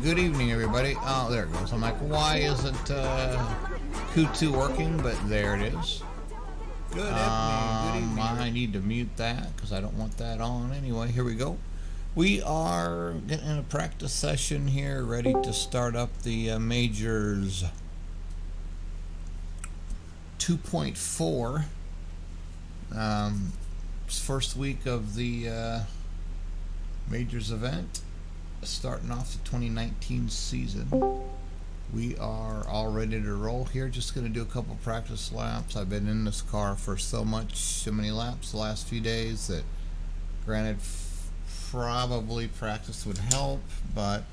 Good evening, everybody. Oh, there it goes. I'm like, why isn't Q2 working? But there it is. Good evening. I need to mute that because I don't want that on anyway. Here we go. We are getting in a practice session here, ready to start up the Majors 2.4. First week of the Majors event, starting off the 2019 season. We are all ready to roll here. Just going to do a couple practice laps. I've been in this car for so many laps the last few days that, granted, probably practice would help, but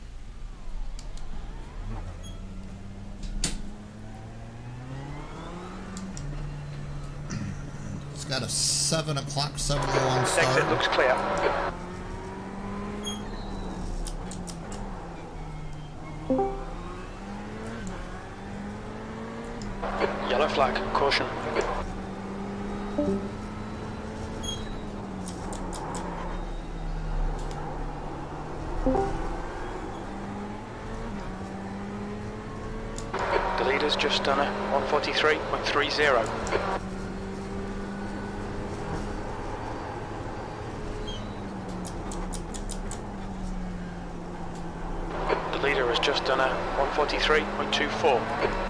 it's got a 7 o'clock, 7:01 start. Exit looks clear. Yellow flag, caution. The leader's just done a 143.30. The leader has just done a 143.24.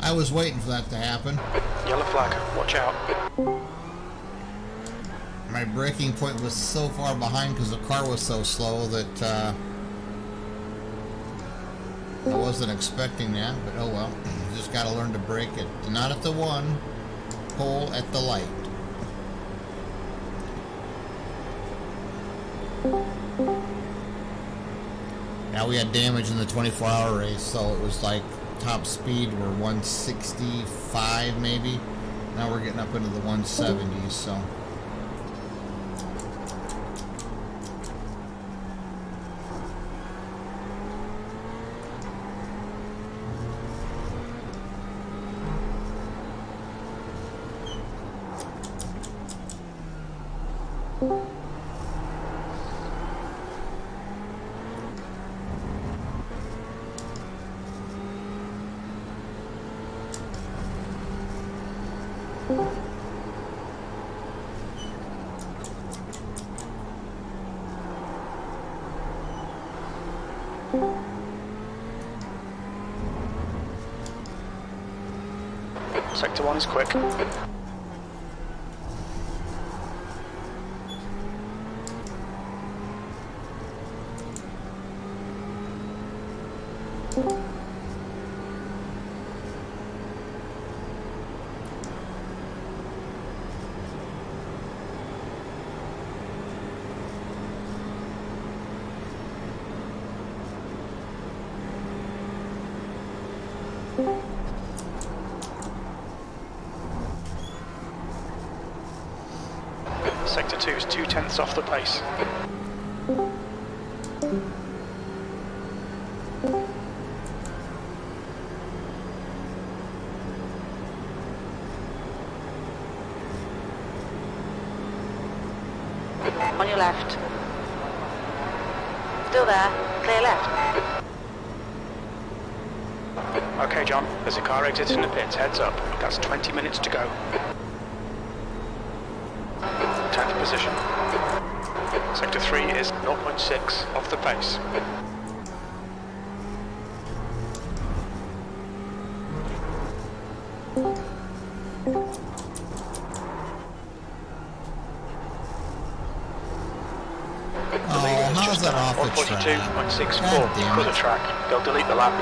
I was waiting for that to happen. Yellow flag, watch out. My braking point was so far behind because the car was so slow that I wasn't expecting that, but oh well. You just got to learn to brake it. Not at the one, pole at the light. Now we had damage in the 24-hour race, so it was like top speed were 165 maybe. Now we're getting up into the 170s, so. Sector 1 is quick. Sector 2 is 2/10 off the pace. On your left. Still there. Clear left. Okay, John, there's a car exiting the pits. Heads up. That's 20 minutes to go. 10th position. Sector 3 is 0.6 off the pace. Oh, how's that off the track? 142.64 for the track. They'll delete the lap.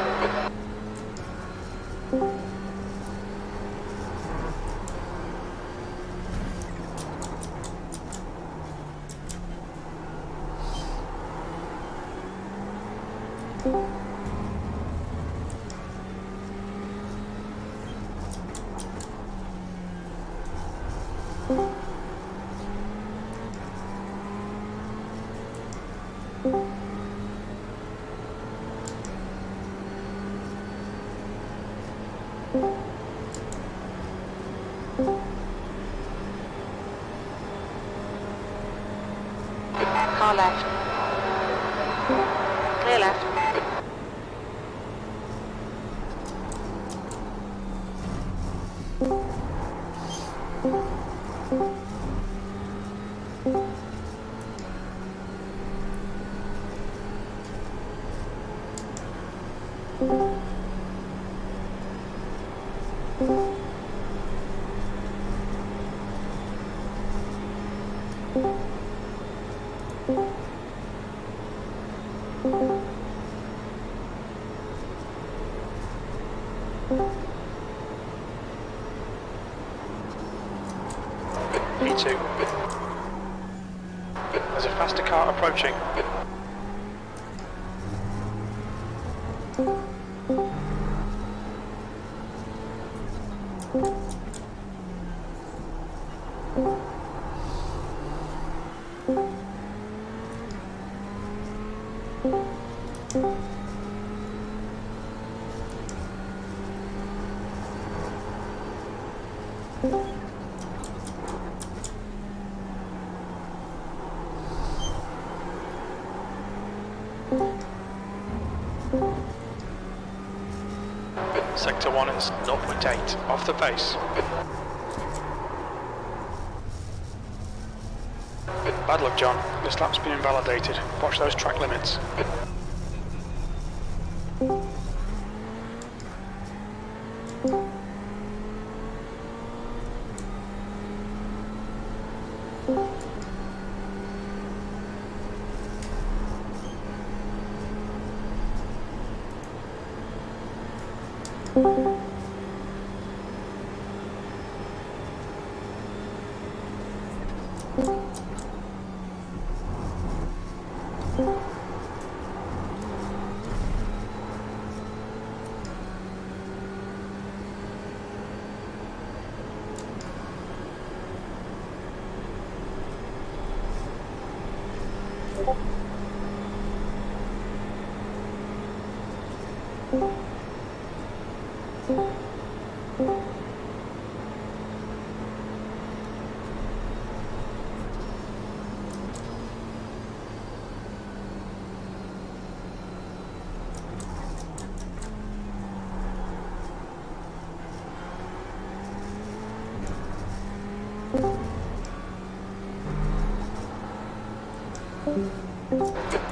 Car left. Clear left. P2. There's a faster car approaching. Sector 1 is 0.8 off the pace. Bad luck, John. This lap's been invalidated. Watch those track limits.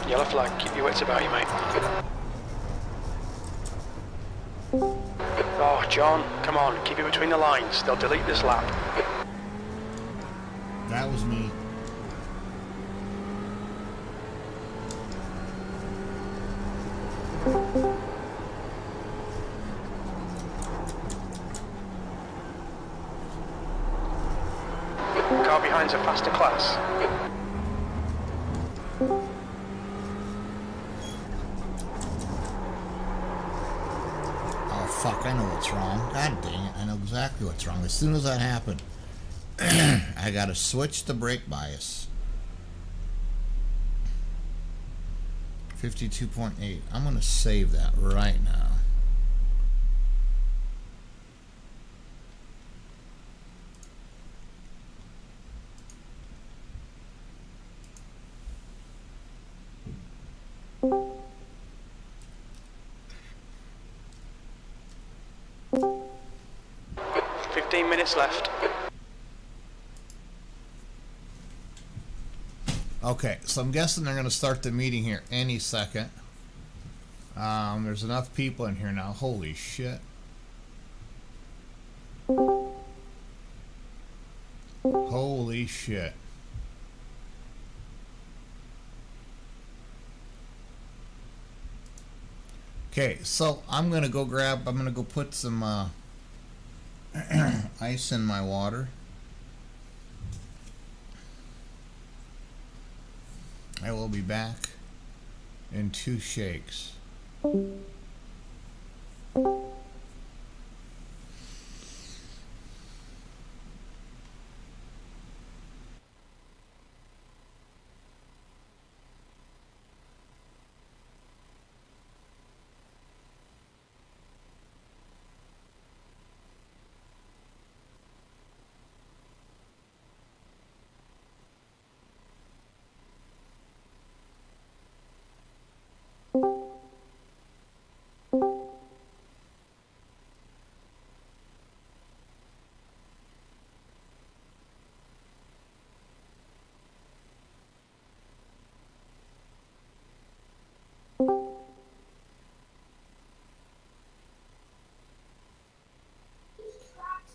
Yellow flag, keep your wits about you, mate. Oh, John, come on, keep it between the lines. They'll delete this lap. That was me. car behind's a faster class. Oh, fuck, I know what's wrong. God dang it, I know exactly what's wrong. As soon as that happened, I gotta switch the brake bias. 52.8. I'm gonna save that right now. Minutes left. Okay, so I'm guessing they're going to start the meeting here any second. There's enough people in here now. Holy shit. Holy shit. Okay, so I'm going to go put some ice in my water. I will be back in 2 shakes.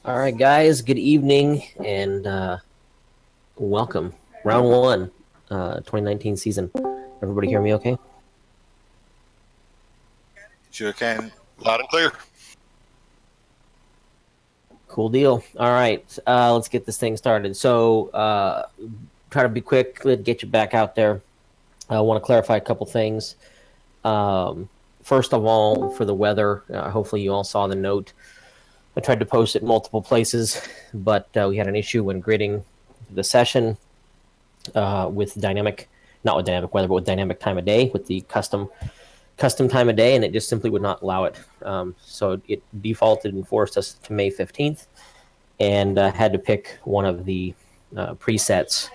All right, guys, good evening and welcome. Round 1, 2019 season. Everybody hear me okay? Sure can. Loud and clear. Cool deal. All right, let's get this thing started. So try to be quick, get you back out there. I want to clarify a couple things. First of all, for the weather, hopefully you all saw the note. I tried to post it in multiple places, but we had an issue when gridding the session with dynamic, not with dynamic weather, but with dynamic time of day, with the custom time of day, and it just simply would not allow it. So it defaulted and forced us to May 15th, and had to pick one of the presets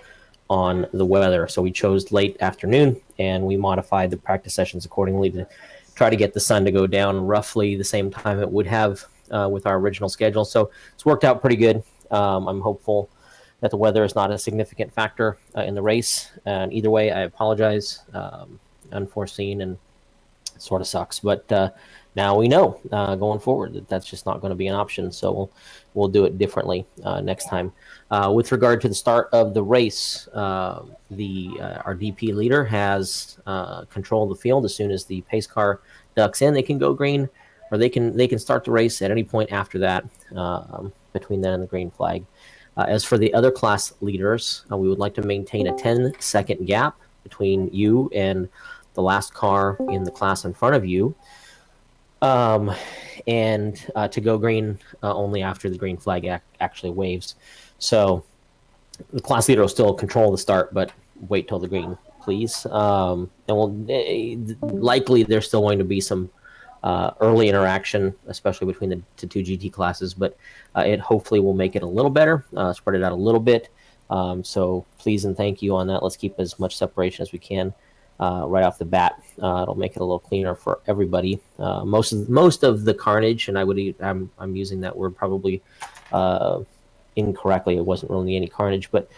on the weather. So we chose late afternoon, and we modified the practice sessions accordingly to try to get the sun to go down roughly the same time it would have with our original schedule. So it's worked out pretty good. I'm hopeful that the weather is not a significant factor in the race. And either way, I apologize. Unforeseen and sort of sucks. But now we know going forward that that's just not going to be an option. So we'll do it differently next time. With regard to the start of the race, our DP leader has control of the field. As soon as the pace car ducks in, they can go green, or they can start the race at any point after that, between then and the green flag. As for the other class leaders, we would like to maintain a 10-second gap between you and the last car in the class in front of you, and to go green only after the green flag actually waves. So the class leader will still control the start, but wait till the green, please. And likely there's still going to be some early interaction, especially between the two GT classes, but it hopefully will make it a little better, spread it out a little bit. So please and thank you on that. Let's keep as much separation as we can right off the bat. It'll make it a little cleaner for everybody. Most of the carnage, and I'm using that word probably incorrectly. It wasn't really any carnage, but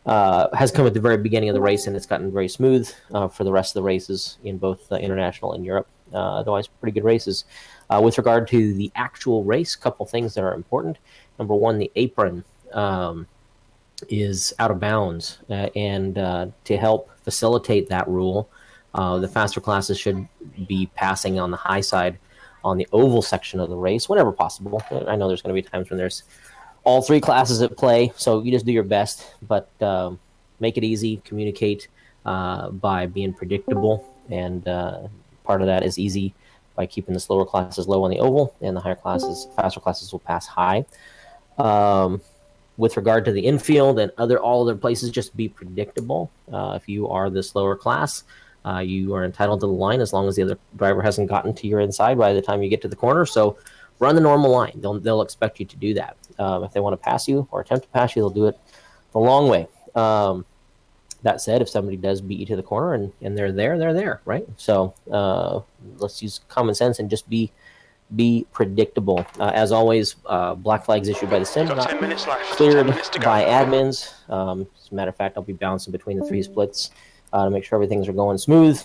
has come at the very beginning of the race, and it's gotten very smooth for the rest of the races in both international and Europe. Otherwise, pretty good races. With regard to the actual race, a couple things that are important. Number one, the apron is out of bounds, and to help facilitate that rule, the faster classes should be passing on the high side on the oval section of the race whenever possible. I know there's going to be times when there's all three classes at play, so you just do your best, but make it easy. Communicate by being predictable, and part of that is easy by keeping the slower classes low on the oval, and the higher classes, faster classes will pass high. With regard to the infield and all other places, just be predictable. If you are the slower class, you are entitled to the line as long as the other driver hasn't gotten to your inside by the time you get to the corner. So run the normal line. They'll expect you to do that. If they want to pass you or attempt to pass you, they'll do it the long way. That said, if somebody does beat you to the corner and they're there, right? So let's use common sense and just be predictable. As always, black flags issued by the sim, Got not 10 minutes left. 10 cleared minutes to go. by admins. As a matter of fact, I'll be bouncing between the three splits to make sure everything's going smooth.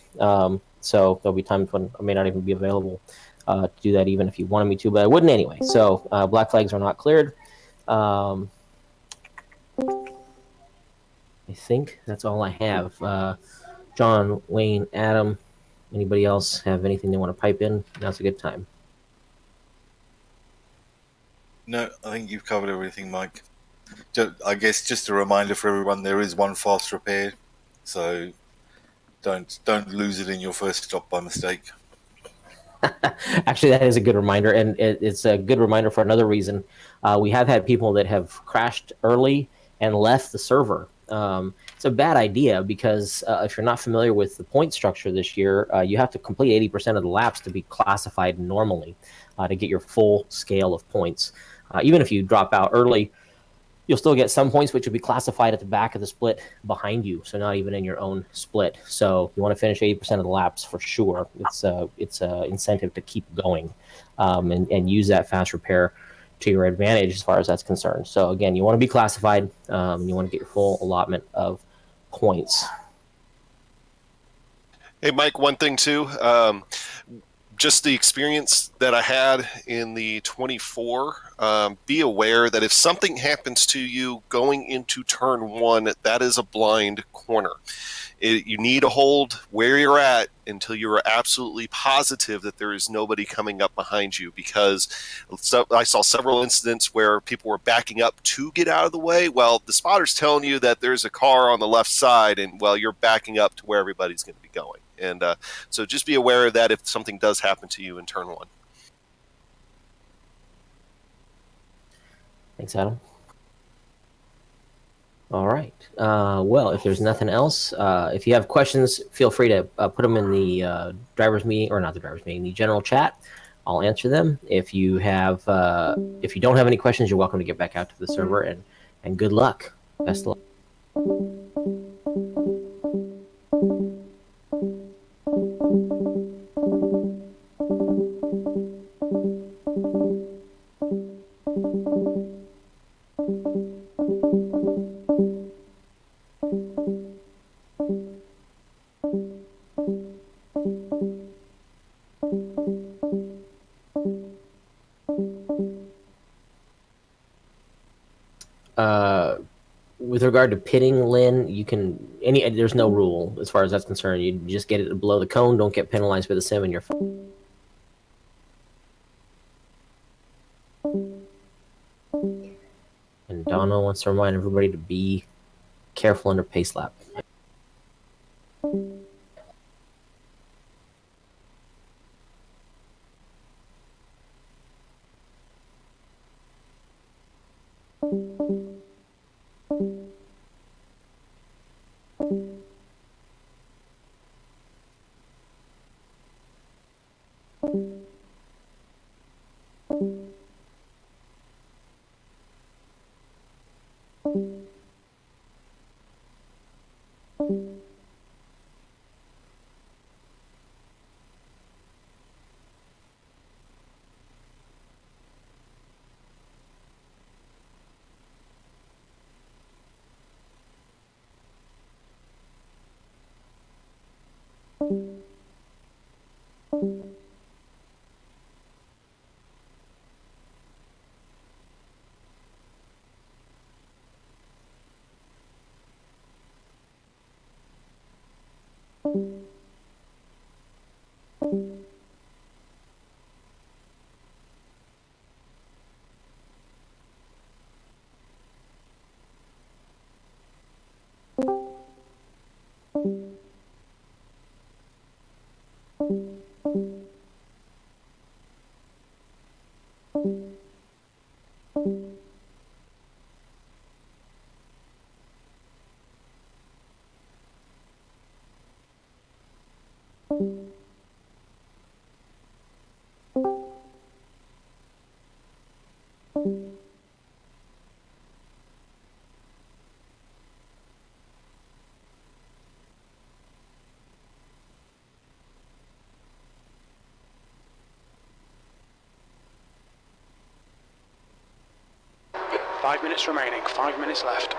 So there'll be times when I may not even be available to do that, even if you wanted me to, but I wouldn't anyway. So black flags are not cleared. I think that's all I have. John, Wayne, Adam, anybody else have anything they want to pipe in? Now's a good time. No, I think you've covered everything, Mike. I guess just a reminder for everyone: there is one fast repair, so don't lose it in your first stop by mistake. Actually, that is a good reminder, and it's a good reminder for another reason. We have had people that have crashed early and left the server. It's a bad idea because if you're not familiar with the point structure this year, you have to complete 80% of the laps to be classified normally to get your full scale of points. Even if you drop out early, you'll still get some points, which will be classified at the back of the split behind you, so not even in your own split. So you want to finish 80% of the laps for sure. It's a incentive to keep going and use that fast repair to your advantage as far as that's concerned. So again, you want to be classified. You want to get your full allotment of points. Hey, Mike, one thing too. Just the experience that I had in the 24, be aware that if something happens to you going into turn one, that is a blind corner. You need to hold where you're at until you are absolutely positive that there is nobody coming up behind you, because I saw several incidents where people were backing up to get out of the way. Well, the spotter's telling you that there's a car on the left side, and well, you're backing up to where everybody's going to be going. And so just be aware of that if something does happen to you in turn one. Thanks, Adam. All right. Well, if there's nothing else, if you have questions, feel free to put them in the driver's meeting, or not the driver's meeting, the general chat. I'll answer them. If you don't have any questions, you're welcome to get back out to the server, and good luck. Best of luck. With regard to pitting, Lynn, there's no rule as far as that's concerned. You just get it below the cone. Don't get penalized by the sim, and you're fine. And Donna wants to remind everybody to be careful under pace lap. 5 minutes remaining, 5 minutes left.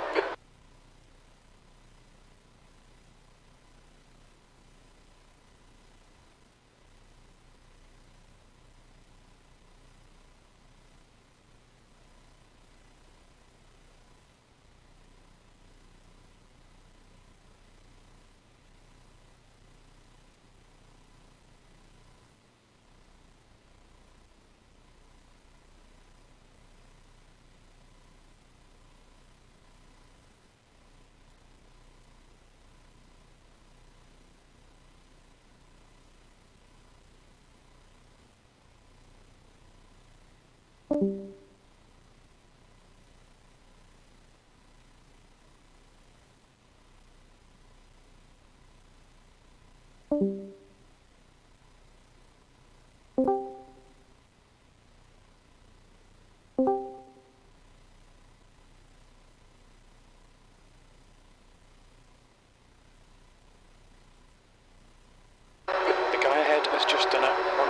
The guy ahead has just done a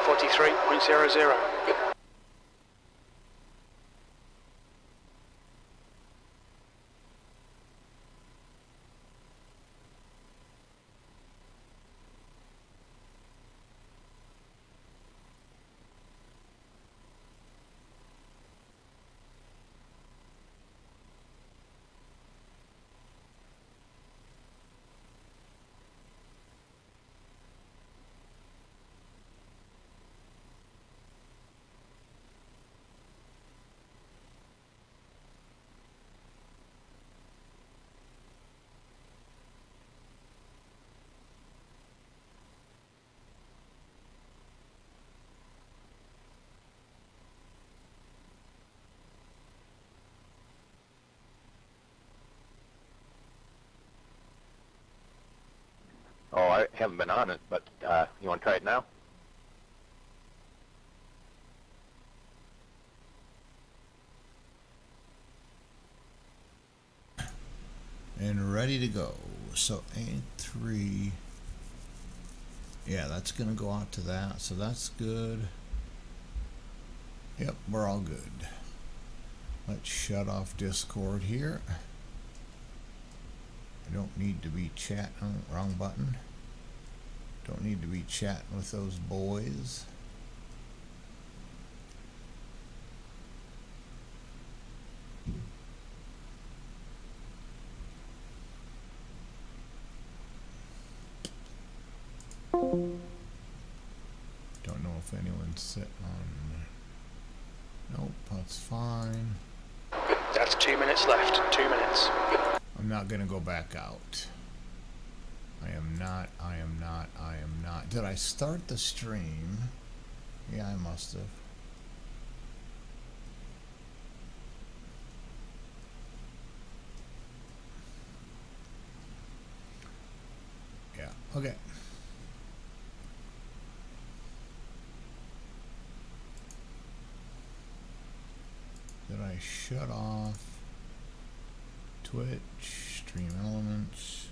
143.00. Oh, I haven't been on it, but you want to try it now? And ready to go. So A3. Yeah, that's going to go out to that. So that's good. Yep, we're all good. Let's shut off Discord here. I don't need to be chatting. Oh, wrong button. Don't need to be chatting with those boys. Don't know if anyone's sitting on. Nope, that's fine. That's 2 minutes left, 2 minutes. I'm not gonna go back out. I am not. Did I start the stream? Yeah, I must have. Yeah, okay. Did I shut off Twitch, Stream Elements?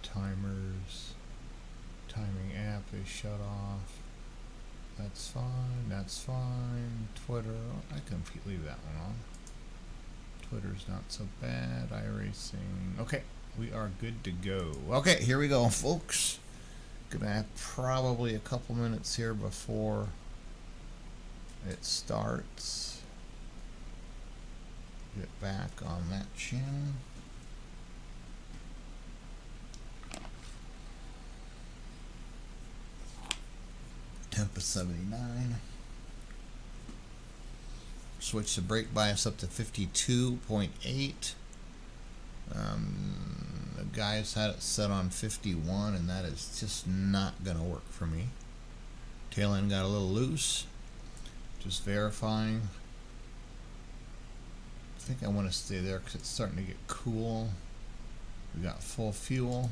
Timers, timing app is shut off. That's fine, that's fine. Twitter, I can leave that one on. Twitter's not so bad. iRacing, okay, we are good to go. Okay, here we go, folks. Gonna have probably a couple minutes here before it starts. Get back on that channel. Temp is 79. Switch the brake bias up to 52.8. The guys had it set on 51, and that is just not going to work for me. Tail end got a little loose. Just verifying. I think I want to stay there because it's starting to get cool. We got full fuel.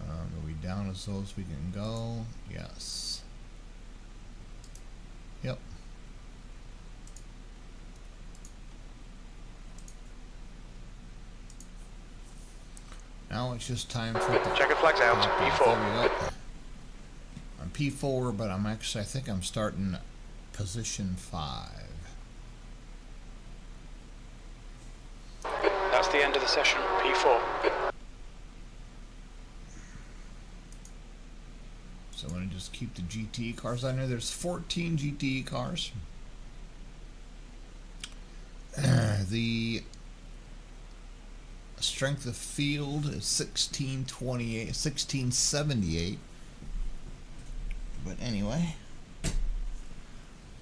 Are we down as low as we can go? Yes. Yep. Now it's just time for the Checker flags out. There P4. we go. I'm P4, but I'm actually, I think I'm starting position 5. That's the end of the session. P4. So I'm going to just keep the GTE cars on there. There's 14 GTE cars. The strength of field is 1678. But anyway,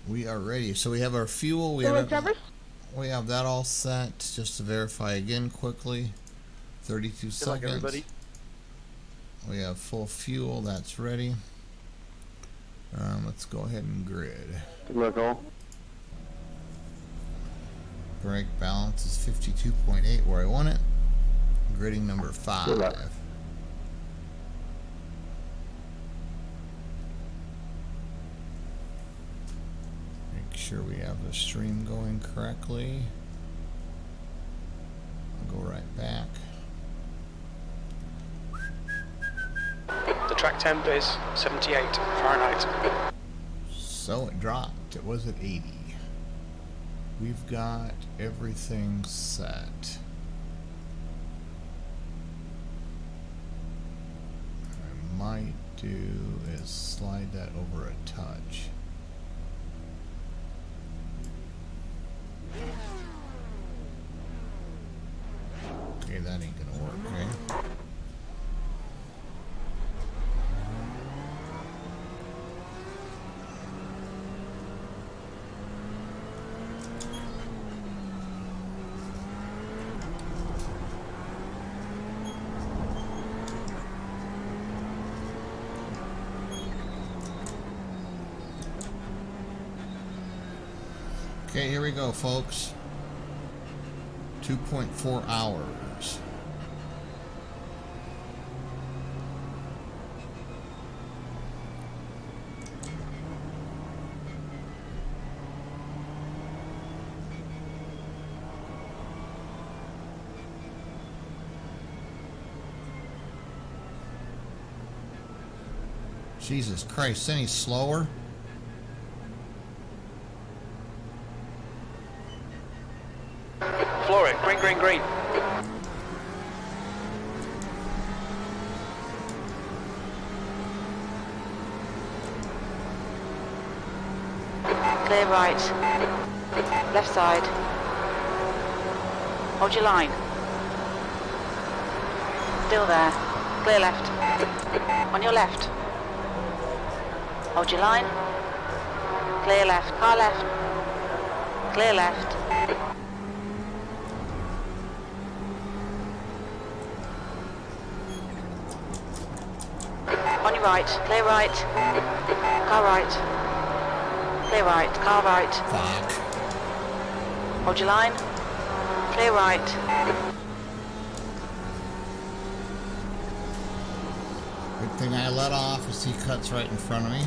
we are ready. So we have our fuel. We have that all set. Just to verify again quickly. 32 Good luck, seconds. everybody. We have full fuel. That's ready. Let's go ahead and grid. Good luck, all. Brake balance is 52.8 where I want it. Gridding number 5. Good luck. Make sure we have the stream going correctly. I'll go right back. The track temp is 78 Fahrenheit. So it dropped. It was at 80. We've got everything set. What I might do is slide that over a touch. Okay, that ain't gonna work, okay? Okay, here we go, folks. 2.4 hours. Jesus Christ, any slower? Floor it. Green, green, green. Clear right. Left side. Hold your line. Still there. Clear left. On your left. Hold your line. Clear left. Car left. Clear left. On your right. Clear right. Car right. Clear right. Car right. Fuck. Hold your line. Clear right. Good thing I let off as he cuts right in front of me.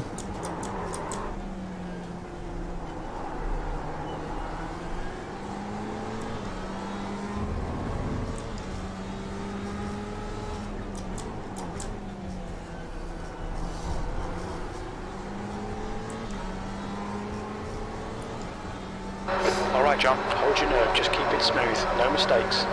Alright, John. Hold your nerve. Just keep it smooth. No mistakes.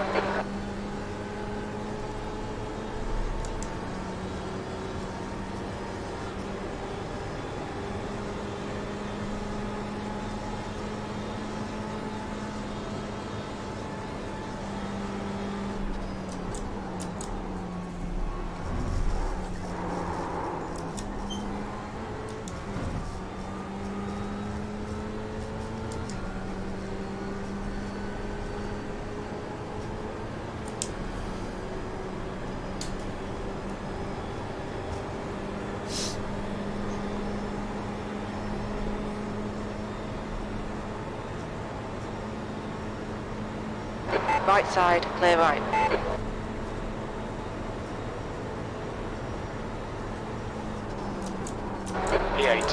Right side. Clear right. P8.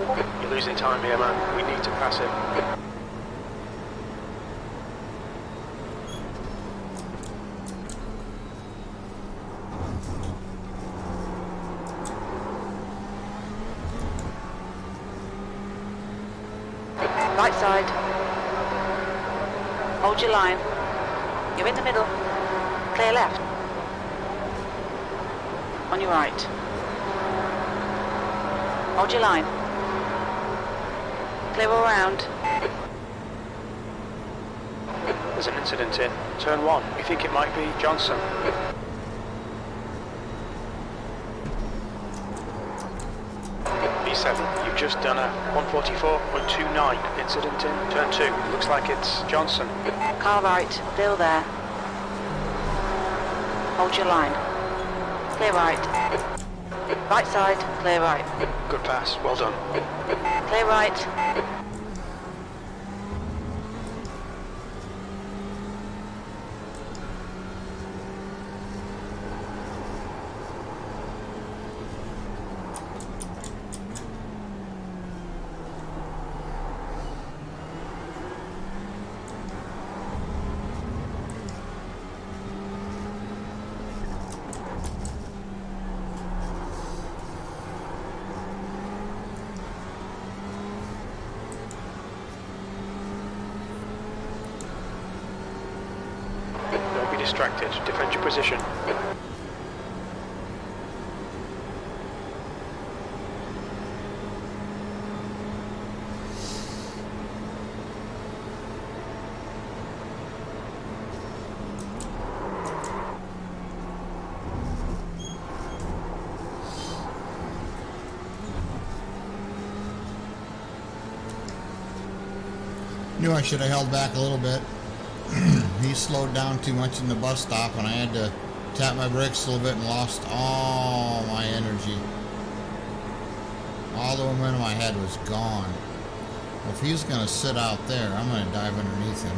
You're losing time here, man. We need to pass him. Right side. Hold your line. You're in the middle. Clear left. On your right. Hold your line. Clear all round. There's an incident in turn 1. We think it might be Johnson. B7, you've just done a 144.29 incident in turn 2. Looks like it's Johnson. Car right. Still there. Hold your line. Clear right. Right side. Clear right. Good pass, well done. Clear right. Don't be distracted. Defend your position. Knew I should have held back a little bit. He slowed down too much in the bus stop, and I had to tap my brakes a little bit and lost all my energy. All the momentum I had was gone. Well, if he's going to sit out there, I'm going to dive underneath him.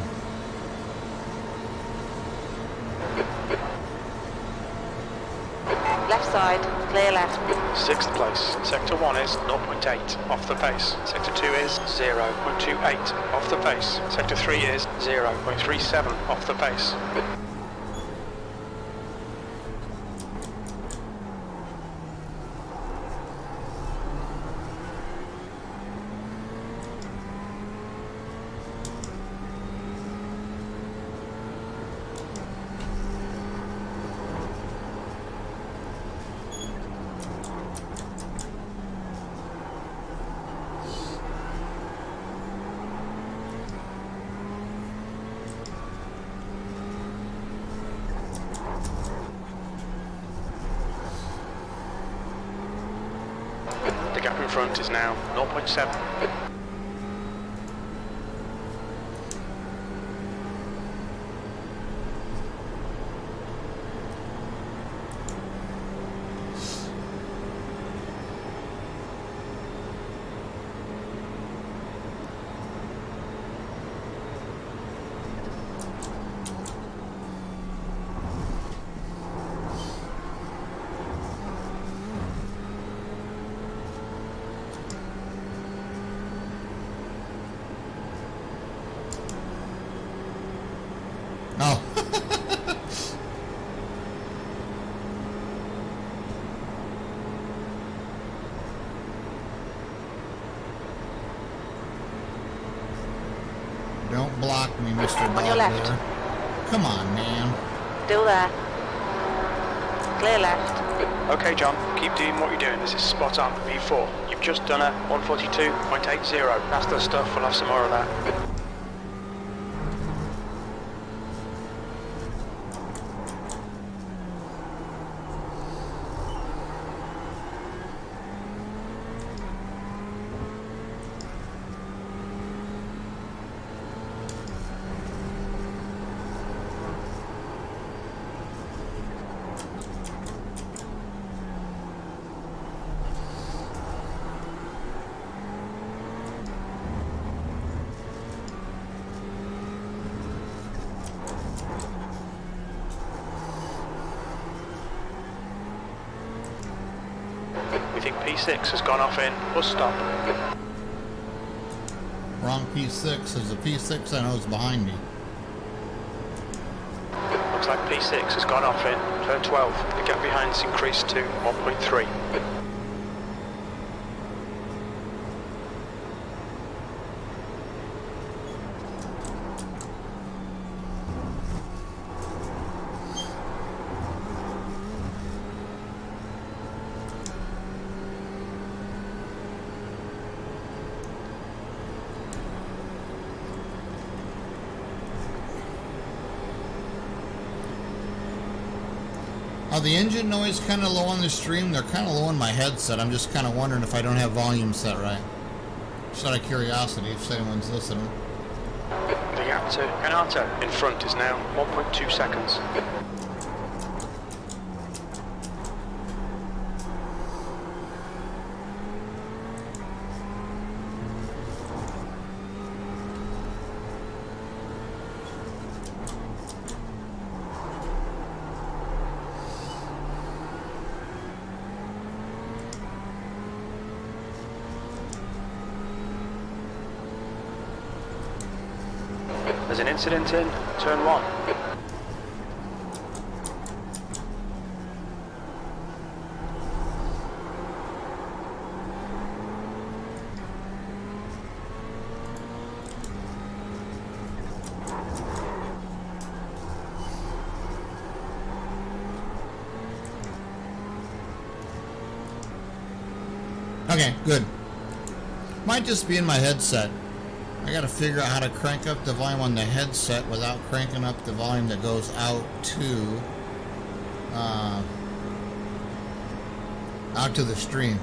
Left side. Clear left. 6th place. Sector 1 is 0.8 off the pace. Sector 2 is 0.28 off the pace. Sector 3 is 0.37 off the pace. The gap in front is now 0.7. Oh. Don't block me, Mr. On your left. Bobbear. Come on, man. Still there. Clear left. Okay, John, keep doing what you're doing. This is spot on. V4. You've just done a 142.80. That's the stuff. We'll have some more of that. P6 has gone off in bus stop. Wrong P6. There's a P6 I know is behind me. Looks like P6 has gone off in turn 12. The gap behind's increased to 1.3. Are the engine noise kind of low on the stream? They're kind of low on my headset. I'm just kind of wondering if I don't have volume set right. Just out of curiosity, if anyone's listening. The gap to Canata in front is now 1.2 seconds. There's an incident in turn 1. Okay, good. Might just be in my headset. I gotta figure out how to crank up the volume on the headset without cranking up the volume that goes out to the stream.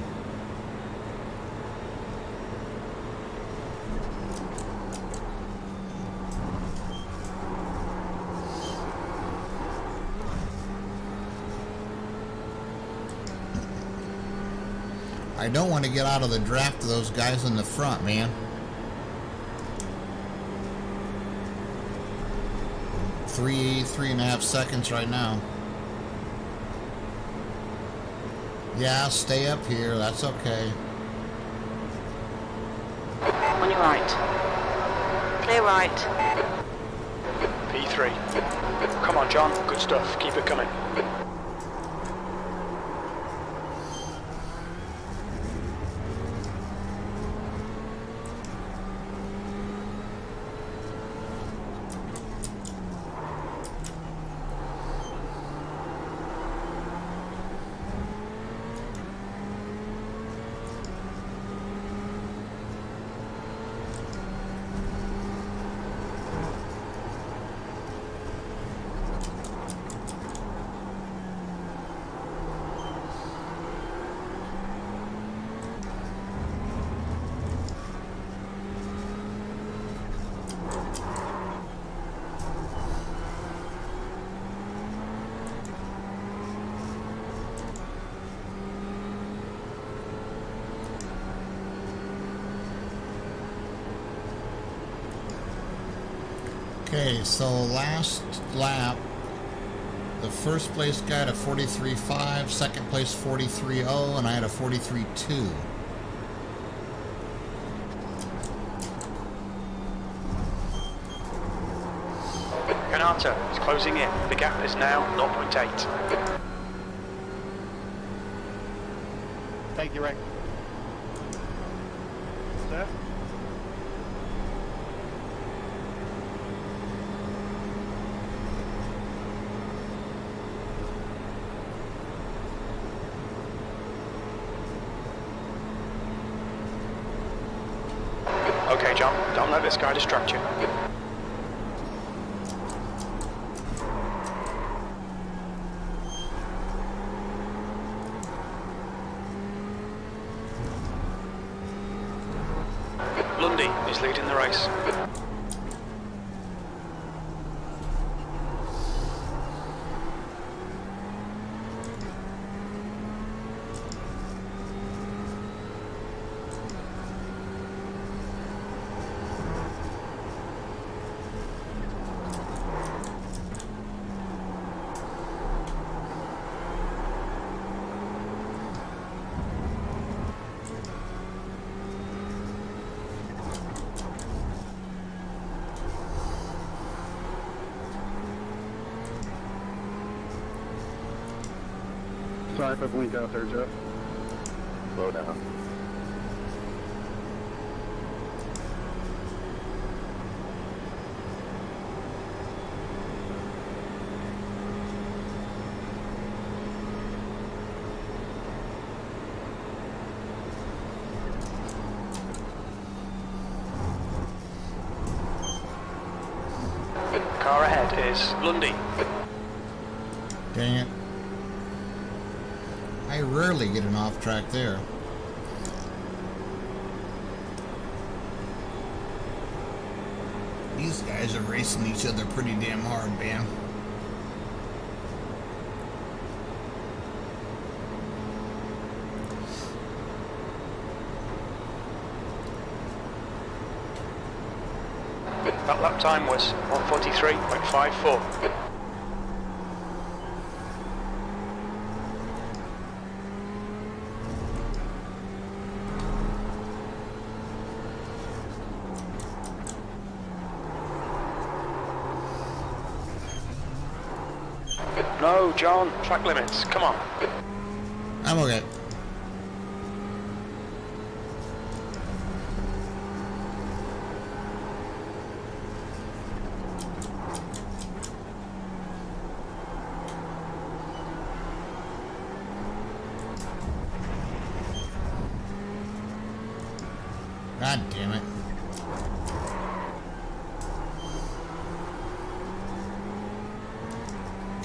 I don't want to get out of the draft of those guys in the front, man. 3.5 seconds right now. Yeah, stay up here. That's okay. On your right. Clear right. P3. Come on, John. Good stuff. Keep it coming. Okay, so last lap, the first place guy had a 43.5, second place 43.0, and I had a 43.2. Canata is closing in. The gap is now 0.8. Thank you, Rick. Sir? Okay, John, don't let this guy distract you. Lundy is leading the race. Sorry if I blinked out there, Jeff. Slow down. Car ahead is Lundy. Dang it. I rarely get an off track there. These guys are racing each other pretty damn hard, man. That lap time was 1:43.54. No, John, track limits, come on. I'm okay. God damn it.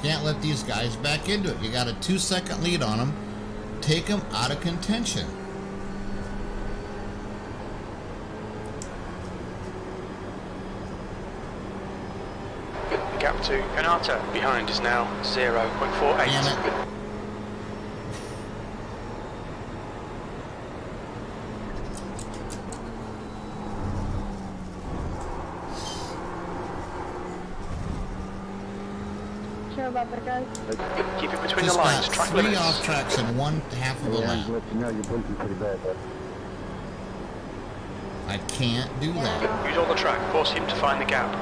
Can't let these guys back into it. You got a 2-second lead on them. Take them out of contention. The gap to Canata behind is now 0.48. Damn it. Sure about that, guys? Keep it between Just the lines, got track 3 limits. off tracks in 1/2 of a Yeah, lap. I'm let you know you're blinking pretty bad, bud. I can't do that. Use all the track, force him to find the gap.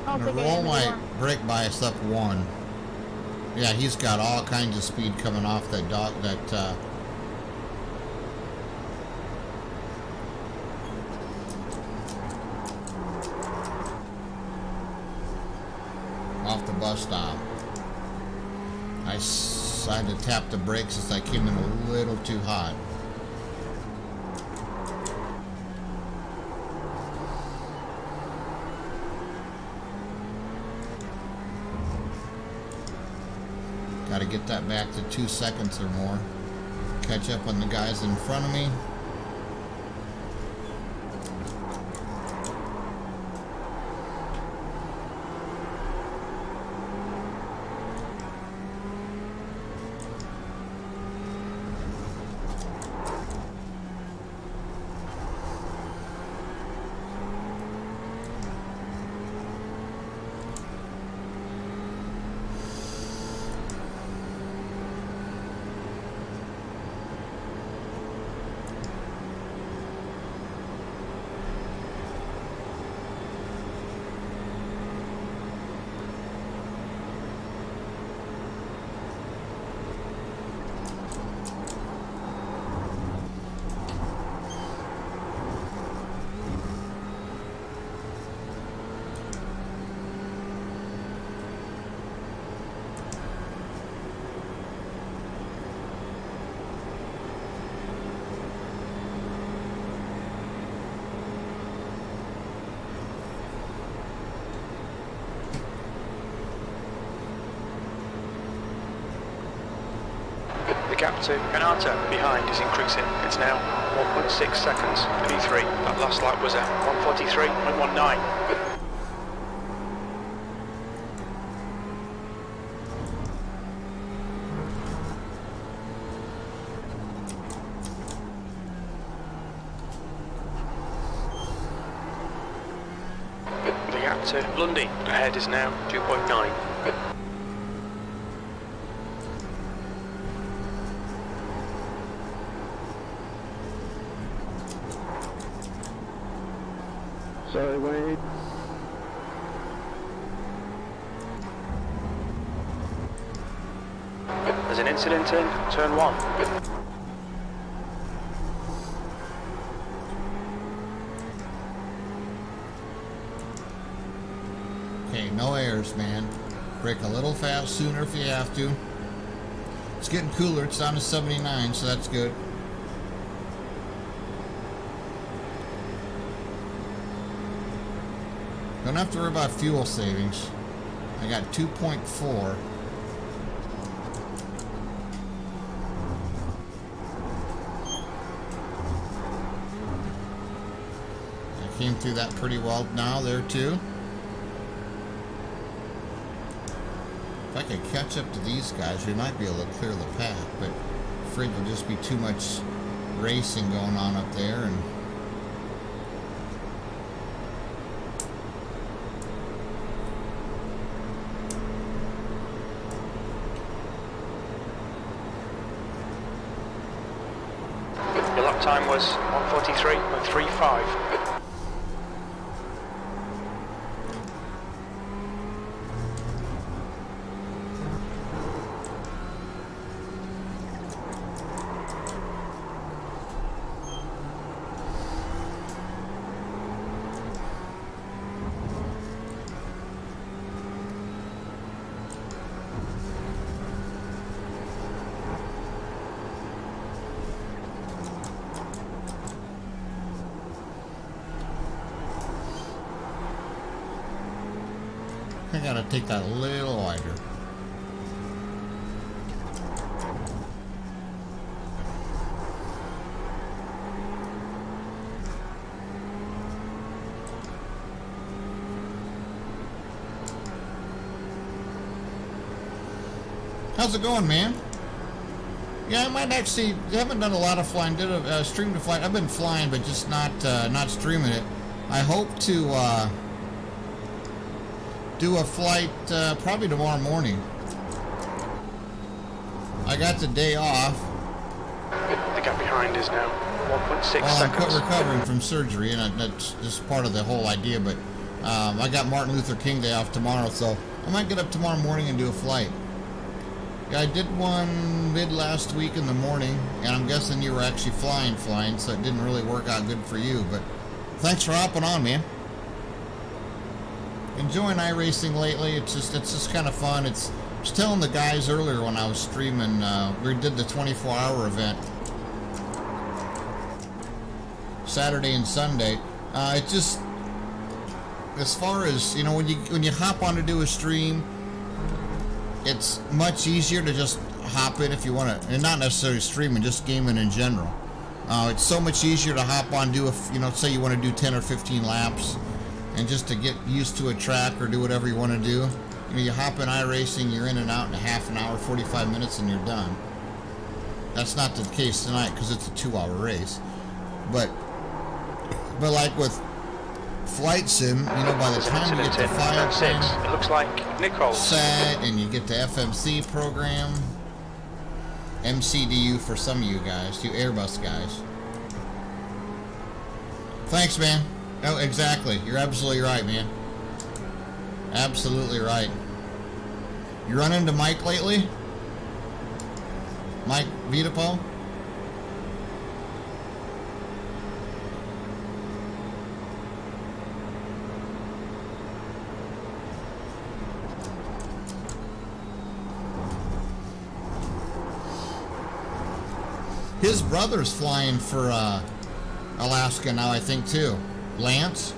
I'll I'm take gonna it roll anymore. my brake bias up 1. Yeah, he's got all kinds of speed coming off that off the bus stop. I had to tap the brakes as I came in a little too hot. Got to get that back to 2 seconds or more. Catch up on the guys in front of me. The gap to Canata behind is increasing. It's now 1.6 seconds. P3. That last lap was at 1:43.19. The gap to Lundy ahead is now 2.9. Sorry, Wade. an incident in turn 1. Okay, no airs, man. Brake a little fast sooner if you have to. It's getting cooler. It's down to 79, so that's good. Don't have to worry about fuel savings. I got 2.4. I came through that pretty well now there too. If I could catch up to these guys, we might be able to clear the path, but I'm afraid there'll just be too much racing going on up there. And Your lap time was 1:43.35. I gotta take that a little wider. How's it going, man? Yeah, I might actually. I haven't done a lot of flying. Did a stream to flight. I've been flying, but just not streaming it. I hope to do a flight probably tomorrow morning. I got the day off. The gap behind is now 1.6 Well, I'm seconds. recovering from surgery, and that's just part of the whole idea. But I got Martin Luther King Day off tomorrow, so I might get up tomorrow morning and do a flight. Yeah, I did one mid last week in the morning, and I'm guessing you were actually flying, so it didn't really work out good for you. But thanks for hopping on, man. Enjoying iRacing lately. It's just kind of fun. I was telling the guys earlier when I was streaming, we did the 24-hour event Saturday and Sunday. It just, as far as, you know, when you hop on to do a stream, it's much easier to just hop in if you want to, and not necessarily streaming, just gaming in general. It's so much easier to hop on, say you want to do 10 or 15 laps, and just to get used to a track or do whatever you want to do. You know, you hop in iRacing, you're in and out in a half an hour, 45 minutes, and you're done. That's not the case tonight because it's a 2-hour race. But like with Flight Sim, you know, by the time you get the file thing It looks like Nicole. set and you get the FMC program, MCDU for some of you guys, you Airbus guys. Thanks, man. Oh, exactly. You're absolutely right, man. Absolutely right. You run into Mike lately? Mike Vitapo? His brother's flying for Alaska now, I think, too. Lance?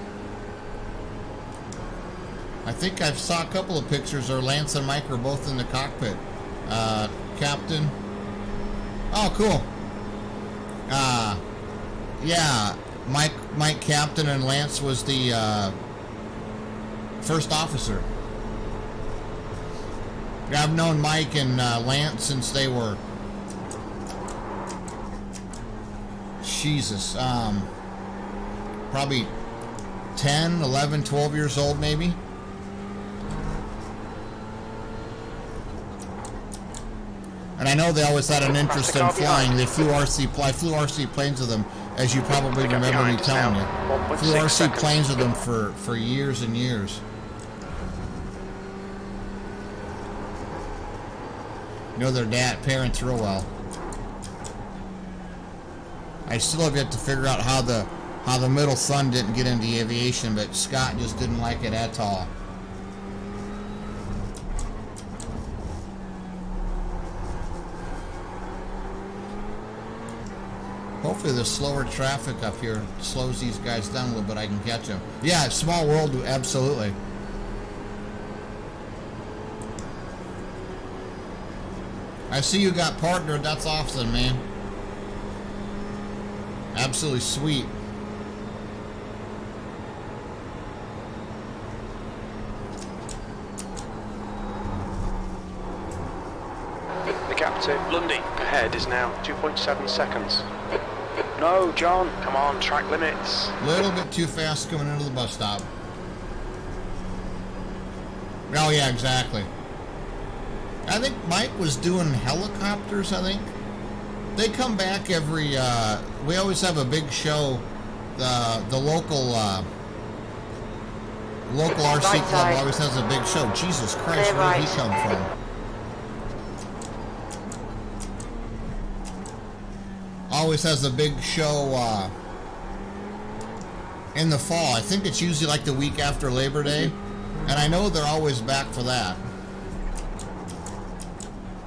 I think I saw a couple of pictures where Lance and Mike were both in the cockpit. Captain. Oh, cool. Yeah, Mike Captain and Lance was the first officer. I've known Mike and Lance since they were, Jesus, probably 10, 11, 12 years old maybe. And I know they always had an interest in flying. They flew RC planes with them, as you probably remember me telling you. Flew RC planes with them for years and years. know their parents real well. I still have yet to figure out how the middle son didn't get into aviation, but Scott just didn't like it at all. Hopefully the slower traffic up here slows these guys down a little bit. I can catch them. Yeah, small world, absolutely. I see you got partnered. That's awesome, man. Absolutely sweet. The gap to Lundy ahead is now 2.7 seconds. No, John, come on, track limits. Little bit too fast coming into the bus stop. Oh yeah, exactly. I think Mike was doing helicopters, I think. They come back every, we always have a big show. The local RC Right club side. always has a big show. Jesus Christ, Clear where did he right. come from? Always has a big show in the fall. I think it's usually like the week after Labor Day. And I know they're always back for that.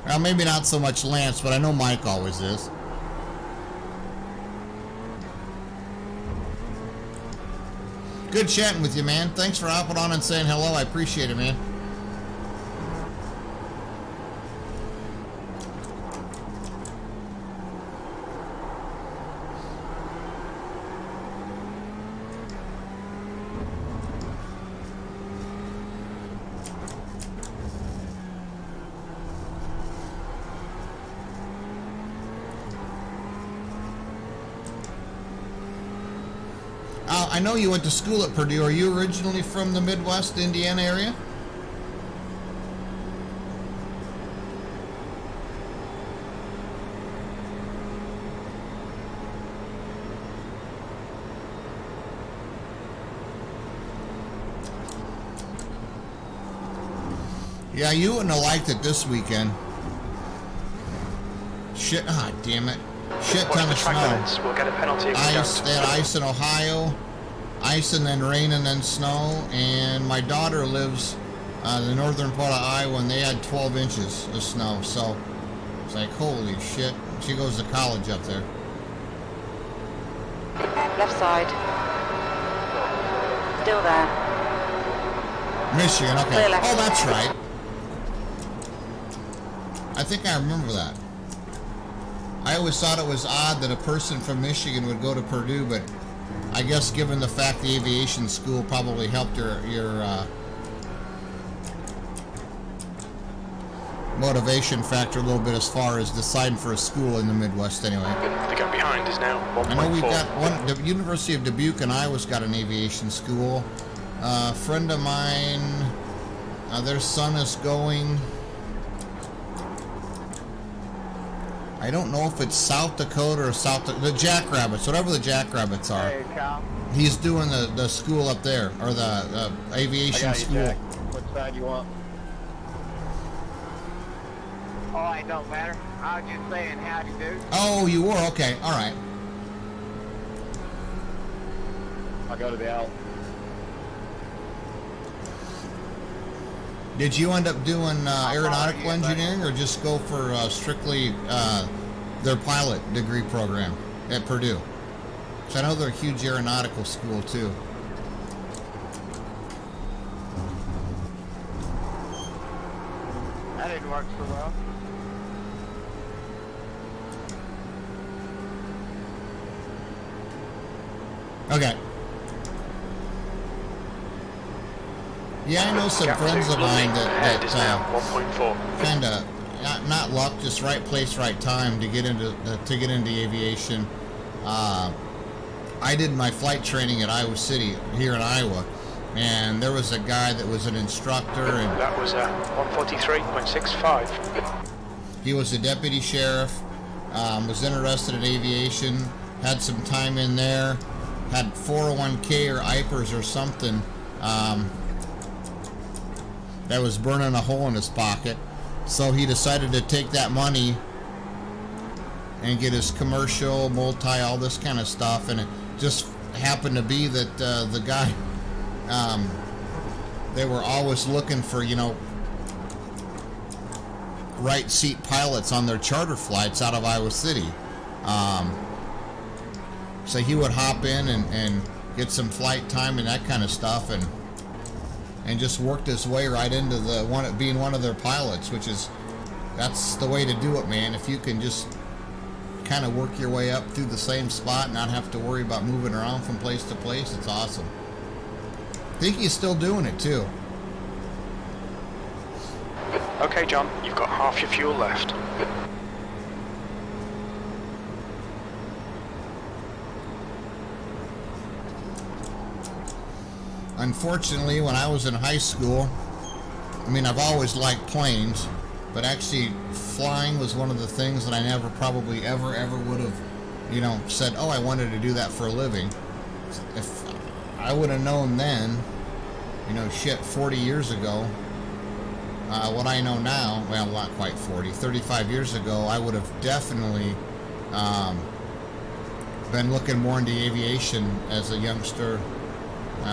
Well, maybe not so much Lance, but I know Mike always is. Good chatting with you, man. Thanks for hopping on and saying hello. I appreciate it, man. I know you went to school at Purdue. Are you originally from the Midwest, Indiana area? Yeah, you wouldn't have liked it this weekend. Shit, damn it. Shit Watch ton the of track snow. limits. We'll get a penalty if we Ice, don't. they had ice in Ohio, ice and then rain and then snow, and my daughter lives the northern part of Iowa, and they had 12 inches of snow, so it's like, holy shit. She goes to college up there. Left side. Still there. Michigan, okay. Clear left. Oh, that's right. I think I remember that. I always thought it was odd that a person from Michigan would go to Purdue, but I guess given the fact the aviation school probably helped your motivation factor a little bit as far as deciding for a school in the Midwest anyway. The gap behind is now 1.4. I know we've got one, the University of Dubuque in Iowa's got an aviation school. A friend of mine, their son is going. I don't know if it's South Dakota or the Jackrabbits, whatever the Jackrabbits are. Hey, Kyle. He's doing the school up there, or the aviation I got you, school. Jack. What side you want? Oh, it don't matter. I was just saying how you do. Oh, you were? Okay, all right. I'll go to the out. Did you end up doing aeronautical yeah, engineering, or just go for strictly their pilot degree program at Purdue? Because I know they're a huge aeronautical school too. That didn't work so well. Okay. Yeah, I know some Gap friends to of mine Lundy ahead is now that 1.4. kind of not luck, just right place, right time to get into aviation. I did my flight training at Iowa City here in Iowa, and there was a guy that was an instructor, and That was 143.65. he was a deputy sheriff, was interested in aviation, had some time in there, had 401k or IPERS or something that was burning a hole in his pocket, So he decided to take that money and get his commercial, multi, all this kind of stuff. And it just happened to be that the guy, they were always looking for, you know, right seat pilots on their charter flights out of Iowa City. So he would hop in and get some flight time and that kind of stuff, and just worked his way right into being one of their pilots, which is, that's the way to do it, man. If you can just kind of work your way up through the same spot, not have to worry about moving around from place to place, it's awesome. I think he's still doing it too. Okay, John, you've got half your fuel left. Unfortunately, when I was in high school, I mean, I've always liked planes, but actually flying was one of the things that I never probably ever would have, you know, said, oh, I wanted to do that for a living. If I would have known then, you know, shit, 40 years ago, what I know now, well, not quite 40, 35 years ago, I would have definitely been looking more into aviation as a youngster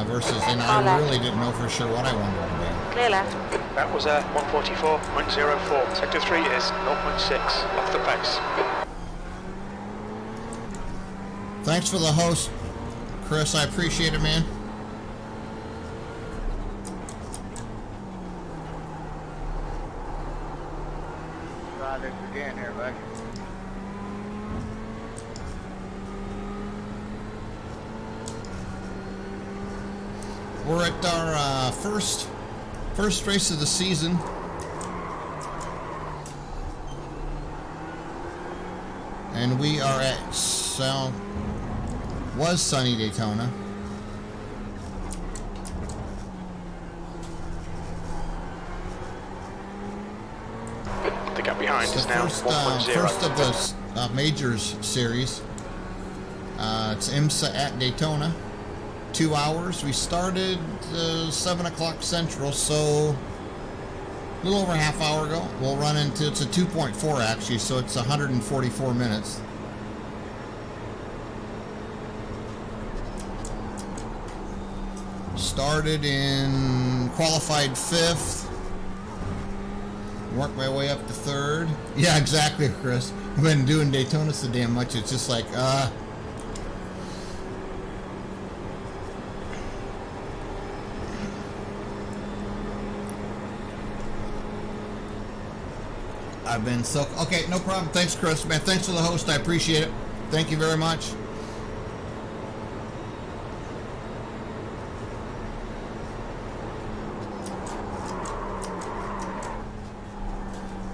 versus, and I really didn't know for sure what I wanted to do. Clear left. That was 144.04. Sector 3 is 0.6 off the pace. Thanks for the host, Chris. I appreciate it, man. Try this again here, bud. We're at our first race of the season. And we are at was sunny Daytona. The gap behind is now 1.0. First of the majors series. It's IMSA at Daytona. 2 hours. We started 7 o'clock Central, so a little over a half hour ago. We'll run into, it's a 2.4 actually, so it's 144 minutes. Started in qualified 5th. Worked my way up to 3rd. Yeah, exactly, Chris. I've been doing Daytona so damn much, it's just like, I've been so... Okay, no problem. Thanks, Chris. Man, thanks for the host. I appreciate it. Thank you very much.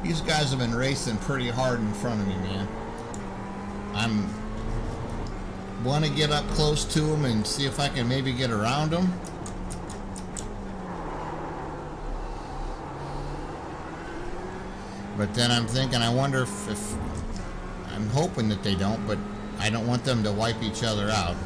These guys have been racing pretty hard in front of me, man. I'm... want to get up close to them and see if I can maybe get around them. But then I'm thinking, I wonder if I'm hoping that they don't, but I don't want them to wipe each other out.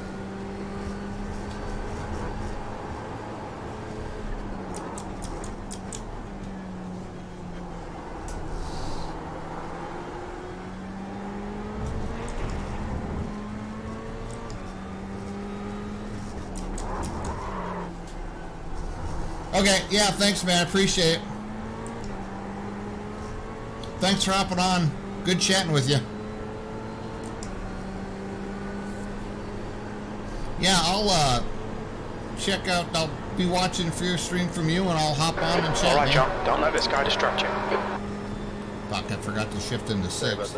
Okay, yeah, thanks, man. I appreciate it. Thanks for hopping on. Good chatting with you. Yeah, I'll check out. I'll be watching for your stream from you, and I'll hop on and chat. All right, man. John. Don't let this guy distract you. Fuck, I forgot to shift into 6.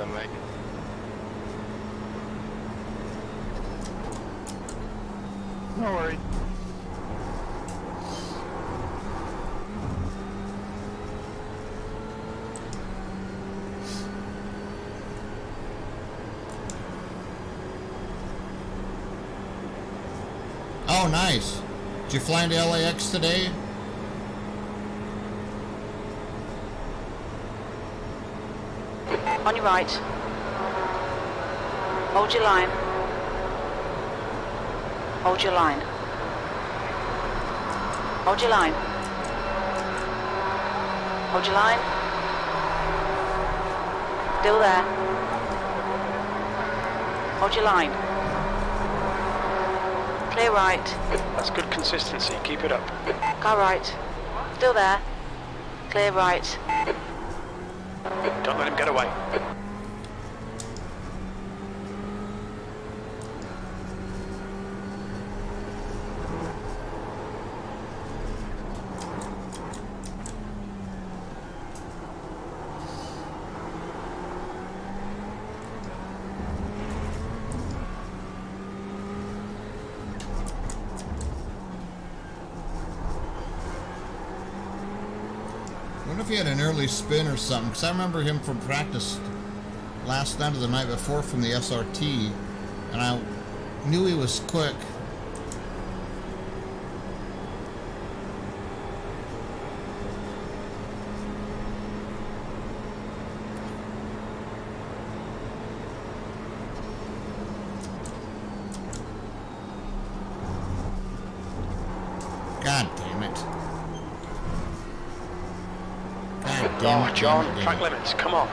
No worries. Oh, nice. Did you fly into LAX today? On your right. Hold your line. Hold your line. Hold your line. Hold your line. Still there. Hold your line. Clear right. That's good consistency. Keep it up. Car right. Still there. Clear right. Don't let him get away. I wonder if he had an early spin or something, because I remember him from practice last night or the night before from the SRT, and I knew he was quick. God damn it. God damn it, John, damn it, track damn it. limits, come on.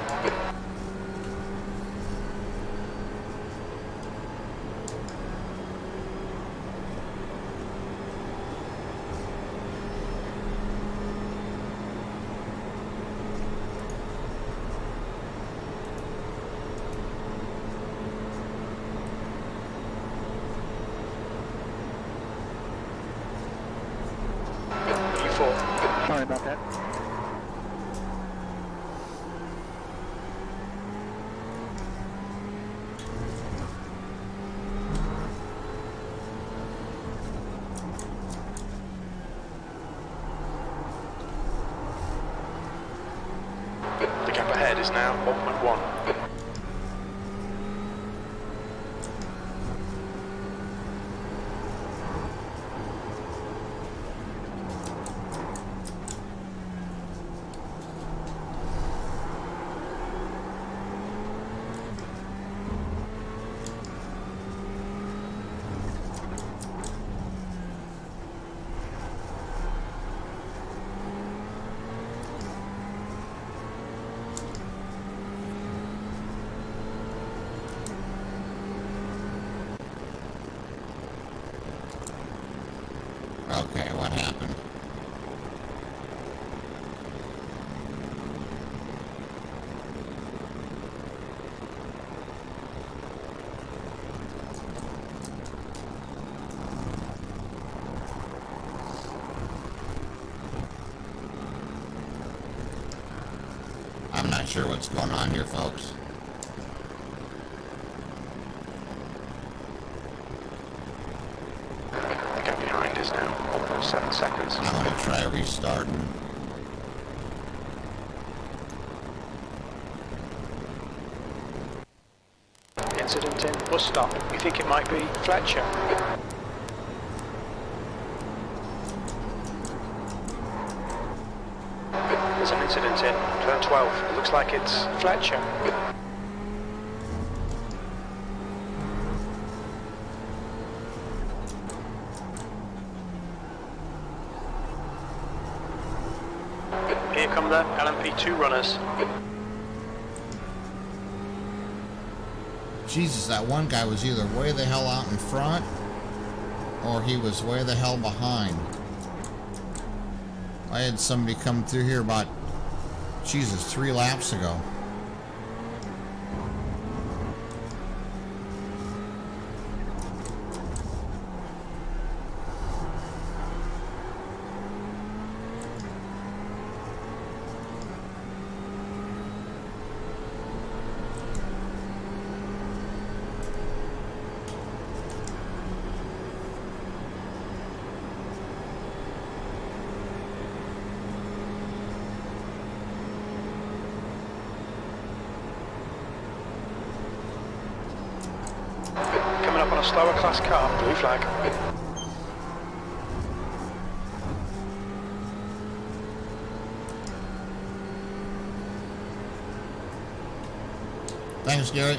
E4. Sorry about that. The gap ahead is now 1.1. Okay, what happened? I'm not sure what's going on here, folks. The gap behind is now almost 7 seconds. I'm gonna try restarting. Incident in bus stop. You think it might be Fletcher? There's an incident in turn 12. It looks like it's Fletcher. Here come the LMP2 runners. Jesus, that one guy was either way the hell out in front, or he was way the hell behind. I had somebody come through here about, Jesus, 3 laps ago. Coming up on a slower class car. Blue flag. Thanks, Gary.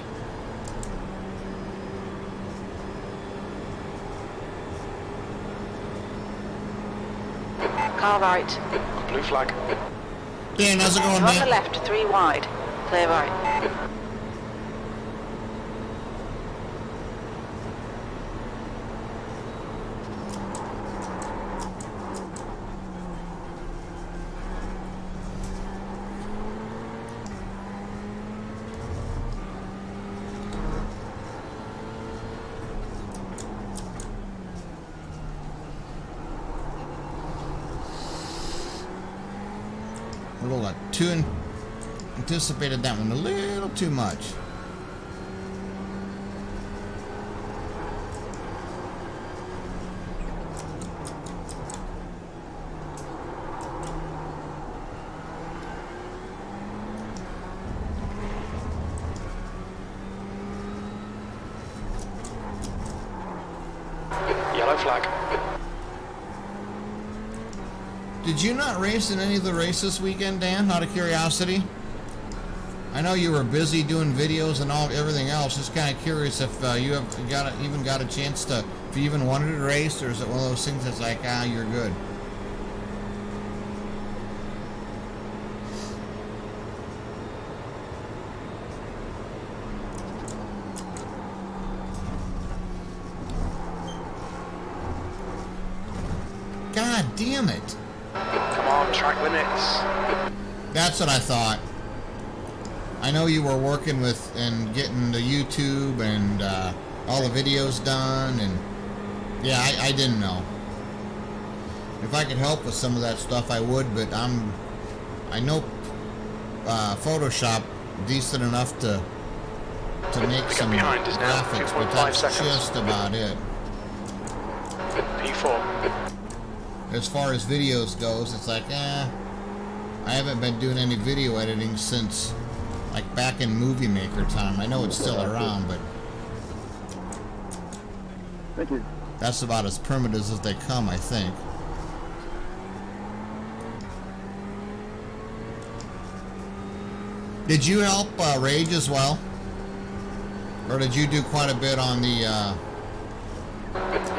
Car right. Blue flag. Dan, how's it going, You're on the man? left, 3 wide. Clear right. little too anticipated that one a little too much. Yellow flag. Did you not race in any of the races this weekend, Dan, out of curiosity? I know you were busy doing videos and everything else. Just kind of curious if you have even got a chance to, if you even wanted to race, or is it one of those things that's like, you're good? God damn it. Come on, track limits. That's what I thought. I know you were working with and getting the YouTube and all the videos done, and yeah, I didn't know. If I could help with some of that stuff, I would, but I know Photoshop decent enough to make some behind is now graphics, but 2.5 that's seconds. just about it. P4. As far as videos goes, it's like, I haven't been doing any video editing since, like, back in Movie Maker time. I know it's still around, but Thank you. that's about as primitive as they come, I think. Did you help Rage as well? Or did you do quite a bit on the,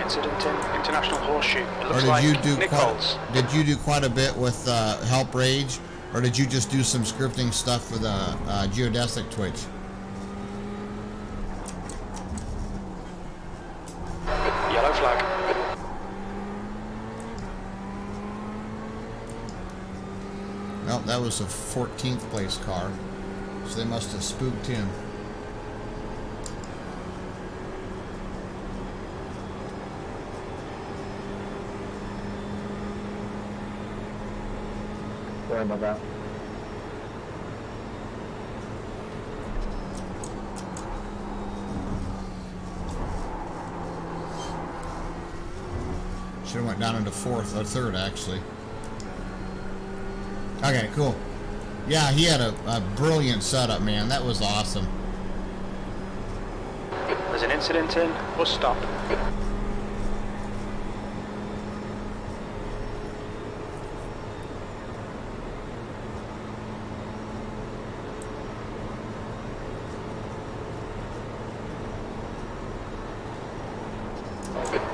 Incident in International Horseshoe. It or looks did like you do Nichols. did you do quite a bit with Help Rage? Or did you just do some scripting stuff with Geodesic Twitch? Yellow flag. Well, that was a 14th place car, so they must have spooked him. Sorry about that. Should have went down into fourth or third, actually. Okay, cool. Yeah, he had a brilliant setup, man. That was awesome. There's an incident in. Bus stop.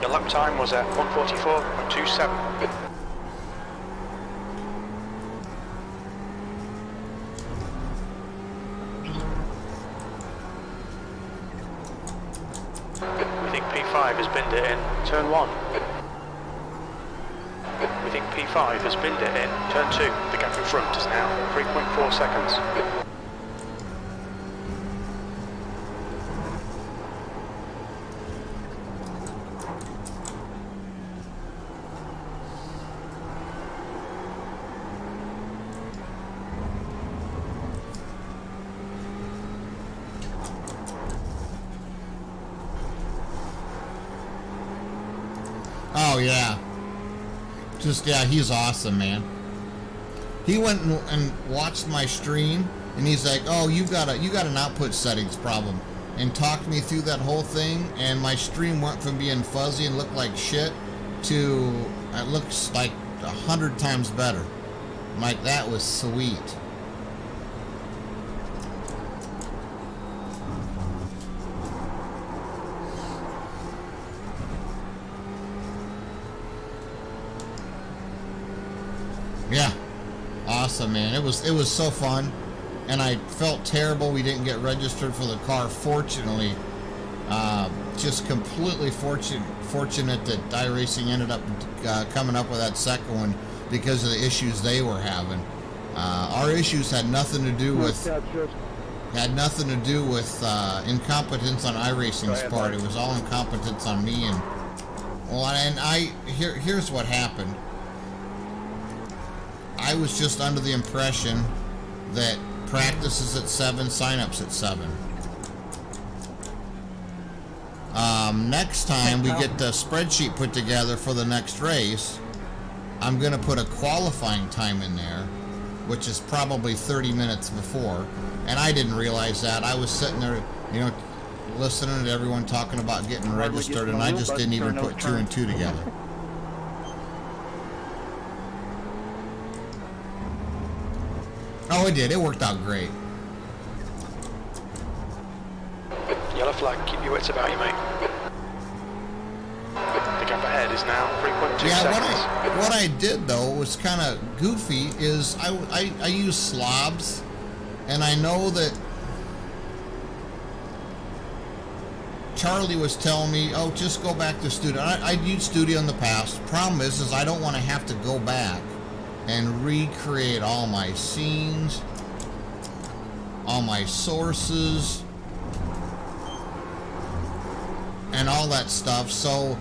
Your lap time was at 1:44.27. We think P5 has binned it in. Turn 1. We think P5 has binned it in. Turn 2. The gap in front is now 3.4 seconds. Oh yeah, just yeah, he's awesome, man. He went and watched my stream, and he's like, "Oh, you got an output settings problem," and talked me through that whole thing. And my stream went from being fuzzy and looked like shit to it looks like 100 times better. I'm like, that was sweet. Yeah, awesome, man. It was so fun, and I felt terrible we didn't get registered for the car. Fortunately, just completely fortunate that iRacing ended up coming up with that second one because of the issues they were having. Our issues had nothing to do with incompetence on iRacing's part. It was all incompetence on me, and here's what happened. I was just under the impression that practice is at 7, sign-ups at 7. Next time we get the spreadsheet put together for the next race, I'm going to put a qualifying time in there, which is probably 30 minutes before. And I didn't realize that. I was sitting there, you know, listening to everyone talking about getting registered, and I just didn't even put 2 and 2 together. Oh, it did. It worked out great. Yellow flag, keep your wits about you, mate. The gap ahead is now 3.2 seconds. What I did, though, was kind of goofy, is I used slobs, and I know that Charlie was telling me, oh, just go back to Studio. I'd used Studio in the past. Problem is I don't want to have to go back and recreate all my scenes, all my sources, and all that stuff. So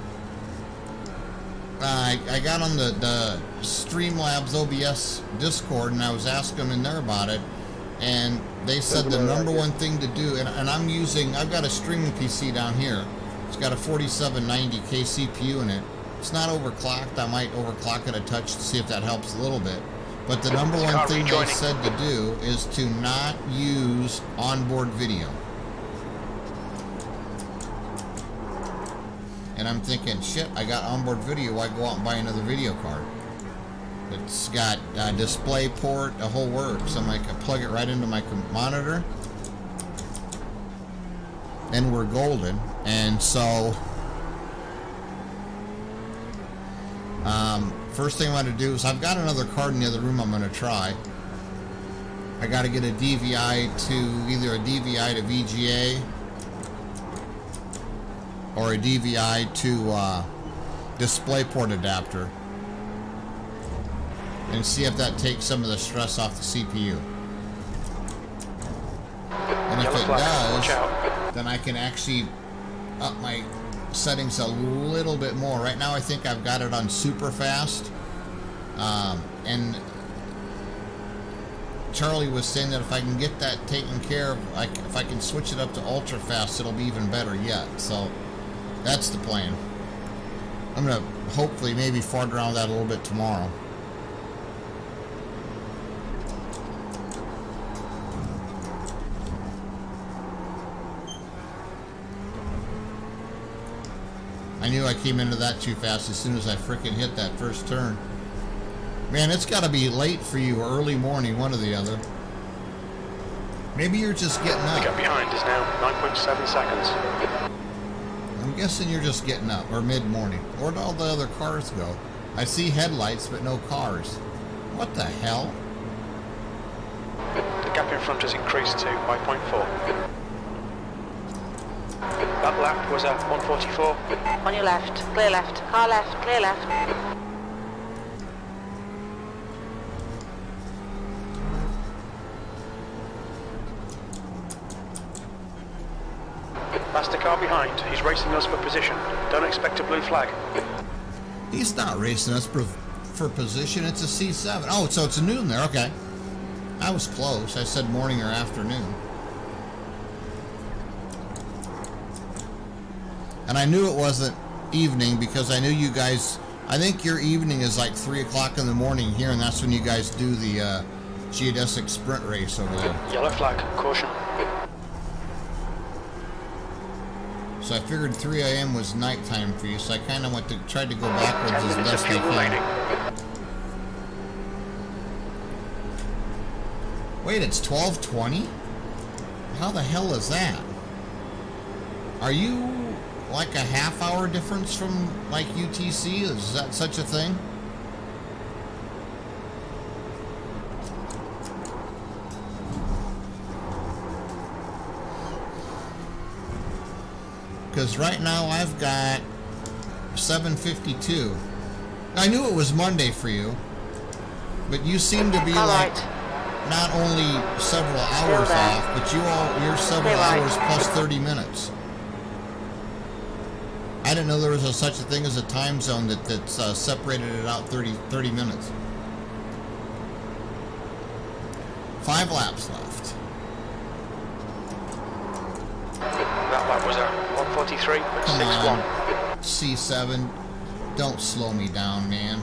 I got on the Streamlabs OBS Discord, and I was asking them in there about it, and they said the number one thing to do, and I've got a streaming PC down here. It's got a 4790K CPU in it. It's not overclocked. I might overclock it a touch to see if that helps a little bit. But the number one thing they said to do is to not use onboard video. And I'm thinking, shit, I got onboard video. Why go out and buy another video card? It's got a display port, the whole works. I'm like, I plug it right into my monitor, and we're golden. And so, first thing I want to do is, I've got another card in the other room I'm going to try. I got to get a DVI to, either a DVI to VGA or a DVI to DisplayPort adapter, and see if that takes some of the stress off the CPU. And if it does, then I can actually up my settings a little bit more. Right now I think I've got it on super fast, and Charlie was saying that if I can get that taken care of, if I can switch it up to ultra fast, it'll be even better yet. So that's the plan. I'm gonna hopefully maybe fart around that a little bit tomorrow. I knew I came into that too fast as soon as I frickin' hit that first turn. Man, it's gotta be late for you, or early morning, one or the other. Maybe you're just getting up. The gap behind is now 9.7 seconds. I'm guessing you're just getting up, or mid-morning. Where'd all the other cars go? I see headlights, but no cars. What the hell? The gap in front has increased to 5.4. That lap was at 144. On your left, clear left, car left, clear left. That's the car behind. He's racing us for position. Don't expect a blue flag. He's not racing us for position. It's a C7. Oh, so it's a noon there. Okay. I was close. I said morning or afternoon. And I knew it wasn't evening because I knew you guys, I think your evening is like 3 o'clock in the morning here, and that's when you guys do the Geodesic sprint race over there. Yellow flag, caution. So I figured 3 a.m. was nighttime for you, so I kind of tried to go backwards as best I can. Wait, it's 12:20? How the hell is that? Are you like a half-hour difference from like UTC? Is that such a thing? Because right now I've got 7:52. I knew it was Monday for you, but you seem to be like not only several hours off, but you're several hours plus 30 minutes. I didn't know there was such a thing as a time zone that's separated it out 30 minutes. 5 laps left. That lap was a 1:43.61. Come on, C7. Don't slow me down, man.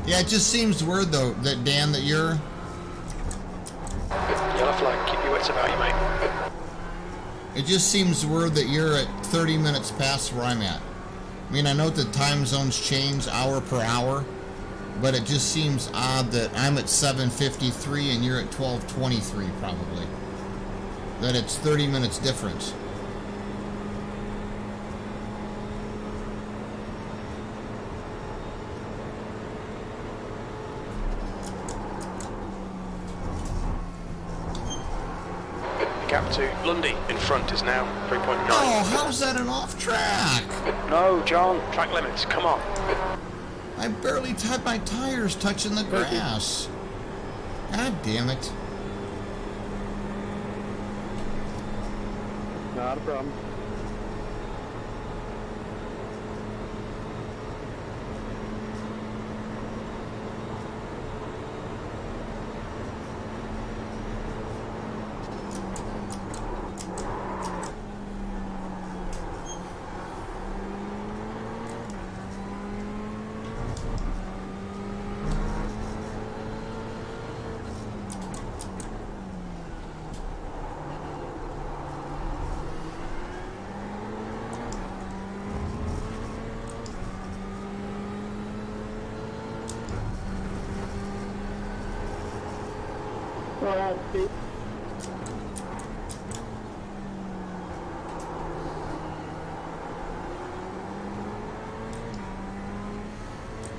Yeah, it just seems weird though that Dan, that you're. Yellow flag, keep your wits about you, mate. It just seems weird that you're at 30 minutes past where I'm at. I mean, I know the time zones change hour per hour, but it just seems odd that I'm at 7:53 and you're at 12:23 probably. That it's 30 minutes difference. Gap to Lundy in front is now 3.9. Oh, how's that an off track? No, John. Track limits, come on. I barely had my tires touching the grass. God damn it. Not a problem.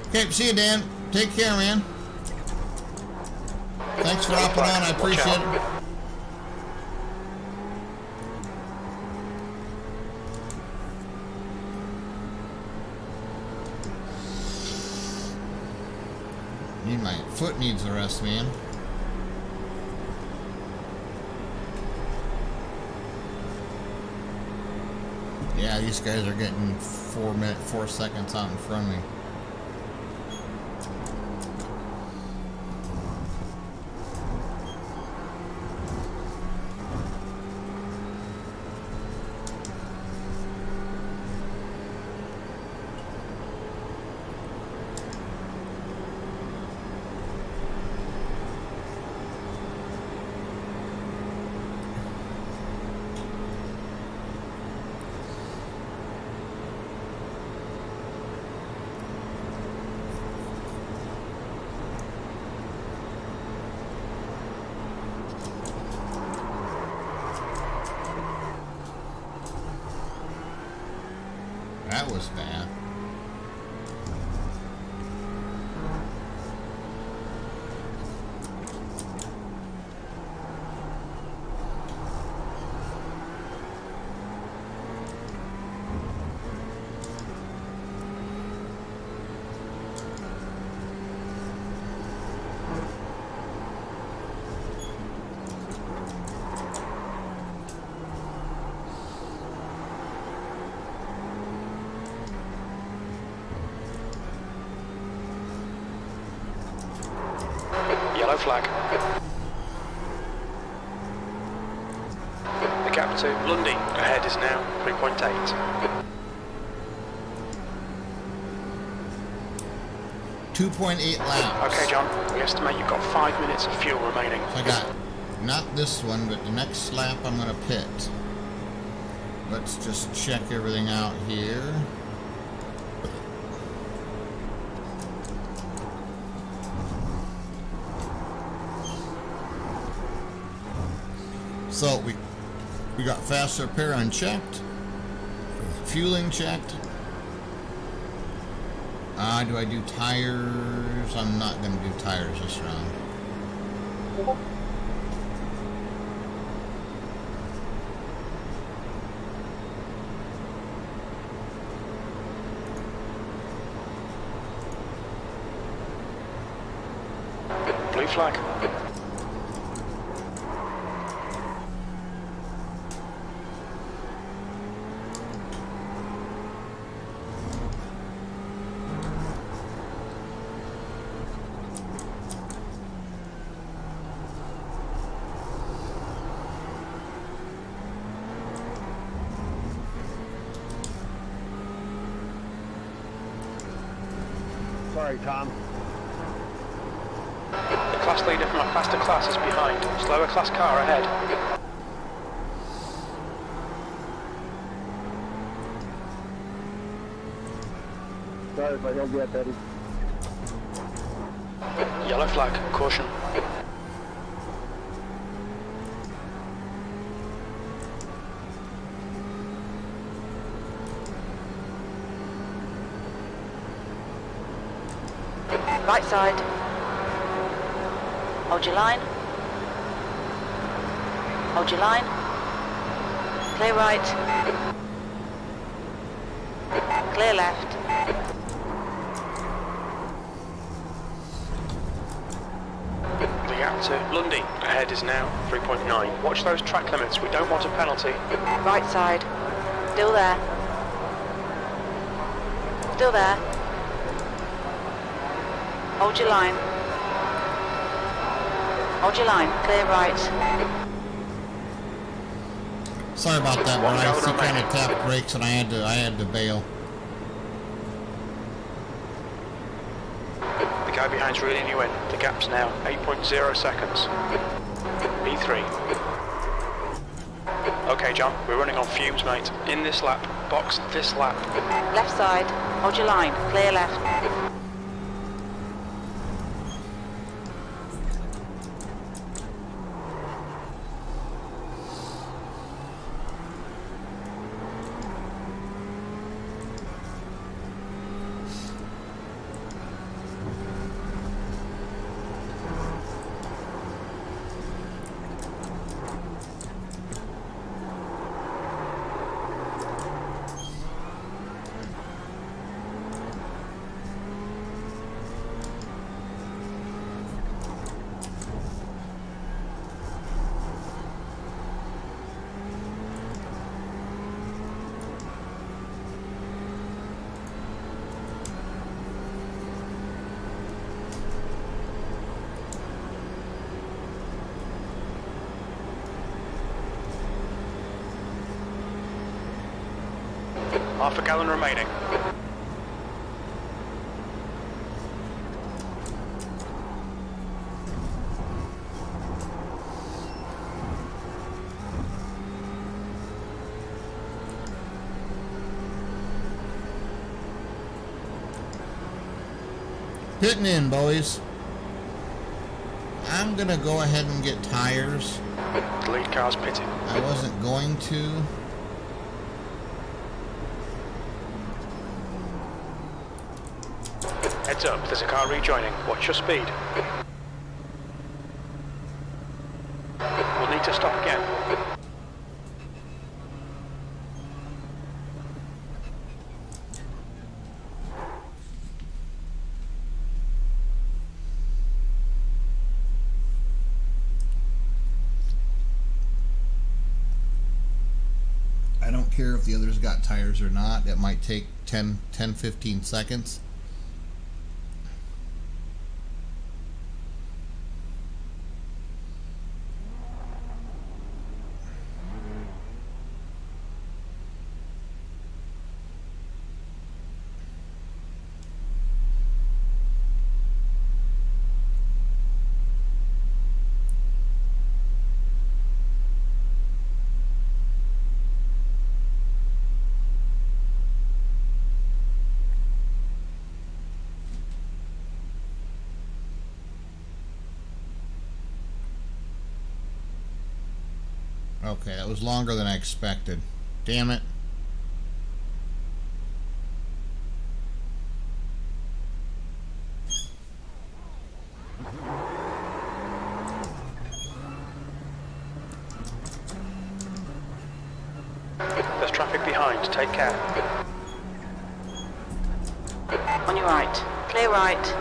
Okay, see you, Dan. Take care, man. Thanks for hopping on. I appreciate it. My foot needs a rest, man. Yeah, these guys are getting 4 seconds out in front of me. That was bad. Yellow flag. The gap to Lundy ahead is now 3.8. 2.8 laps. Okay, John, we estimate you've got 5 minutes of fuel remaining. So I got not this one, but the next lap I'm going to pit. Let's just check everything out here. So we got fast repair unchecked, fueling checked. Do I do tires? I'm not going to do tires this round. Yellow flag. Sorry, Tom. The class leader from our faster class is behind. Slower class car ahead. Sorry, but he'll get Eddie. Yellow flag. Caution. Right side. Hold your line. Hold your line. Clear right. Clear left. The gap to Lundy ahead is now 3.9. Watch those track limits. We don't want a penalty. Right side. Still there. Still there. Hold your line. Hold your line. Clear right. Sorry about that, One Bryce. down He kind remaining. of tapped brakes and I had to bail. The guy behind's reeling you in. The gap's now 8.0 seconds. P3. Okay, John, we're running on fumes, mate. In this lap. Box this lap. Left side. Hold your line. Clear left. Half a gallon remaining. Pitting in, boys. I'm gonna go ahead and get tires. The lead car's pitting. I wasn't going to. Heads up, there's a car rejoining. Watch your speed. We'll need to stop again. I don't care if the others got tires or not. It might take 15 seconds. Okay, that was longer than I expected. Damn it. There's traffic behind. Take care. On your right. Clear right.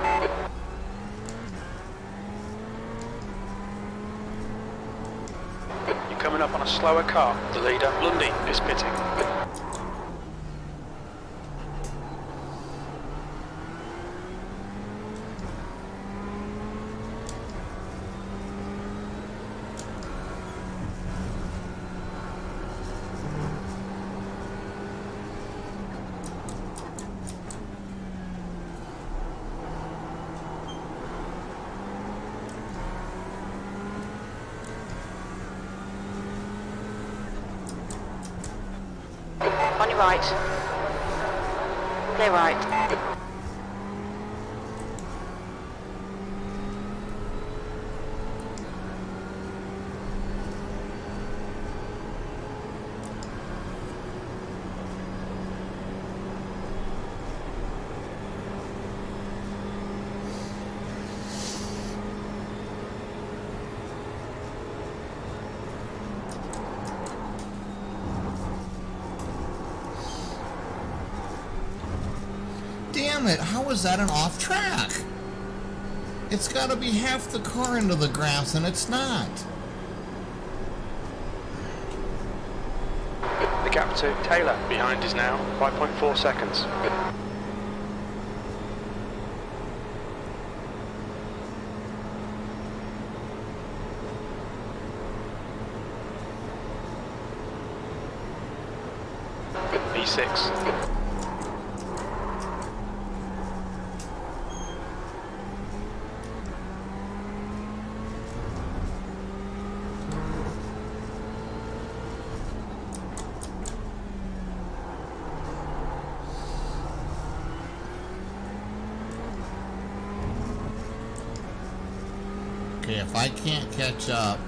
coming up on a slower car. The leader, Lundy, is pitting. On your right. Clear right. Damn it, how is that an off track? It's got to be half the car into the grass, and it's not. The gap to Taylor behind is now 5.4 seconds. E6. Okay, if I can't catch up,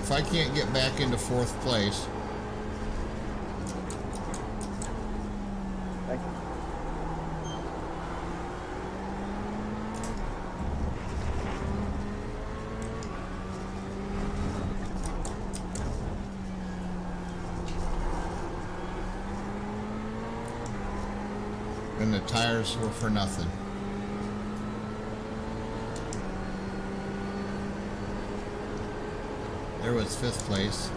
if I can't get back into 4th place, Thank you. then the tires were for nothing. There was 5th place.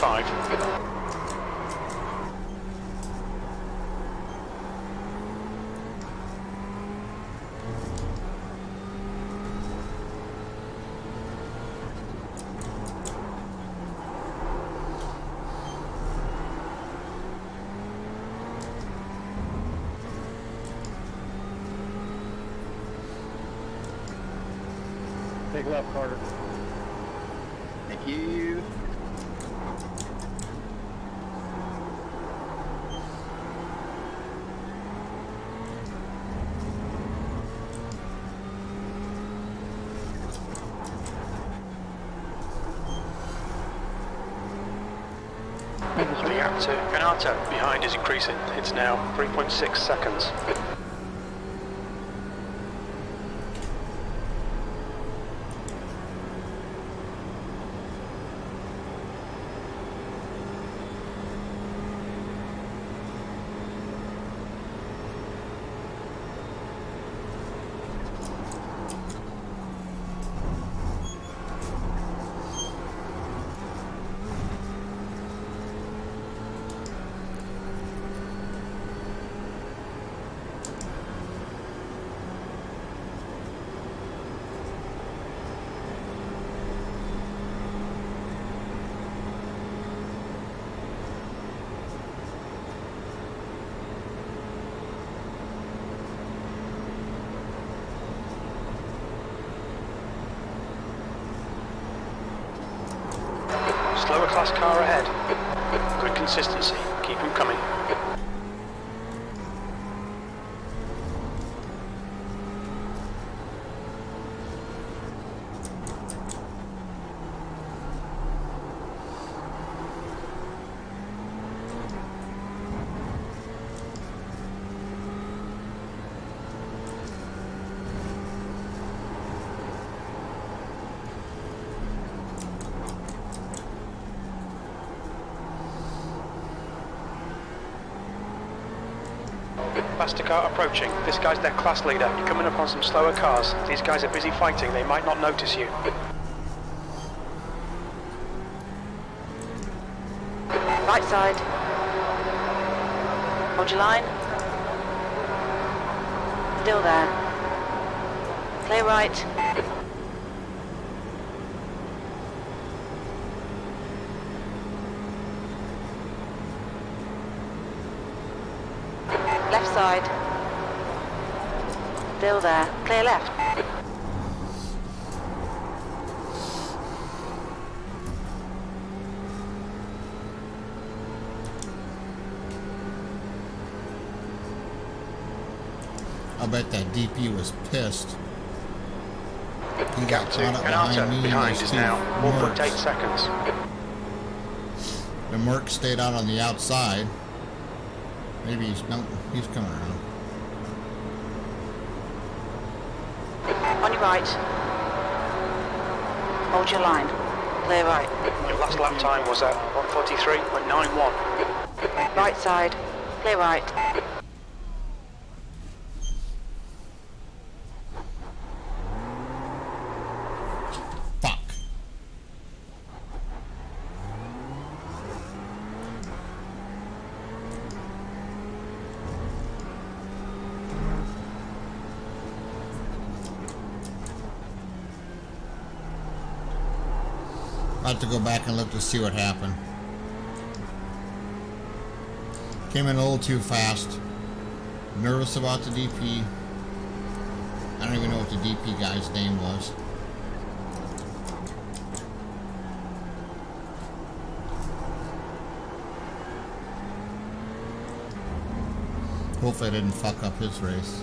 E5. Take left, Carter. Thank you. The gap to Ganato behind is increasing. It's now 3.6 seconds. fast car ahead. Good consistency. Keep them coming. Faster car approaching. This guy's their class leader. You're coming up on some slower cars. These guys are busy fighting. They might not notice you. Right side. Hold your line. Still there. Clear right. Left side. Still there. Clear left. I bet that DP was pissed. He got caught up Canata behind me. behind and is those now two 1.8 Mercs. seconds. The Merc stayed out on the outside. Maybe he's coming around. On your right. Hold your line. Clear right. Your last lap time was at 1:43.91. Right side. Clear right. Fuck. I have to go back and look to see what happened. Came in a little too fast. Nervous about the DP. I don't even know what the DP guy's name was. Hopefully I didn't fuck up his race.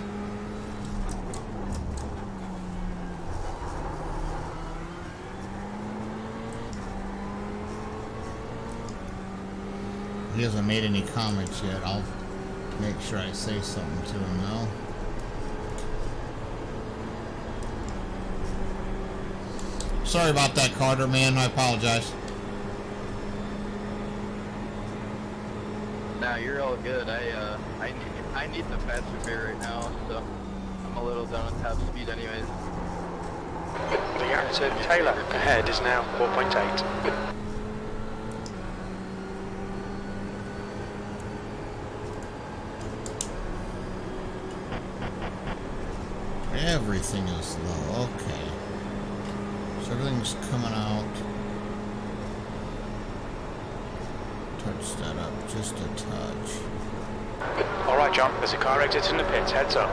He hasn't made any comments yet. I'll make sure I say something to him now. Sorry about that, Carter, man. I apologize. No, you're all good. I need the fast repair right now, so I'm a little done with top speed anyways. The gap to Taylor ahead is now 4.8. Everything is low. Okay. So everything's coming out. Touch that up just a touch. Alright, John, there's a car exiting the pits. Heads up.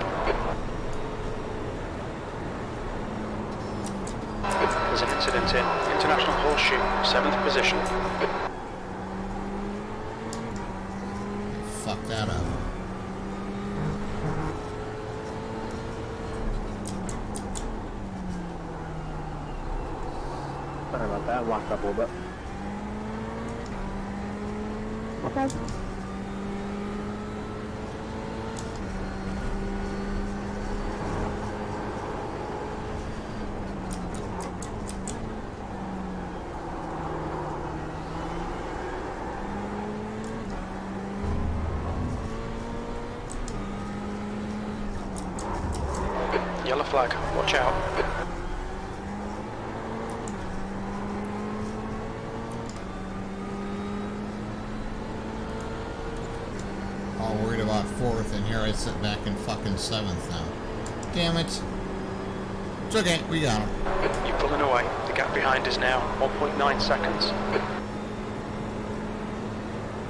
There's an incident in International Horseshoe, 7th position. Fuck that up. Sorry about that, locked up a little bit. Okay. Yellow flag, watch out. All worried about 4th, and here I sit back in fucking 7th now. Damn it. It's okay, we got him. You're pulling away. The gap behind is now 1.9 seconds.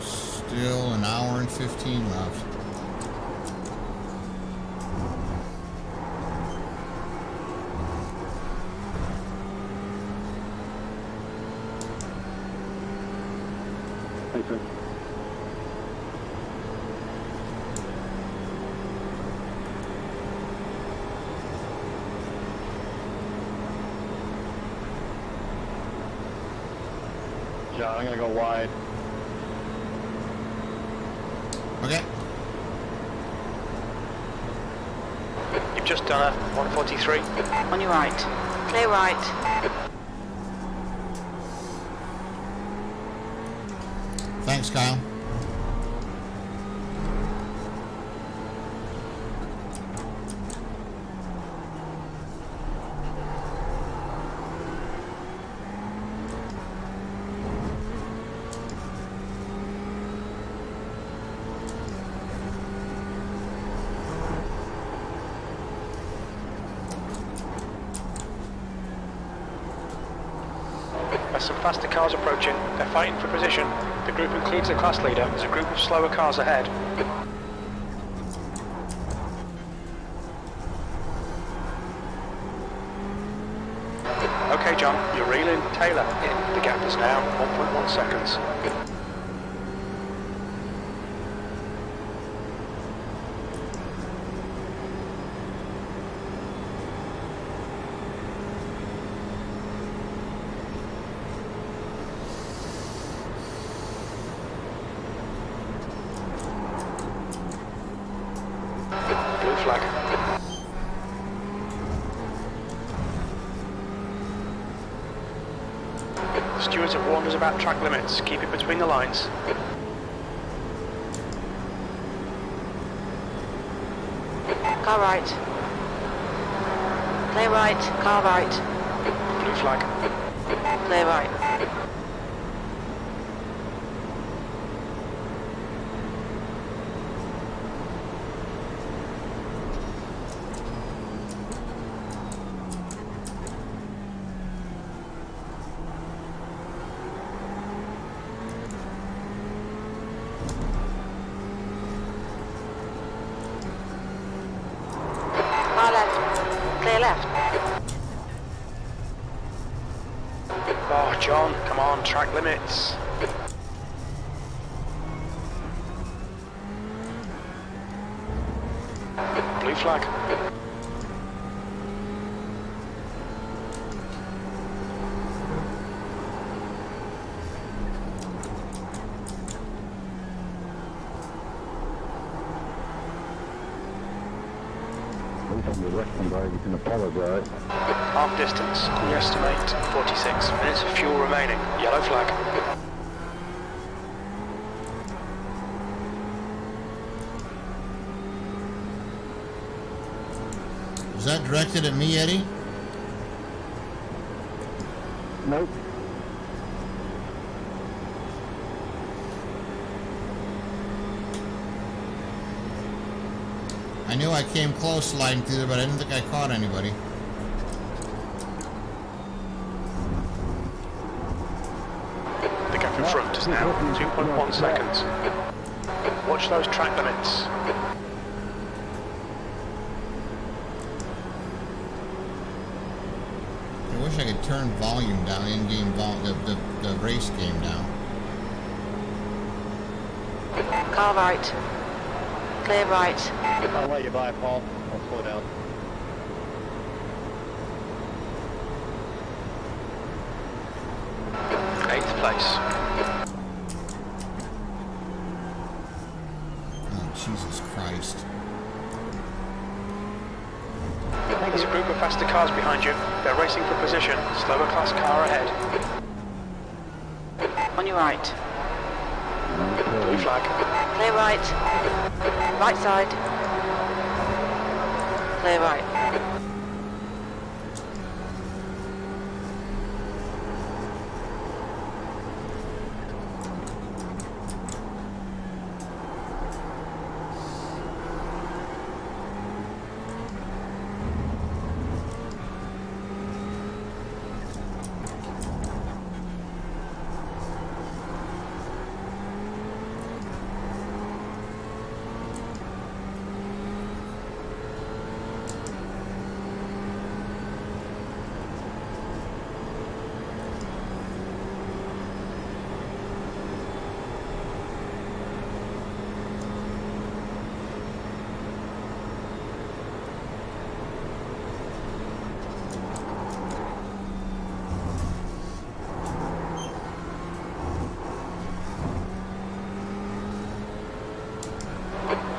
Still an hour and 15 left. John. I'm gonna go wide. Okay. You've just done a 143. On your right. Clear right. Thanks, Kyle. There's some faster cars approaching. They're fighting for position. The group includes the class leader. There's a group of slower cars ahead. Okay, John, you're reeling Taylor in. The gap is now 1.1 seconds. Blue flag. The stewards have warned us about track limits. Keep it between the lines. Car right. Clear right. Car right. Blue flag. Clear right. Car left. Clear left. Oh, John, come on, track limits. Blue flag. You can apologize. Half distance, we estimate 46 minutes of fuel remaining. Yellow flag. Is that directed at me, Eddie? Nope. I knew I came close sliding through there, but I didn't think I caught anybody. The gap in front is now 2.1 seconds. Watch those track limits. I wish I could turn volume down, in-game the race game down. Car right. Clear right. I'll let you by, Paul. I'll slow down. Eighth place. Oh, Jesus Christ. There's a group of faster cars behind you. They're racing for position. Slower class car ahead. On your right. Blue flag. Clear right. Right side. Clear right.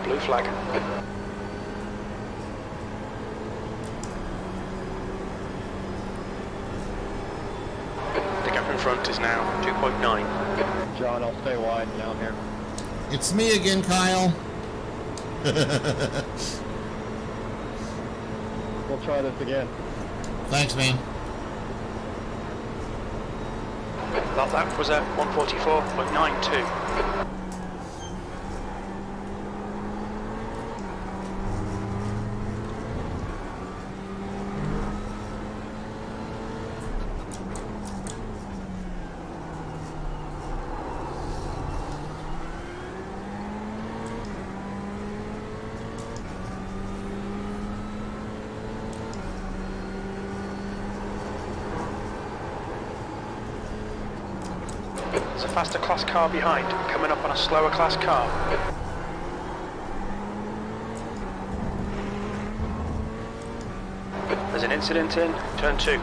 Blue flag. The gap in front is now 2.9. John, I'll stay wide down here. It's me again, Kyle. We'll try this again. Thanks, man. That lap was at 144.92. There's a faster class car behind, coming up on a slower class car. There's an incident in turn 2.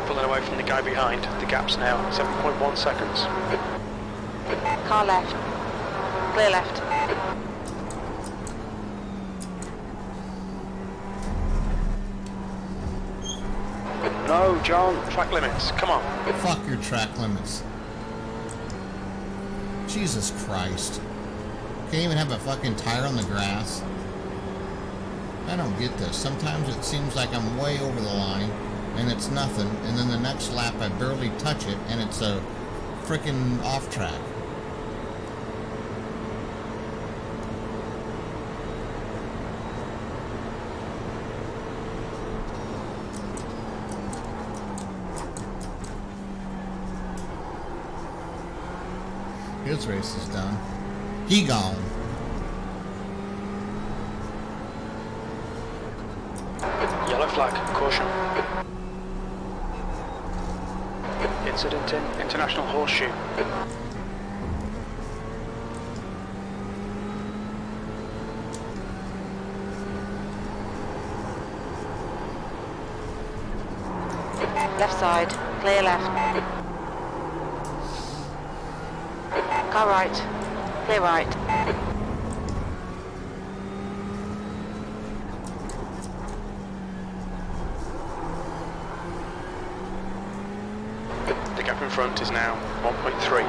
Pulling away from the guy behind. The gap's now 7.1 seconds. Car left. Clear left. No, John, track limits. Come on. Fuck your track limits. Jesus Christ. Can't even have a fucking tire on the grass. I don't get this. Sometimes it seems like I'm way over the line and it's nothing, and then the next lap I barely touch it and it's a freaking off track. His race is done. He gone. Yellow flag, caution. Incident in International Horseshoe. Left side. Clear left. Car right. Clear right. The gap in front is now 1.3.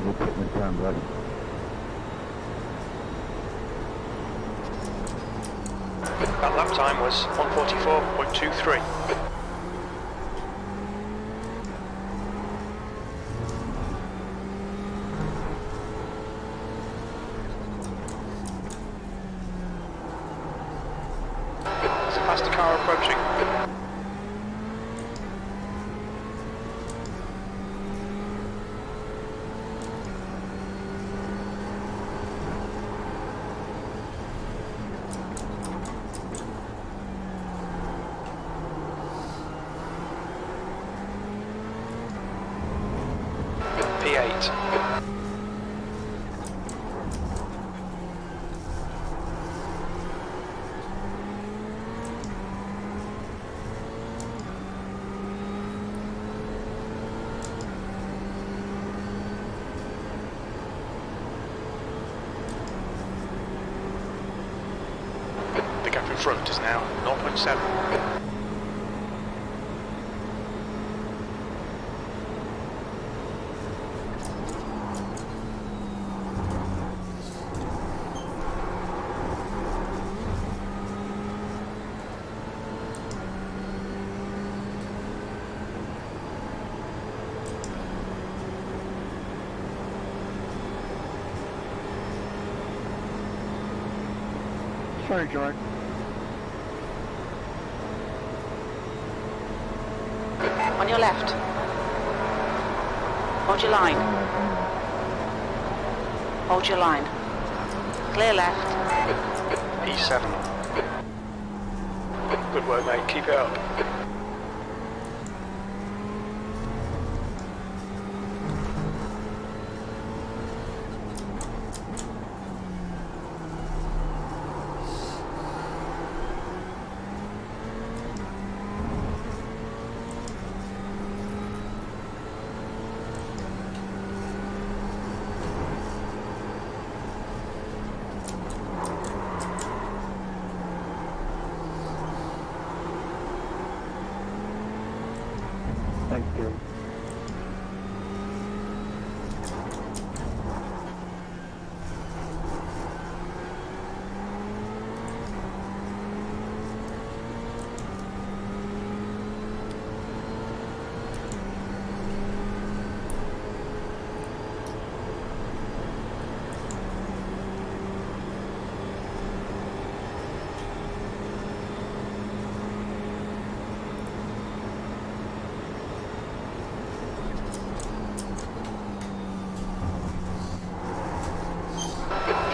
We're putting this down, buddy. That lap time was 144.23. There's a faster car approaching. P8. The gap in front is now 0.7. Sorry, Jordan. On your left. Hold your line. Hold your line. Clear left. E7. Good work, mate. Keep it up. Thank you.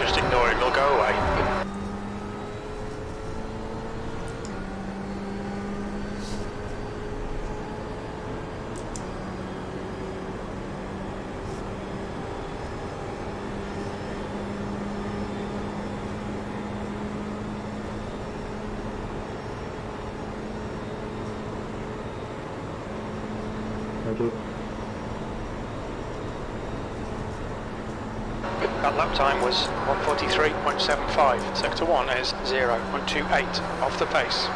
Just ignore it, it'll go away. That lap time was 1:43.75. Sector 1 is 0.28 off the pace.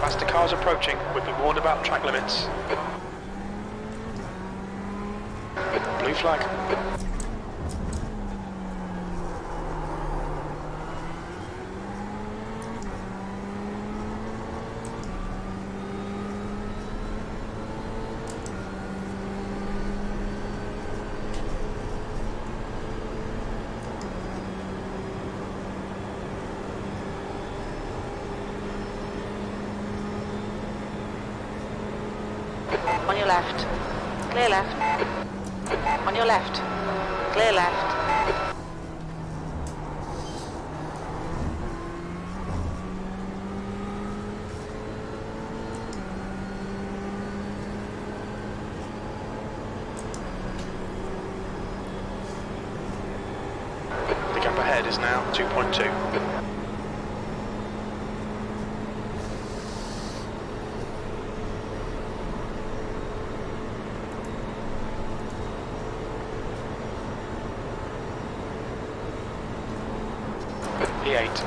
Faster cars approaching, we've been warned about track limits. Blue flag. On your left. Clear left. On your left. Clear left. The gap ahead is now 2.2. P8.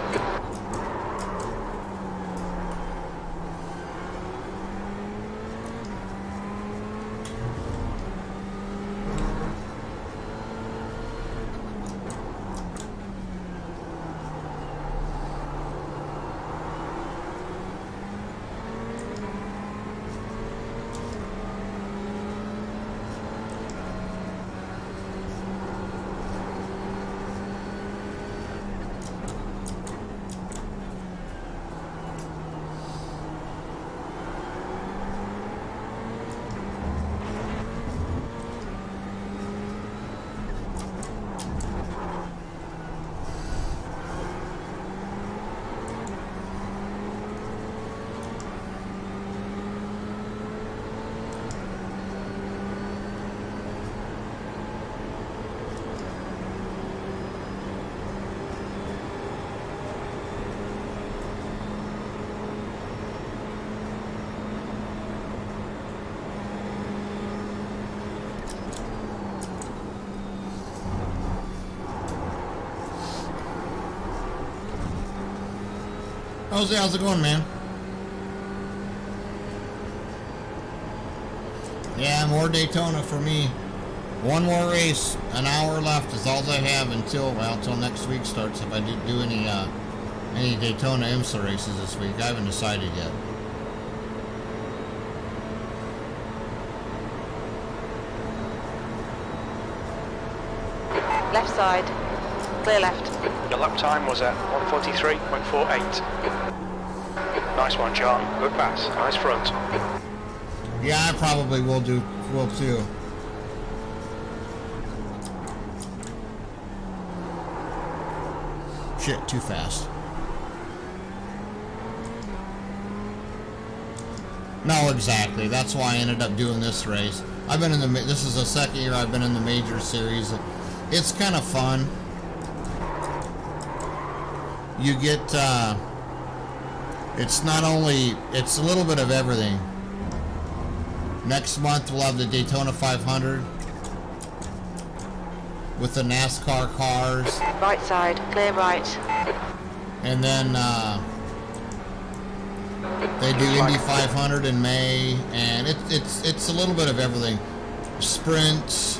Jose, how's it going, man? Yeah, more Daytona for me. One more race, an hour left is all I have until next week starts. If I do any Daytona IMSA races this week, I haven't decided yet. Left side. Clear left. Your lap time was at 1:43.48. Nice one, John. Good pass. Nice front. Yeah, I probably will too. Shit, too fast. No, exactly. That's why I ended up doing this race. This is the second year I've been in the major series. It's kind of fun. You get, it's a little bit of everything. Next month we'll have the Daytona 500 with the NASCAR cars. Right side. Clear right. And then, they do Indy 500 in May, and it's a little bit of everything. Sprints.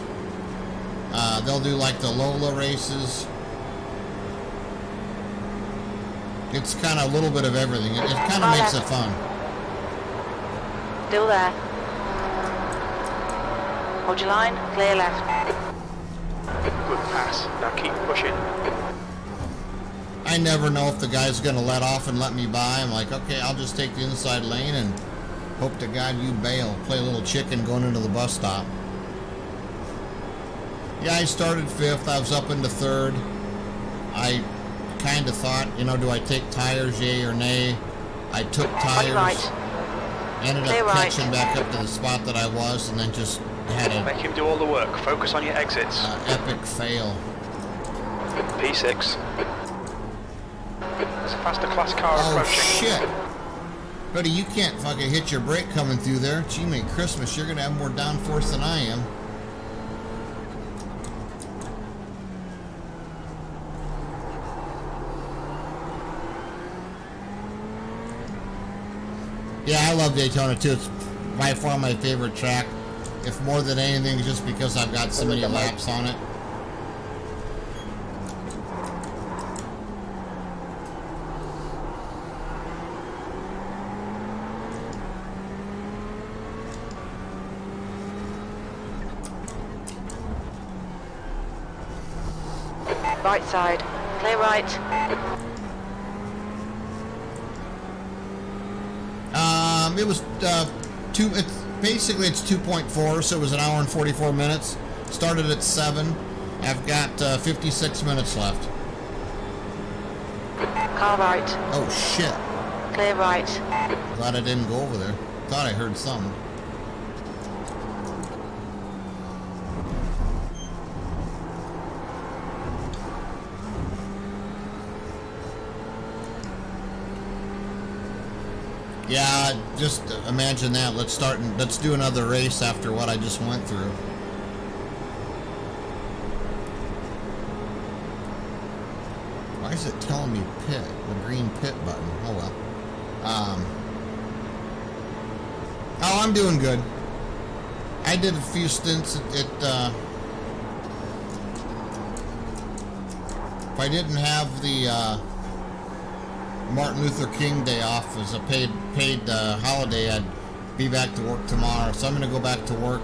They'll do like the Lola races. It's kind of a little bit of everything. It kind of makes it fun. Still there. Hold your line. Clear left. Good pass. Now keep pushing. I never know if the guy's going to let off and let me by. I'm like, okay, I'll just take the inside lane and hope to God you bail. Play a little chicken going into the bus stop. Yeah, I started 5th. I was up into 3rd. I kind of thought, do I take tires, yay or nay? I took tires. Right. Ended Clear up right. catching back up to the spot that I was, and then just had a Make him do all the work. Focus on your exits. epic fail. P6. There's a faster class car Oh approaching. shit! Buddy, you can't fucking hit your brake coming through there. Gee, mate, Christmas, you're gonna have more downforce than I am. Yeah, I love Daytona too. It's by far my favorite track. If more than anything, just because I've got so many laps on it. Right side. Clear right. It was it's 2.4, so it was an hour and 44 minutes. Started at 7. I've got 56 minutes left. Car right. Oh shit! Clear right. Glad I didn't go over there. Thought I heard something. Yeah, just imagine that. Let's do another race after what I just went through. Why is it telling me pit? The green pit button. Oh well. Oh, I'm doing good. I did a few stints at if I didn't have the Martin Luther King Day off as a paid holiday, I'd be back to work tomorrow. So I'm gonna go back to work.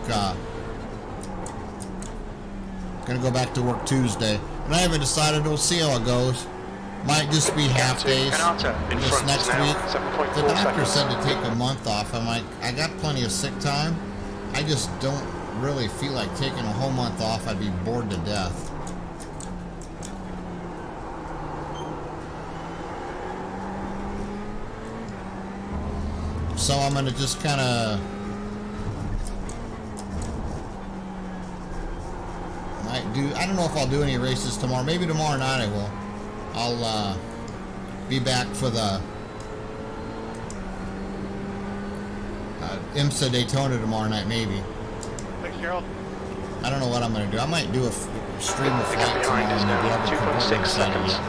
Gonna go back to work Tuesday, and I haven't decided. We'll see how it goes. Might just be half days this next week. The doctor said to take a month off. I'm like, I got plenty of sick time. I just don't really feel like taking a whole month off. I'd be bored to death. So I'm gonna just kind of I don't know if I'll do any races tomorrow. Maybe tomorrow night I will. I'll be back for the IMSA Daytona tomorrow night, maybe. Thanks, Gerald. I don't know what I'm gonna do. I might do a stream of flight tomorrow. Maybe I haven't completely decided yet.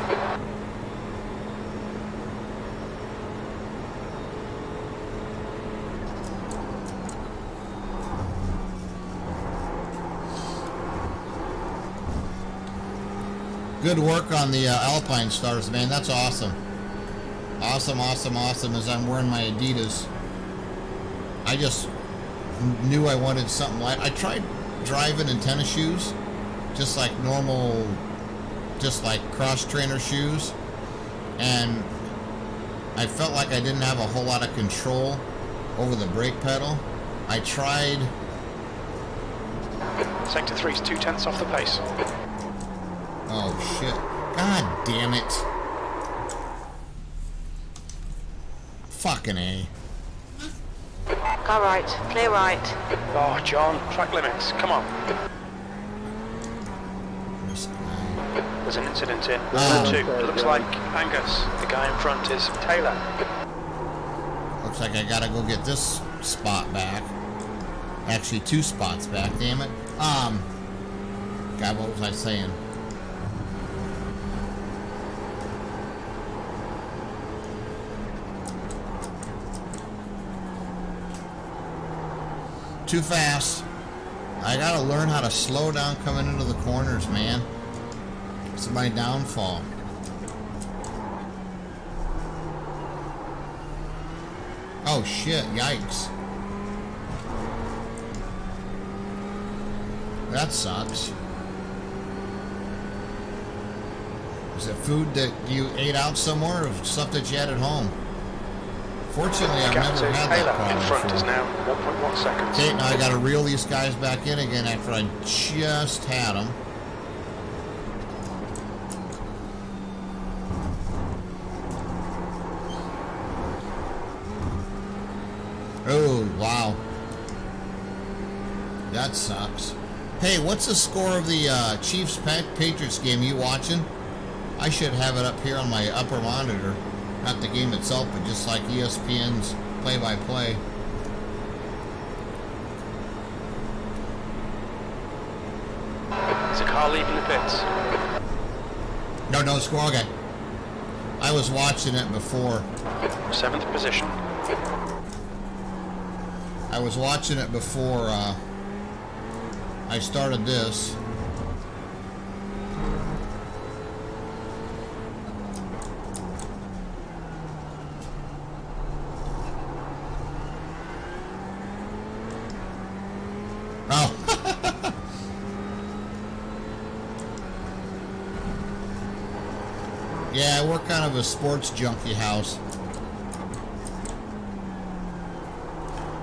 Good work on the Alpinestars, man. That's awesome. Awesome, awesome, awesome. As I'm wearing my Adidas, I just knew I wanted something light. I tried driving in tennis shoes, just like normal, just like cross trainer shoes, and I felt like I didn't have a whole lot of control over the brake pedal. I tried. Sector 3's 2/10 off the pace. Oh shit. God damn it. Fucking A. Car right, clear right. Oh, John, track limits, come on. This guy. There's an incident in Turn 2. It looks like Angus. The guy in front is Taylor. Looks like I gotta go get this spot back. Actually, 2 spots back, damn it. God, what was I saying? Too fast. I gotta learn how to slow down coming into the corners, man. It's my downfall. Oh shit, yikes. That sucks. Is it food that you ate out somewhere or stuff that you had at home? Fortunately, I've never had that problem in front before. is now 1.1 seconds. Okay, now I gotta reel these guys back in again after I just had them. Oh, wow. That sucks. Hey, what's the score of the Chiefs-Patriots game? You watching? I should have it up here on my upper monitor. Not the game itself, but just like ESPN's play-by-play. There's a car leaving the pits. No score, okay. I was watching it before. 7th position. I was watching it before I started this. Oh. Yeah, we're kind of a sports junkie house.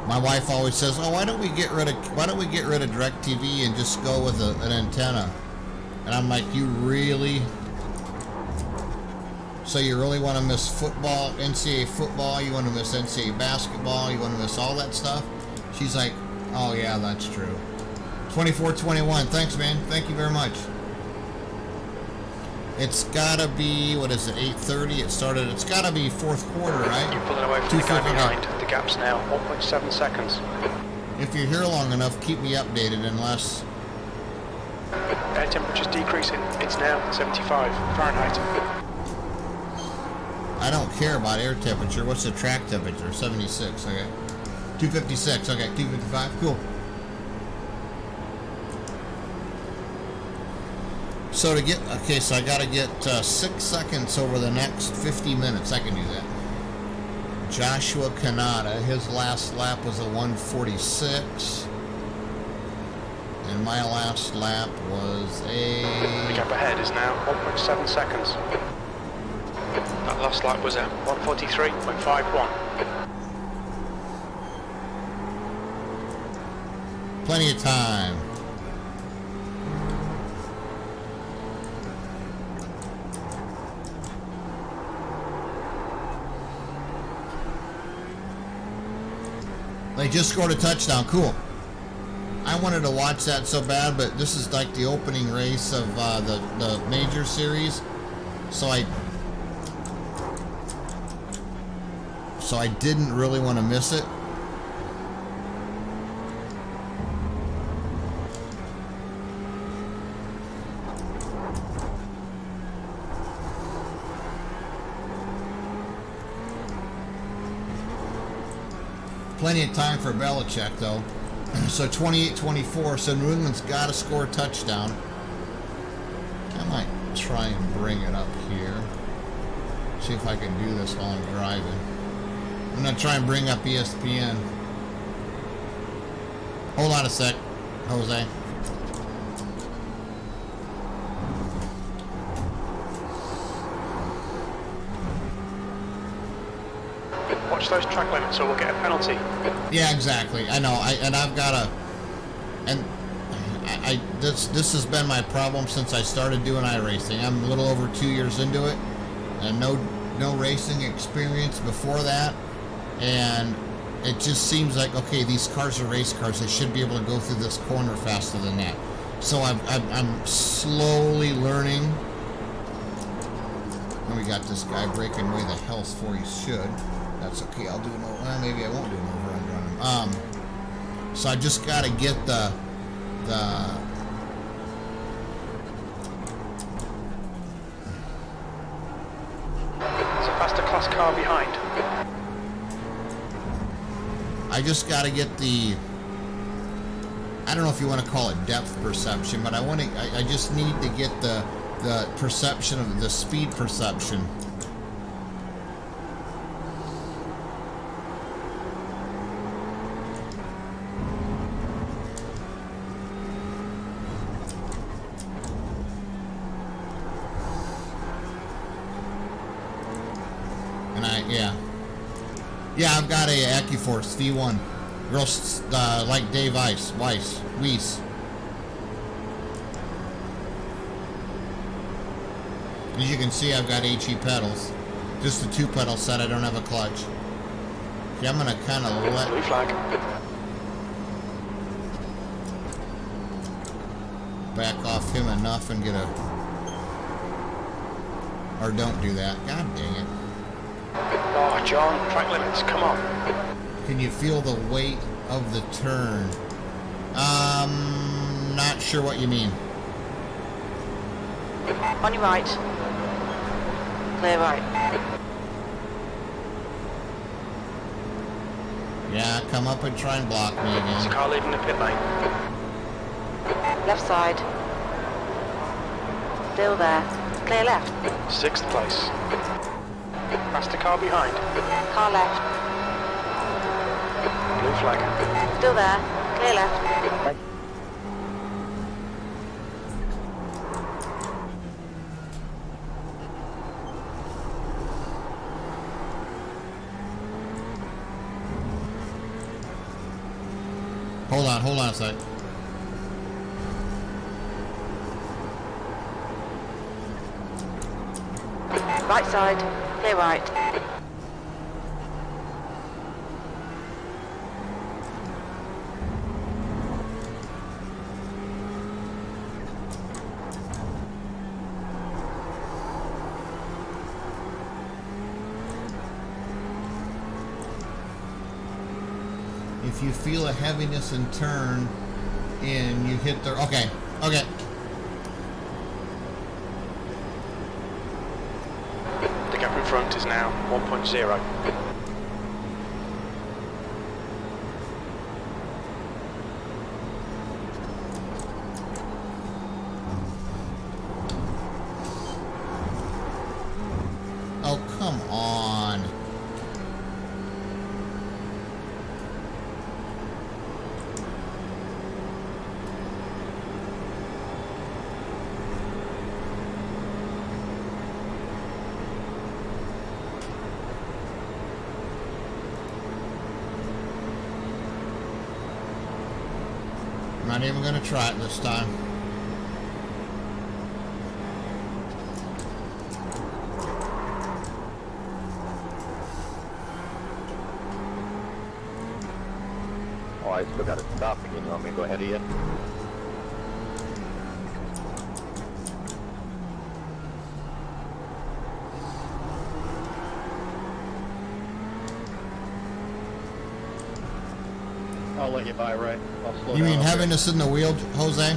My wife always says, "Oh, why don't we get rid of DirecTV and just go with an antenna?" And I'm like, "You really? So you really want to miss football, NCAA football? You want to miss NCAA basketball? You want to miss all that stuff?" She's like, "Oh yeah, that's true." 24-21. Thanks, man. Thank you very much. It's gotta be, what is it, 8:30? It started. It's gotta be fourth quarter, right? You're pulling away from the guy behind. The gap's now 1.7 seconds. If you're here long enough, keep me updated unless... Air temperature's decreasing. It's now 75 Fahrenheit. I don't care about air temperature. What's the track temperature? 76, okay. 256, okay. 255, cool. So to get, okay, so I gotta get 6 seconds over the next 50 minutes. I can do that. Joshua Kanata, his last lap was a 146. And my last lap was a... The gap ahead is now 1.7 seconds. That last lap was at 143.51. Plenty of time. They just scored a touchdown. Cool. I wanted to watch that so bad, but this is like the opening race of the major series, so I didn't really want to miss it. Plenty of time for Belichick, though. So 28-24, so New England's got to score a touchdown. try and bring it up here. See if I can do this while I'm driving. I'm gonna try and bring up ESPN. Hold on a sec, Jose. Watch those track limits or we'll get a penalty. Yeah, exactly. I know. I've got a, and this has been my problem since I started doing iRacing. I'm a little over 2 years into it, and no racing experience before that, and it just seems like, okay, these cars are race cars. They should be able to go through this corner faster than that. So I'm slowly learning. And we got this guy breaking way the hell's for he should. That's okay. I'll do an over. Well, maybe I won't do an overrun on him. So I just got to get the It's a faster class car behind. I just got to get the, I don't know if you want to call it depth perception, but I just need to get the perception of the speed perception. Yeah, I've got a AccuForce V1. Girls like Dave Weiss. As you can see, I've got HE pedals. Just a 2-pedal set. I don't have a clutch. Okay, I'm gonna kind of let. Blue flag. Back off him enough and get a. Or don't do that. God dang it. Oh, John, track limits, come on. Can you feel the weight of the turn? Not sure what you mean. On your right. Clear right. Yeah, come up and try and block me There's a again. car leaving the pit lane. Left side. Still there. Clear left. 6th place. Faster car behind. Car left. Blue flag. Still there. Clear left. Hold on a sec. Right side. Clear right. If you feel a heaviness in turn and you hit the... Okay. The gap in front is now 1.0. Oh, come on. I'm not even going to try it this time. Oh, I still got it stopped again. You want me to go ahead of you? I'll let you by, right? I'll slow You down mean up having here. us in the wheel, Jose?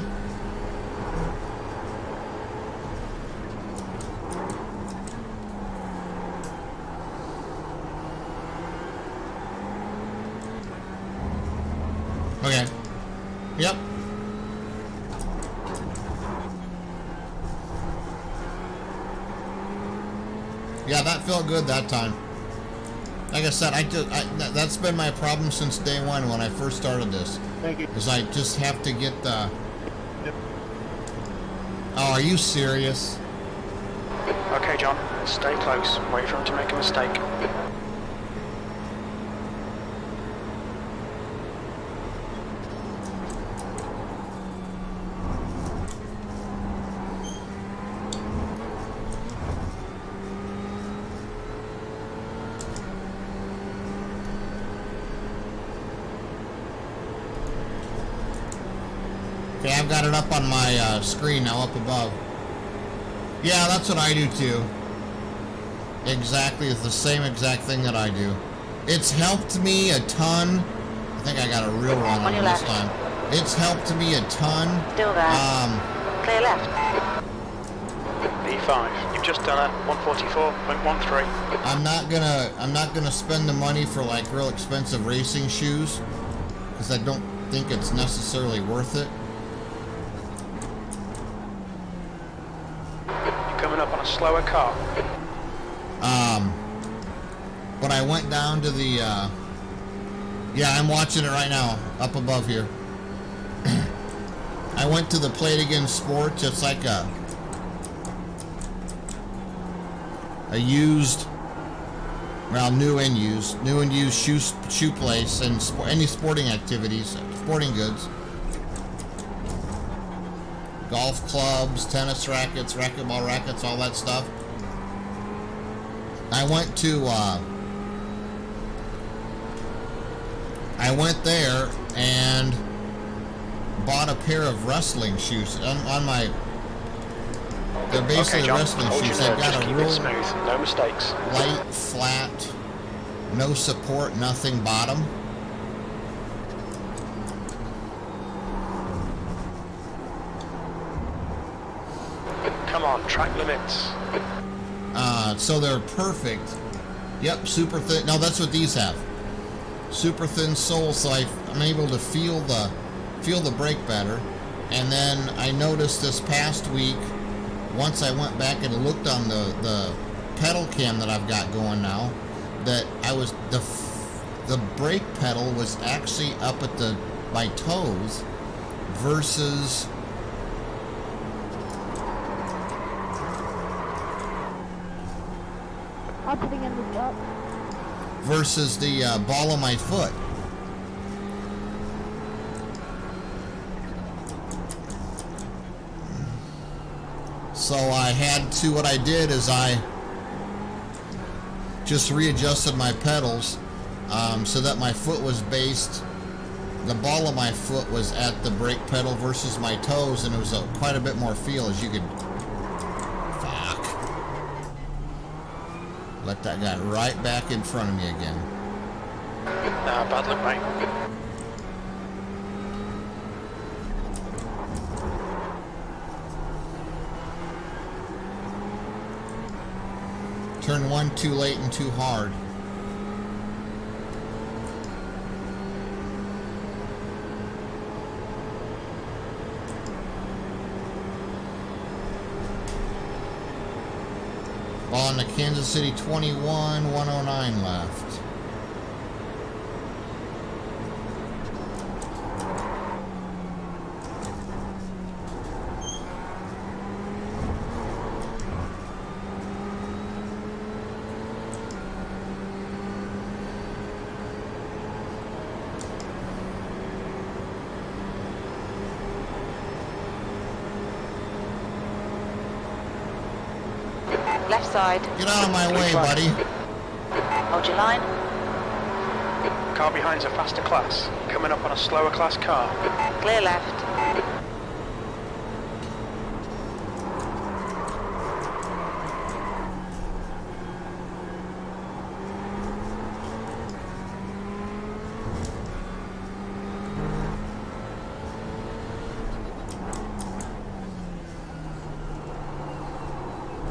Okay. Yep. Yeah, that felt good that time. Like I said, that's been my problem since day one when I first started this. Thank you. Is I just have to get the... Oh, are you serious? Okay, John, stay close. Wait for him to make a mistake. Okay, I've got it up on my screen now, up above. Yeah, that's what I do too. Exactly, it's the same exact thing that I do. It's helped me a ton. I think I got a real one on this time. It's helped me a ton. Still there. Clear left. B5. You've just done a 144.13. I'm not gonna spend the money for like real expensive racing shoes because I don't think it's necessarily worth it. You're coming up on a slower car. But I went down to the yeah, I'm watching it right now up above here. I went to the Play It Again Sports. It's like a used, well, new and used shoe place and any sporting activities, sporting goods, golf clubs, tennis rackets, racquetball rackets, all that stuff. I went there and bought a pair of wrestling shoes on my. They're basically okay, John, wrestling hold shoes. your They've nerve, got just a keep real it smooth, no mistakes. light, flat, no support, nothing bottom. Come on, track limits. So they're perfect. Yep, super thin. No, that's what these have. Super thin soles, so I'm able to feel the brake better. And then I noticed this past week, once I went back and looked on the pedal cam that I've got going now, that the brake pedal was actually up at my toes versus the ball of my foot. So what I did is I just readjusted my pedals so that my foot was based, the ball of my foot was at the brake pedal versus my toes, and it was quite a bit more feel, as you could, let that guy right back in front of me again. Bad luck, mate. Turn one too late and too hard. Ball on the Kansas City 21, 109 left. Left side. Get out of my way, buddy. Hold your line. Car behind's a faster class. Coming up on a slower class car. Clear left.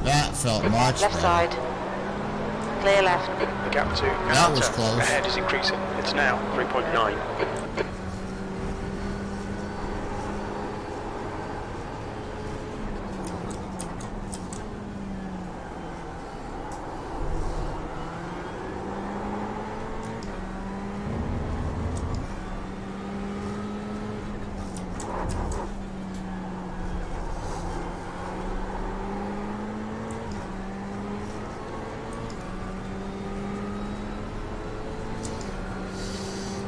That felt much Left better. side. Clear left. The gap to That was close. ahead is increasing. It's now 3.9.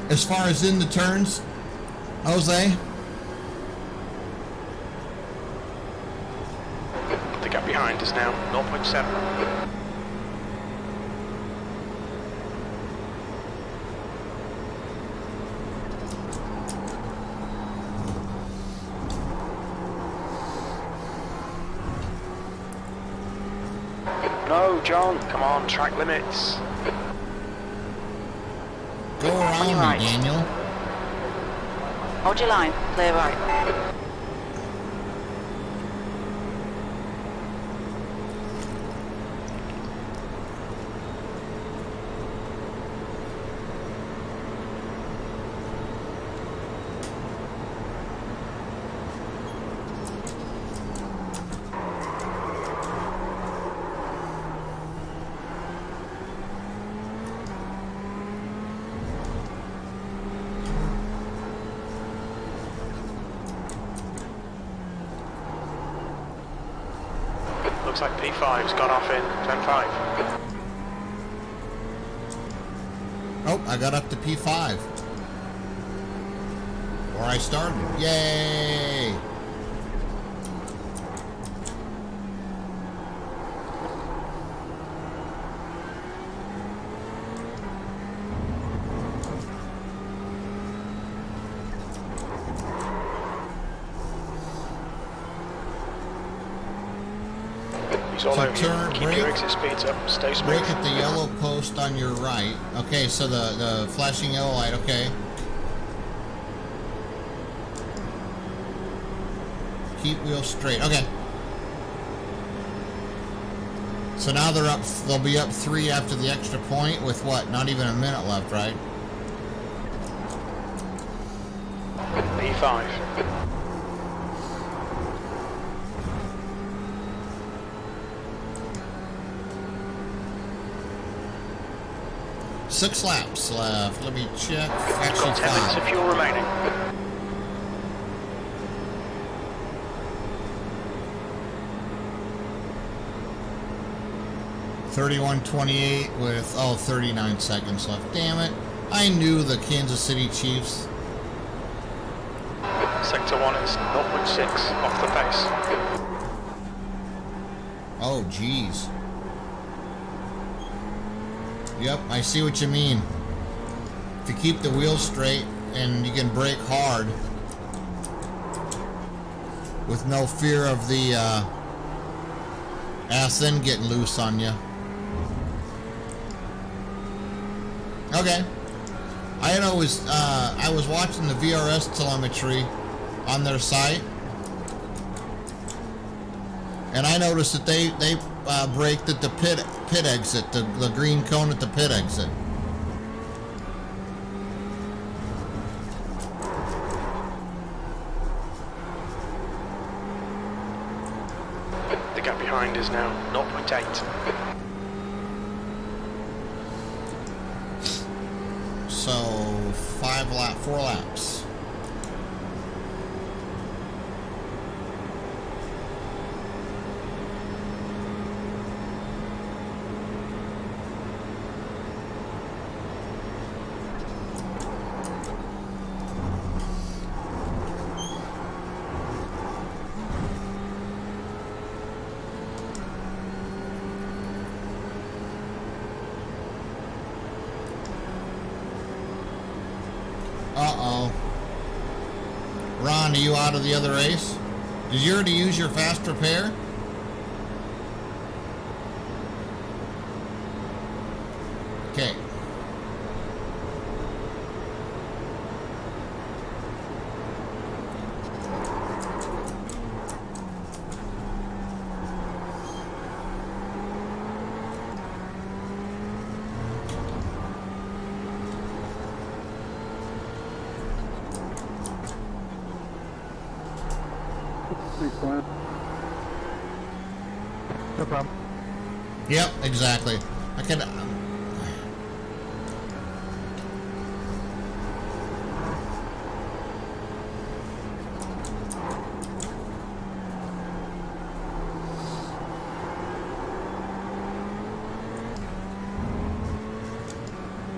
As far as in the turns, Jose? The gap behind is now 0.7. No, John, come on, track limits. Go around me, right. Daniel. Hold your line, clear right. Looks like P5's gone off in 10.5. Oh, I got up to P5. Where I started. Yay! He's all So over you. turn, Keep your exit speeds up. Stay smooth. Brake at the yellow post on your right. Okay, so the flashing yellow light, okay. Keep wheel straight. Okay. So now they'll be up 3 after the extra point with what? Not even a minute left, right? P5. Six laps left. Let me check. Actually, Got 10 minutes of 5. fuel remaining. $31.28 with 39 seconds left. Damn it! I knew the Kansas City Chiefs. Sector 1 is 0.6 off the pace. Oh, geez. Yep, I see what you mean. If you keep the wheels straight and you can brake hard with no fear of the ass end getting loose on you. Okay. I was watching the VRS telemetry on their site, and I noticed that they braked at the pit exit, the green cone at the pit exit. The gap behind is now 0.8. So 4 laps. Uh-oh. Ron, are you out of the other race? Did you already use your fast repair? Okay. No problem. Yep, exactly. I can.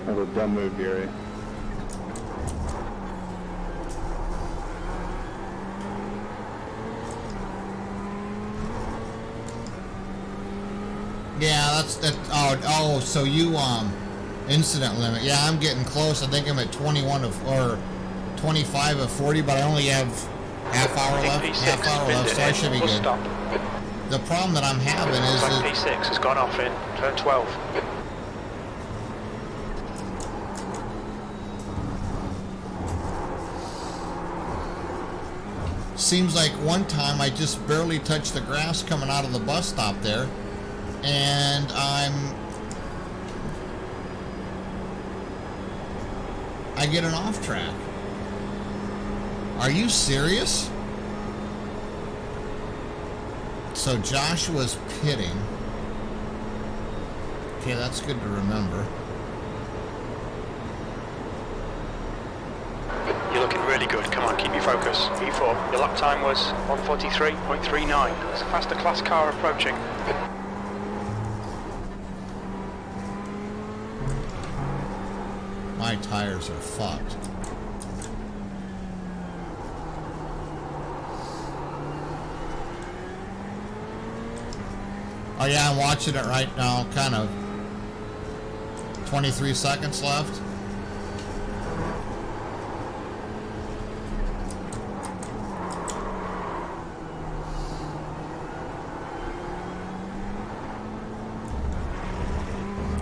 That was a dumb move, Gary. Yeah, that's that. Oh, so you incident limit. Yeah, I'm getting close. I think I'm at 21 or 25 of 40, but I only have half hour left. So I should be good. Stop. The problem that I'm having is that P6 has gone off in turn 12. seems like one time I just barely touched the grass coming out of the bus stop there, and I get an off track. Are you serious? So Joshua's pitting. Okay, that's good to remember. You're looking really good. Come on, keep your focus. E4. Your lap time was 1:43.39. There's a faster class car approaching. My tires are fucked. Oh yeah, I'm watching it right now, kind of. 23 seconds left.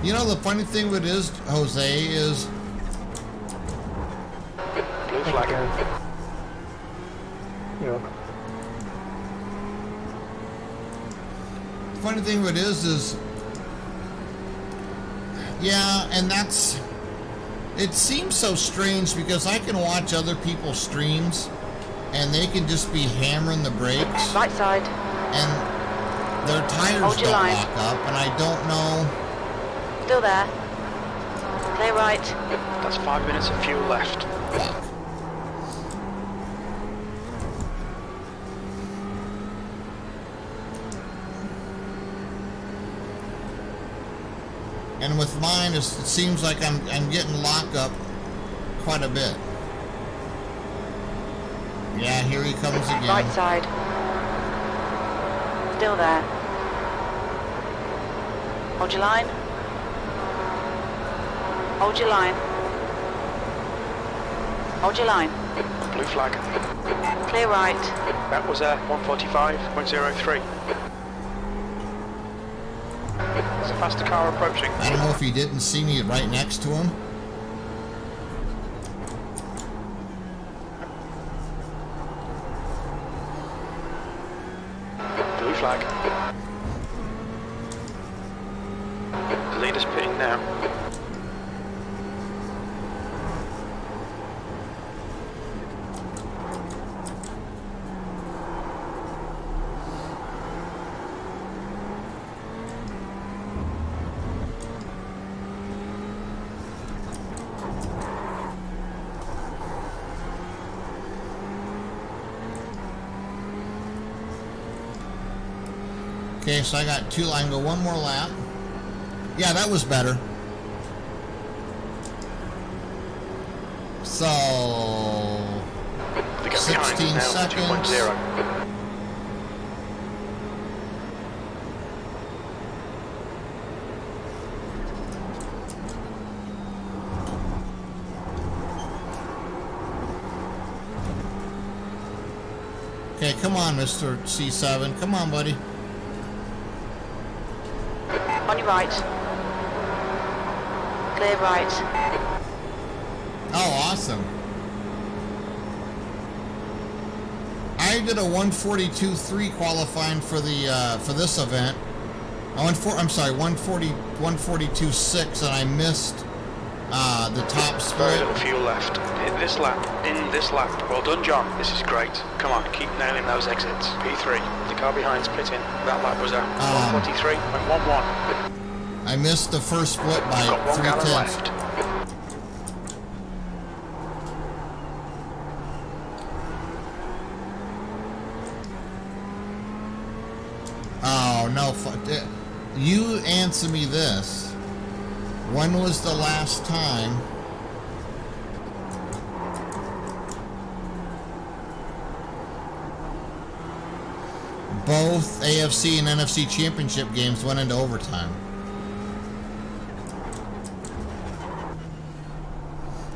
You know, the funny thing with it is, Jose, is... Blue flag. You're welcome. The funny thing with it is... Yeah, and that's... It seems so strange because I can watch other people's streams and they can just be hammering the brakes. Right side. And their tires Hold your don't line. lock up, and I don't know... Still there. Clear right. That's 5 minutes of fuel left. Fuck. And with mine, it seems like I'm getting lockup quite a bit. Yeah, here he comes again. Right side. Still there. Hold your line. Hold your line. Hold your line. Blue flag. Clear right. That was 1:45.03. There's a faster car approaching. I don't know if he didn't see me right next to him. Blue flag. The leader's pitting now. Okay, so I got two. I can go one more lap. Yeah, that was better. So, The gap behind 16 is now seconds. 2.0. Okay, come on, Mr. C7. Come on, buddy. On your right. Clear right. Oh, awesome. I did a 142.3 qualifying for the for this event. I'm sorry, 142.6, and I missed the top Very split. little fuel left. In this lap. Well done, John. This is great. Come on, keep nailing those exits. P3. The car behind's pitting. That lap was 1:43.11. I missed the first split by Got 1 gallon 3/10. left. Oh, no. You answer me this. When was the last time both AFC and NFC championship games went into overtime.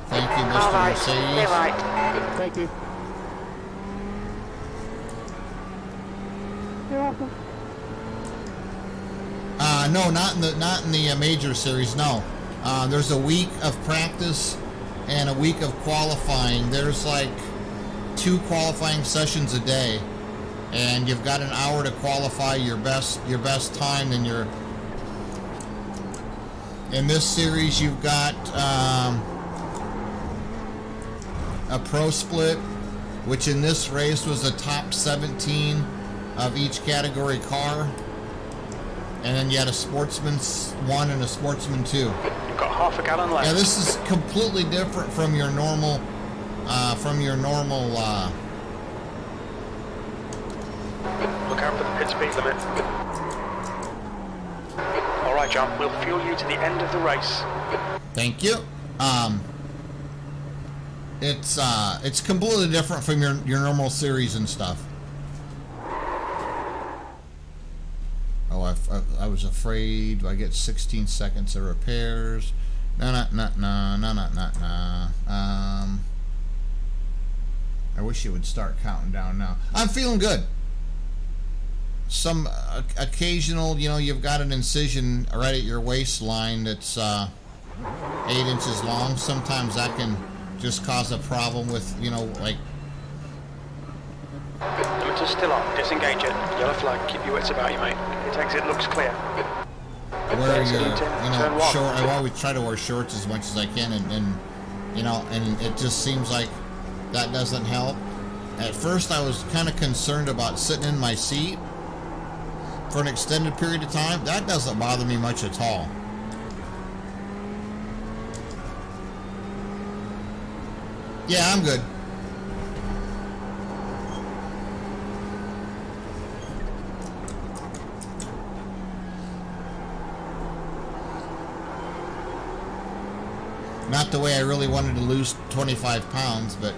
Thank you, Mr. All right, Mercedes. clear right. Thank you. You're welcome. No, not in the major series. No, there's a week of practice and a week of qualifying. There's like 2 qualifying sessions a day, and you've got an hour to qualify your best time. And in this series, you've got a pro split, which in this race was the top 17 of each category car. And then you had a sportsman 1 and a sportsman 2. You've got half a gallon left. Yeah, this is completely different from your normal, Look out for the pit speed limit. All right, John, we'll fuel you to the end of the race. Thank you. It's completely different from your normal series and stuff. Oh, I was afraid. Do I get 16 seconds of repairs? No. I wish it would start counting down now. I'm feeling good. Some occasional, you've got an incision right at your waistline that's 8 inches long. Sometimes that can just cause a problem with, like. Limiter's still on. Disengage it. Yellow flag. Keep your wits about you, mate. Pit exit looks clear. Wear your, short. I always try to wear shorts as much as I can, and it just seems like that doesn't help. At first, I was kind of concerned about sitting in my seat for an extended period of time. That doesn't bother me much at all. Yeah, I'm good. Not the way I really wanted to lose 25 pounds, but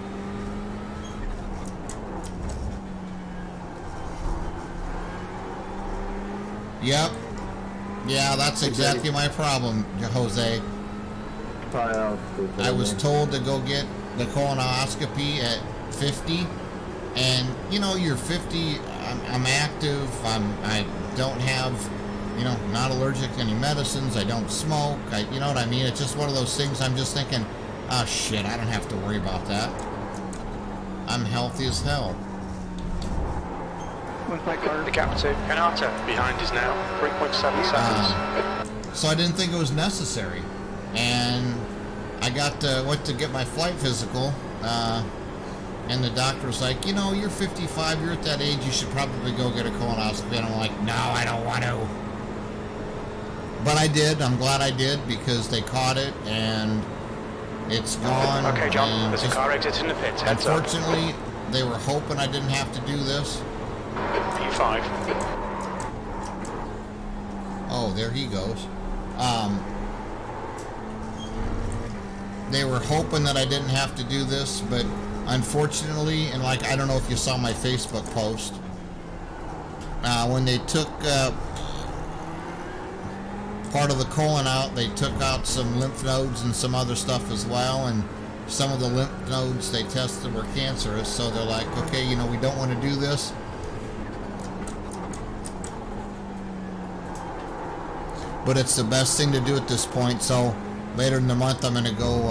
yep. Yeah, that's exactly my problem, Jose. I was told to go get the colonoscopy at 50, and you're 50. I'm active. I don't have, not allergic to any medicines. I don't smoke. You know what I mean? It's just one of those things. I'm just thinking, oh shit, I don't have to worry about that. I'm healthy as hell. The gap to Canata behind is now 3.7 seconds. So I didn't think it was necessary, and I went to get my flight physical, and the doctor was like, you're 55, you're at that age, you should probably go get a colonoscopy. And I'm like, no, I don't want to. But I did. I'm glad I did, because they caught it, and it's gone. Okay, John, there's a car exit in the pits. Heads up. Unfortunately, they were hoping I didn't have to do this. P5. Oh, there he goes. They were hoping that I didn't have to do this, but unfortunately, and I don't know if you saw my Facebook post, when they took part of the colon out, they took out some lymph nodes and some other stuff as well, and some of the lymph nodes they tested were cancerous, so they're like, okay, we don't want to do this. But it's the best thing to do at this point, so later in the month I'm going to go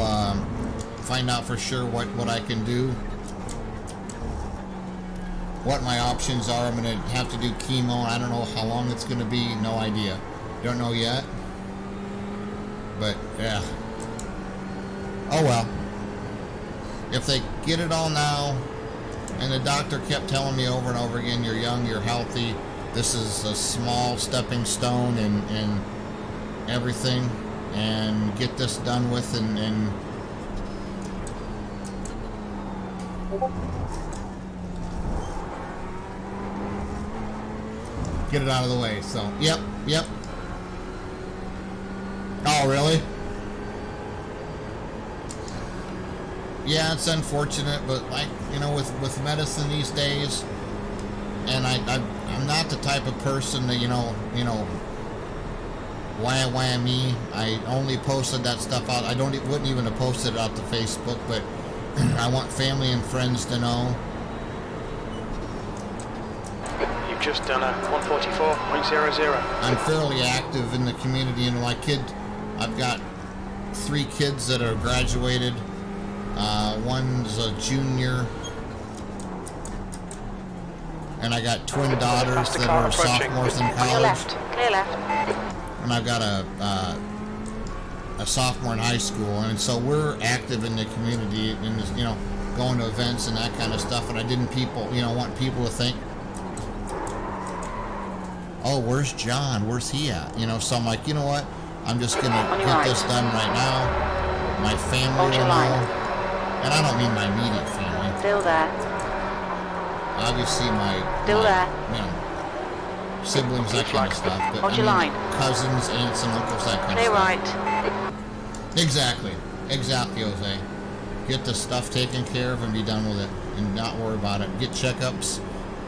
find out for sure what I can do, what my options are. I'm going to have to do chemo. I don't know how long it's going to be, no idea. Don't know yet. But yeah. Oh well. If they get it all now, and the doctor kept telling me over and over again, you're young, you're healthy, this is a small stepping stone and everything, and get this done with, and get it out of the way. So yep. Oh really? Yeah, it's unfortunate, but with medicine these days, and I'm not the type of person that, you know, why me. I only posted that stuff out. I wouldn't even have posted it out to Facebook, but I want family and friends to know. You've just done a 144.00. I'm fairly active in the community, and I've got 3 kids that are graduated. One's a junior, and I got twin daughters that are sophomores in On your college. left. Clear left. And I've got a sophomore in high school, and so we're active in the community, and you know, going to events and that kind of stuff. And I didn't want people to think, oh, where's John? Where's he at? You know, so I'm like, you know what? I'm just gonna get this done right now. My family will know, and I don't mean my immediate family. Still there. Obviously, my Still there. You know, siblings, that kind of stuff. But Hold your line. Cousins, aunts, and uncles, that kind Clear of stuff. right. Exactly, Jose. Get the stuff taken care of and be done with it, and not worry about it. Get checkups.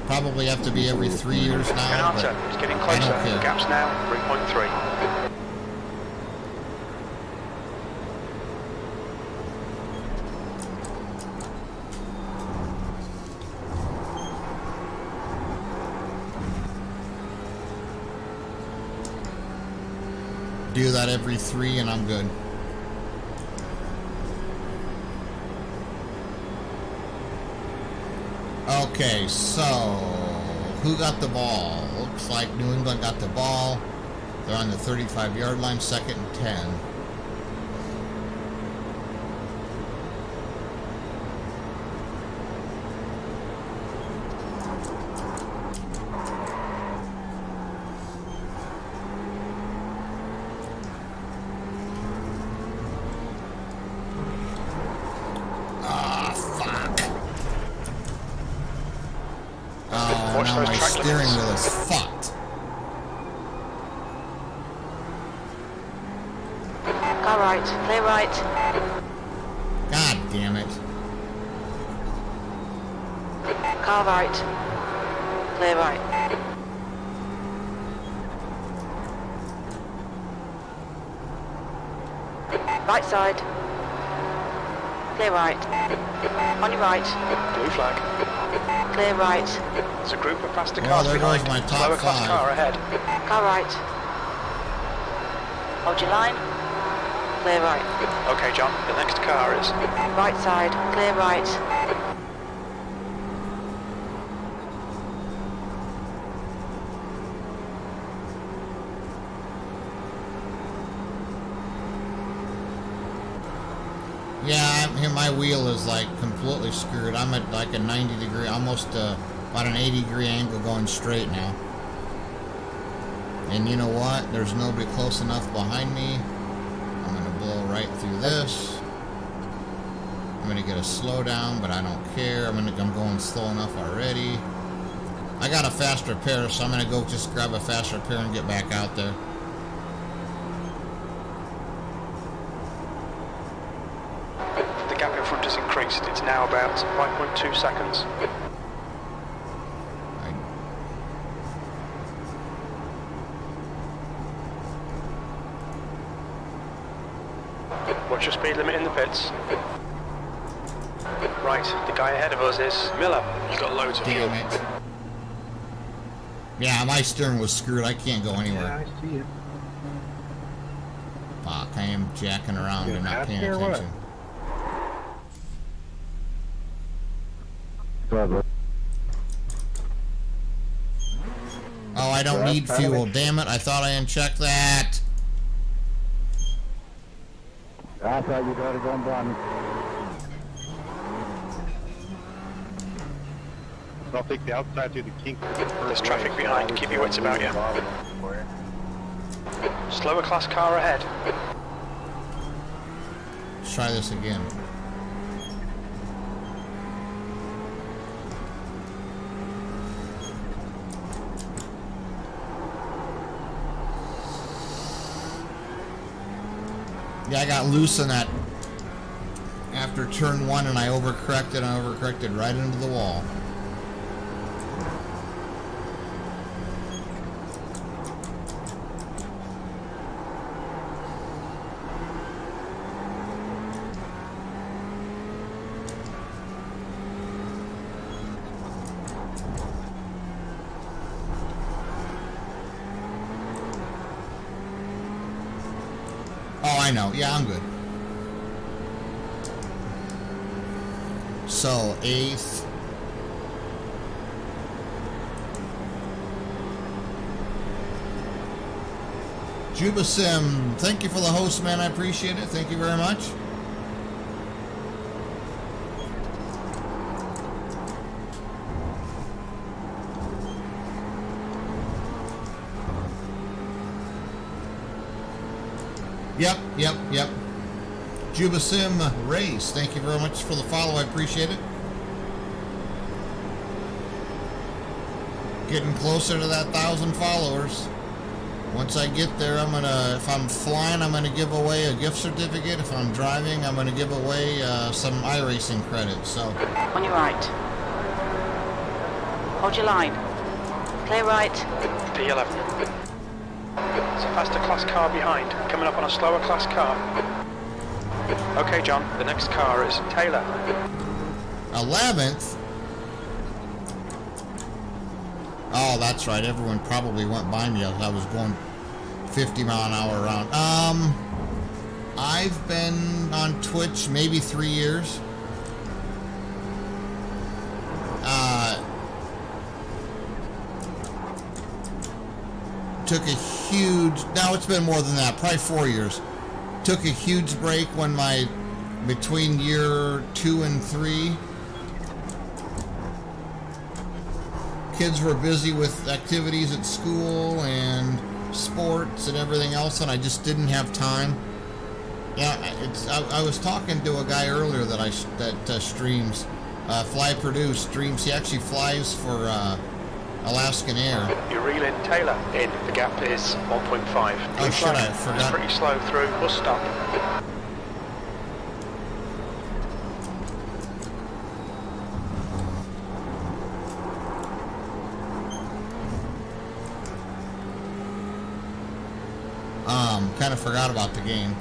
Probably have to be every 3 years now. But It's getting I closer. don't care. Gaps now 3.3. Do that every 3 and I'm good. Okay, so who got the ball? Looks like New England got the ball. They're on the 35-yard line, 2nd and 10. Now my steering wheel is fucked. Car right. Clear right. God damn it. Car right. Clear right. Right side. Clear right. On your right. Blue flag. Clear right. There's a group of faster Well, cars there behind. goes my top Slower class 5. car ahead. Car right. Hold your line. Clear right. Okay, John, the next car is... Right side. Clear right. Yeah, my wheel is like completely screwed. I'm at like a 90 degree, almost about an 80 degree angle going straight now. And you know what? There's nobody close enough behind me. I'm going to blow right through this. I'm going to get a slowdown, but I don't care. I'm going slow enough already. I got a faster pair, so I'm going to go just grab a faster pair and get back out there. The gap in front has increased. It's now about 5.2 seconds. What's your speed limit in the pits? Right, the guy ahead of us is Miller. You've got loads of fuel. Damn it. Yeah, my steering was screwed. I can't go anywhere. Yeah, I see it. Fuck, I am jacking around and not paying attention. Oh, I don't need fuel. Damn it, I thought I unchecked that. I thought you'd already gone blind. I'll take the outside through the kink. There's traffic behind. Keep your wits about you. Slower class car ahead. Let's try this again. Yeah, I got loose in that after turn 1 and I overcorrected right into the wall. I know. Yeah, I'm good. So, 8th. Jubasim, thank you for the host, man. I appreciate it. Thank you very much. Yep. Jubasim Race, thank you very much for the follow. I appreciate it. Getting closer to that 1,000 followers. Once I get there, if I'm flying, I'm gonna give away a gift certificate. If I'm driving, I'm gonna give away some iRacing credits. So. On your right. Hold your line. Clear right. P11. It's a faster class car behind, coming up on a slower class car. Okay, John, the next car is Taylor. 11th? Oh, that's right. Everyone probably went by me. I was going 50 mile an hour around. I've been on Twitch maybe 3 years. Took a huge, now it's been more than that, probably 4 years. Took a huge break when between year 2 and 3, kids were busy with activities at school and sports and everything else, and I just didn't have time. Yeah, I was talking to a guy earlier that streams, Fly Purdue streams. He actually flies for Alaskan Air. You're reeling Taylor in. The gap is 1.5. Oh shit, I forgot. It's pretty slow through. Bus stop. Kind of forgot about the game.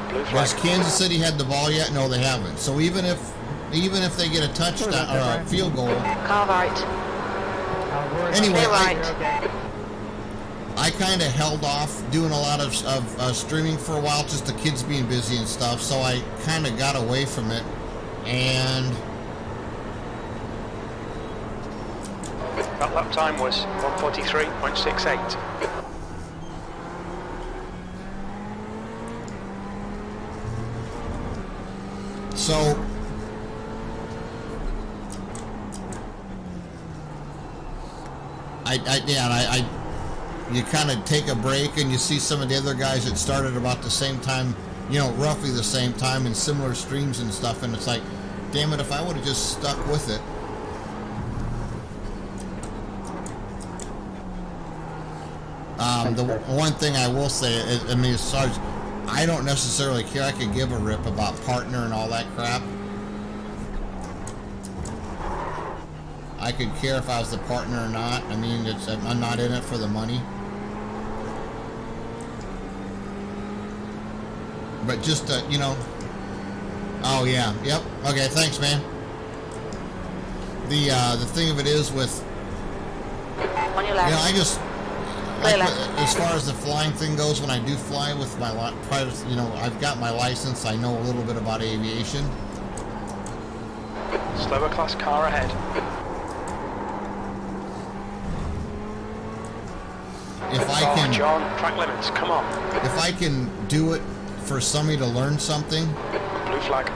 Blue flag. Has Kansas City had the ball yet? No, they haven't. So even if they get a touchdown or a field goal. Car right. Anyway, right. I kind of held off doing a lot of streaming for a while, just the kids being busy and stuff. So I kind of got away from it, and that lap time was 1:43.68. so you kind of take a break and you see some of the other guys that started about the same time, roughly the same time in similar streams and stuff, and it's like, damn it, if I would have just stuck with it. The one thing I will say is, as far as, I don't necessarily care. I could give a rip about partner and all that crap. I could care if I was the partner or not. I mean, I'm not in it for the money. But just, oh yeah, yep, okay, thanks, man. The thing of it is with, On your left. as far as the flying thing goes, when I do fly with my private, I've got my license. I know a little bit about aviation. Slower class car ahead. If I can, John, track limits, come on. If I can do it for somebody to learn something, Blue flag.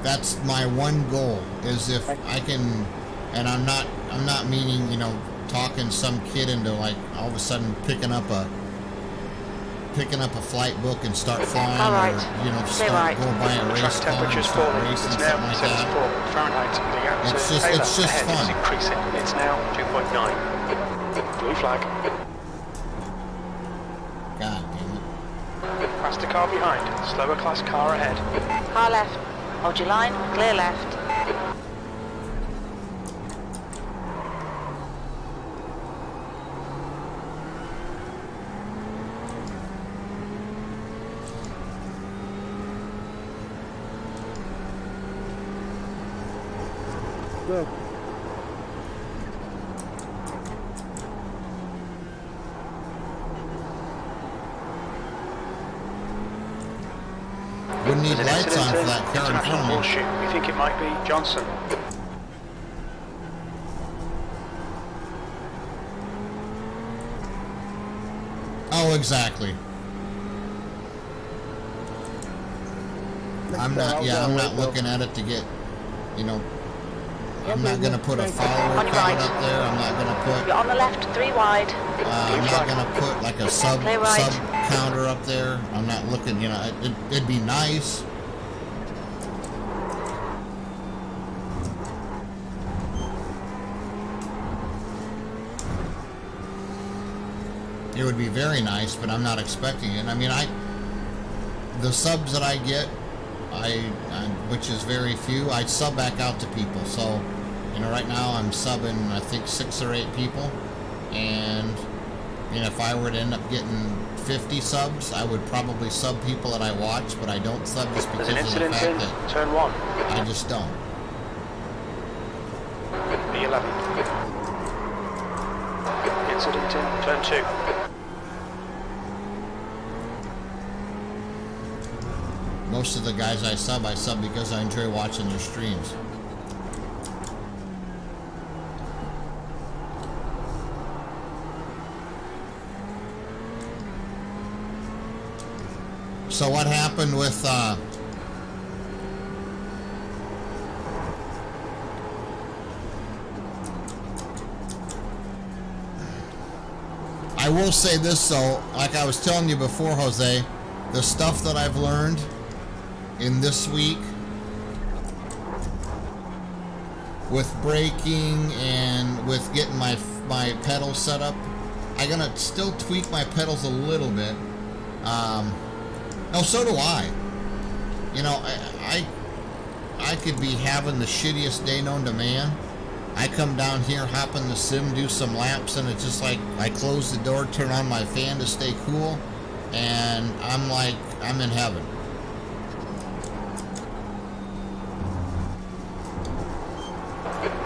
That's my one goal. Is if I can, and I'm not meaning talking some kid into like all of a sudden picking up a flight book and start flying, right. or go buy a race Track car and temperature's start falling. racing, It's now something like 74 that. Fahrenheit. The gap to Taylor It's just ahead fun. is increasing. It's now 2.9. Blue flag. God damn it. Faster car behind. Slower class car ahead. Car left. Hold your line. Clear left. Good. need There's an lights on incident for that car in International front of me. Horseshoe. We think it might be Johnson. Oh, exactly. I'm not looking at it to get, you know, I'm not going to put a follower On your count right. up there. I'm not going to put, You're on the left, 3 wide. I'm not going to put like a sub counter up there. I'm not looking, you know, it'd be nice. It would be very nice, but I'm not expecting it. I mean, the subs that I get, which is very few, I sub back out to people. So, you know, right now I'm subbing, I think 6 or 8 people, and you know, if I were to end up getting 50 subs, I would probably sub people that I watch, but I don't sub just because of the incident fact in that turn 1. I just don't. B11. Incident in turn 2. Most of the guys I sub because I enjoy watching their streams. So what happened with I will say this though, like I was telling you before, Jose, the stuff that I've learned in this week with braking and with getting my pedals set up, I'm gonna still tweak my pedals a little bit. No, so do I. You know, I could be having the shittiest day known to man. I come down here, hop in the sim, do some laps, and it's just like I close the door, turn on my fan to stay cool, and I'm like, I'm in heaven.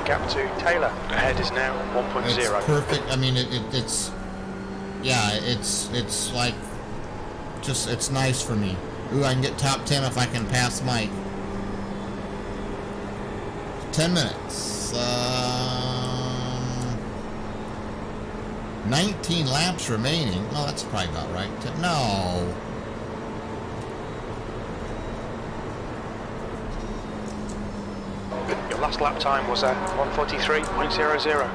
Gap to Taylor. Ahead is now 1.0. It's perfect. I mean, it's yeah, it's like just it's nice for me. Ooh, I can get top 10 if I can pass Mike. 10 minutes. 19 laps remaining. Well, that's probably about right. No. Your last lap time was at 1:43.00.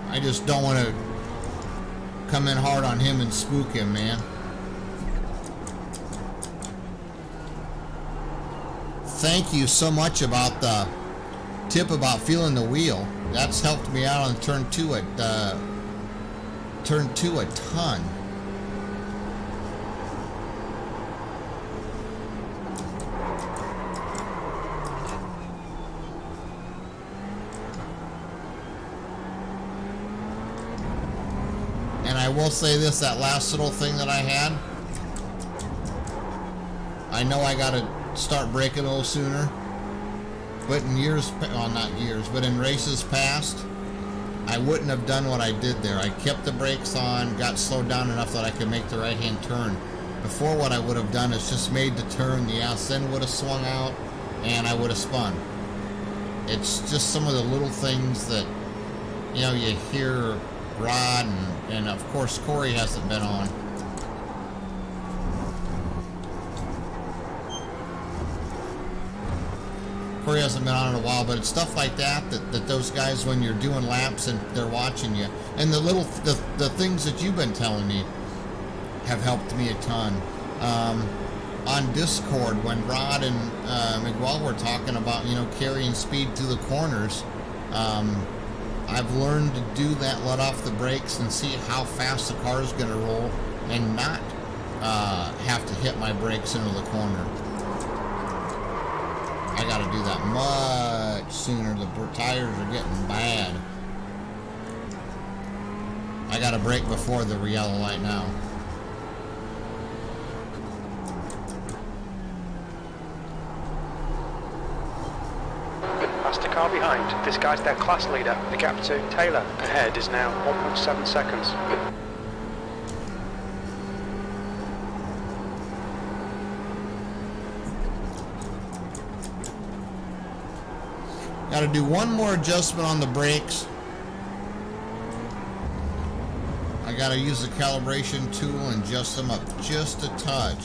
I just don't want to come in hard on him and spook him, man. Thank you so much about the tip about feeling the wheel. That's helped me out on turn 2 a ton. And I will say this, that last little thing that I had, I know I gotta start braking a little sooner, but in years, well not years, but in races past, I wouldn't have done what I did there. I kept the brakes on, got slowed down enough that I could make the right hand turn. Before, what I would have done is just made the turn, the ass end would have swung out, and I would have spun. It's just some of the little things that, you know, you hear Rod and of course Corey hasn't been on. Corey hasn't been on in a while, but it's stuff like that those guys, when you're doing laps and they're watching you, and the things that you've been telling me have helped me a ton. On Discord, when Rod and Miguel were talking about, you know, carrying speed through the corners, I've learned to do that, let off the brakes and see how fast the car is going to roll and not have to hit my brakes into the corner. I got to do that much sooner. The tires are getting bad. I got to brake before the yellow light now. Past the car behind. This guy's their class leader. The gap to Taylor ahead is now 1.7 seconds. Got to do one more adjustment on the brakes. I got to use the calibration tool and adjust them up just a touch.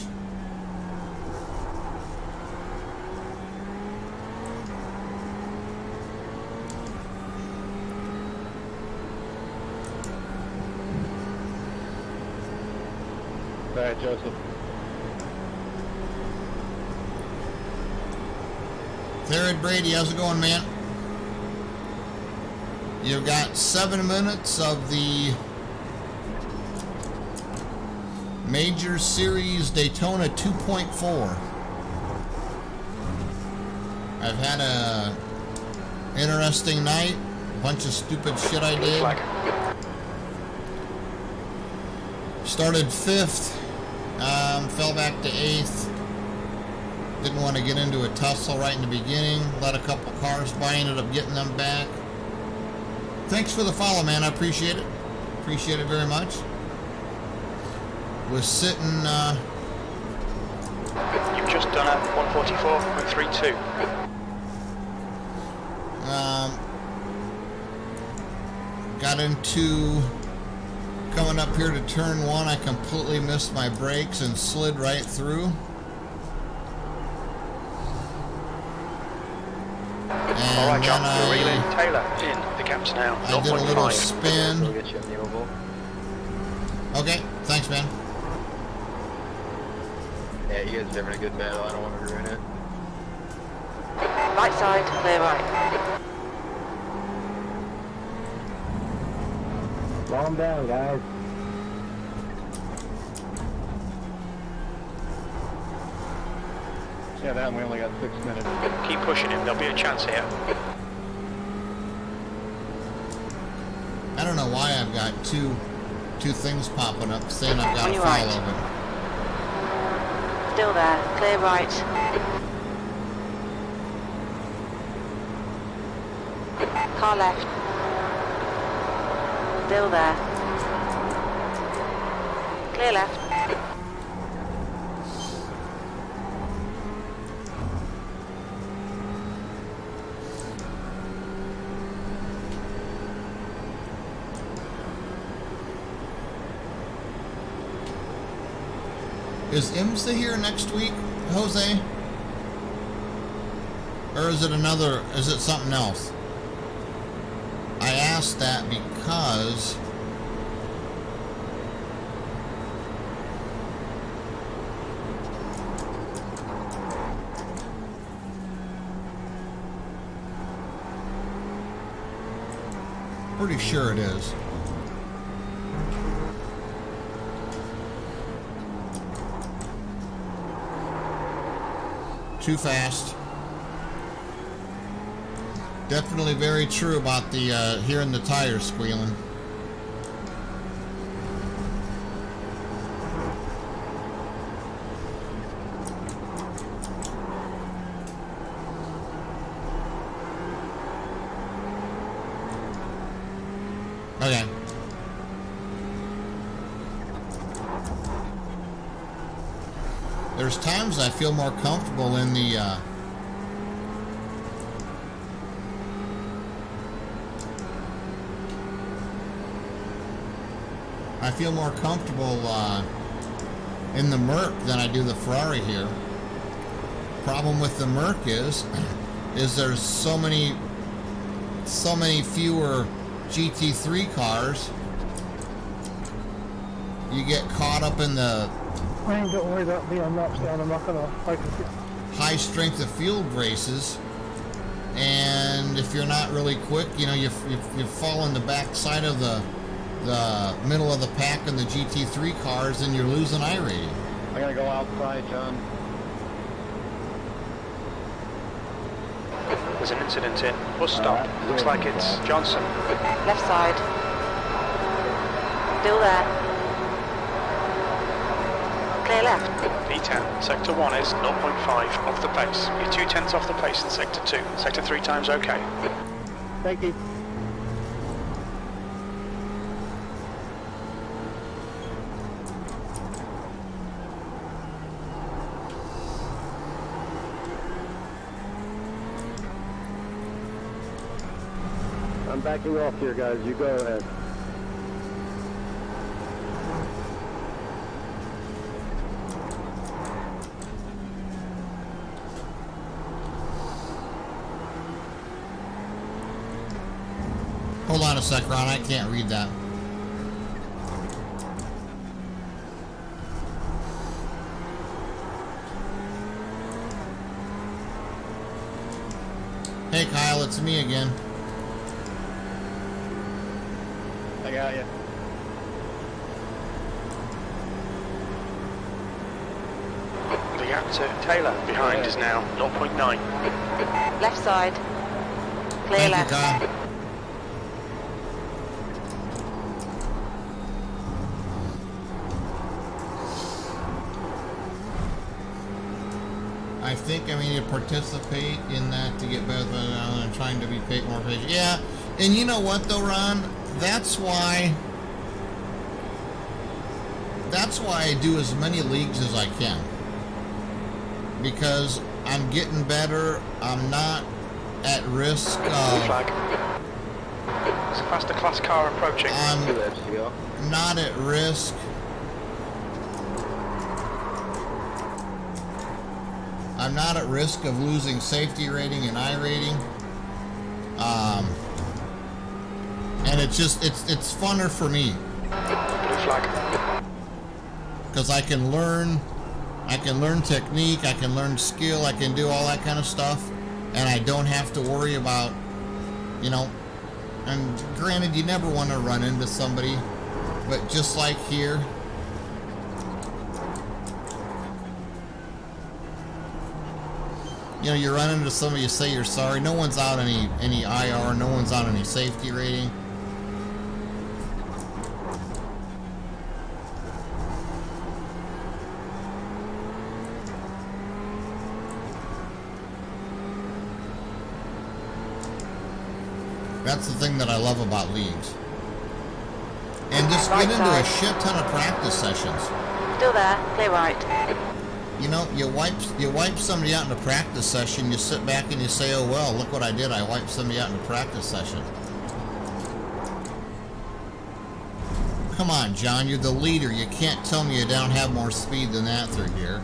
All right, Joseph. Jared Brady, how's it going, man? You've got 7 minutes of the Major Series Daytona 2.4. I've had a interesting night. A bunch of stupid shit I did. Started 5th, fell back to 8th. Didn't want to get into a tussle right in the beginning. Let a couple cars by, ended up getting them back. Thanks for the follow, man. I appreciate it. Appreciate it very much. Was sitting, You've just done a 144.32. Got into coming up here to turn 1. I completely missed my brakes and slid right through. All right, John, you're reeling. Taylor in the gaps now. I did a little spin. We'll get you in the oval. Okay, thanks, man. Yeah, you guys are having a good battle. I don't want to ruin it. Right side, clear right. Slow them down, guys. Yeah, that one we only got 6 minutes. Keep pushing him. There'll be a chance here. I don't know why I've got two things popping up saying I've got On a your file right. open. Still there, clear right. Car left. Still there. Clear left. Is IMSA here next week, Jose? Or is it something else? I asked that because pretty sure it is. Too fast. Definitely very true about the hearing the tires squealing. Okay. There's times I feel more comfortable in the I feel more comfortable in the Merc than I do the Ferrari here. Problem with the Merc is there's so many fewer GT3 cars. You get caught up in the I ain't got to worry about being knocked down. I'm not gonna focus it. high strength of field races, and if you're not really quick, you know, you fall in the back side of the middle of the pack in the GT3 cars, and you're losing I rating. I gotta go outside, John. There's an incident in. Bus stop. Looks like it's Johnson. Left side. Still there. Clear left. P10. Sector 1 is 0.5 off the pace. You're 2/10 off the pace in Sector 2. Sector 3 times okay. Thank you. I'm backing off here, guys. You go ahead. Hold on a sec, Ron. I can't read that. Hey, Kyle, it's me again. I got you. The gap to Taylor behind is now 0.9. Left side. Clear Thank left. you, Kyle. I think I need to participate in that to get better than trying to be more patient. Yeah, and you know what though, Ron? That's why I do as many leagues as I can. Because I'm getting better. I'm not at risk of... Flag. There's a faster class car approaching. I'm not at risk. I'm not at risk of losing safety rating and I rating. And it's funner for me. Blue flag. Because I can learn technique, I can learn skill, I can do all that kind of stuff, and I don't have to worry about, you know, and granted you never want to run into somebody, but just like here, you know, you run into somebody, you say you're sorry, no one's out any IR, no one's out any safety rating. That's the thing that I love about leagues. And just get into a shit ton of practice sessions. Still there. Clear right. You know, you wipe somebody out in a practice session, you sit back and you say, oh well, look what I did, I wiped somebody out in a practice session. Come on, John, you're the leader. You can't tell me you don't have more speed than that through here.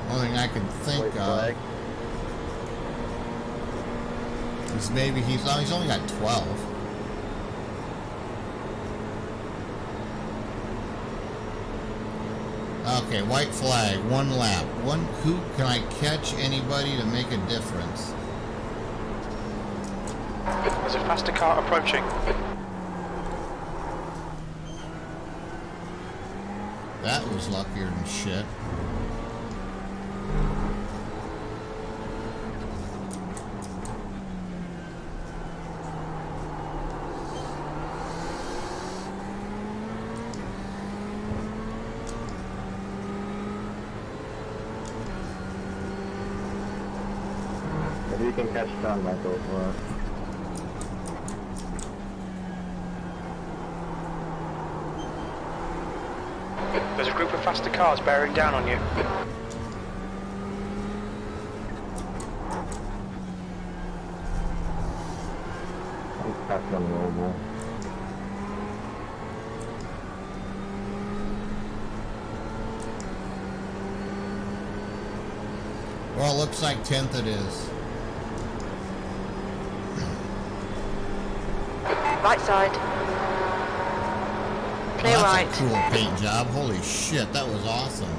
Only thing I can think of is maybe he's only got 12. Okay, white flag, 1 lap. Who can I catch anybody to make a difference? There's a faster car approaching. That was luckier than shit. If you can catch John, Michael. There's a group of faster cars bearing down on you. I'm passing on the oval. Well, it looks like 10th it is. Right side. Clear right. That's a cool paint job. Holy shit, that was awesome.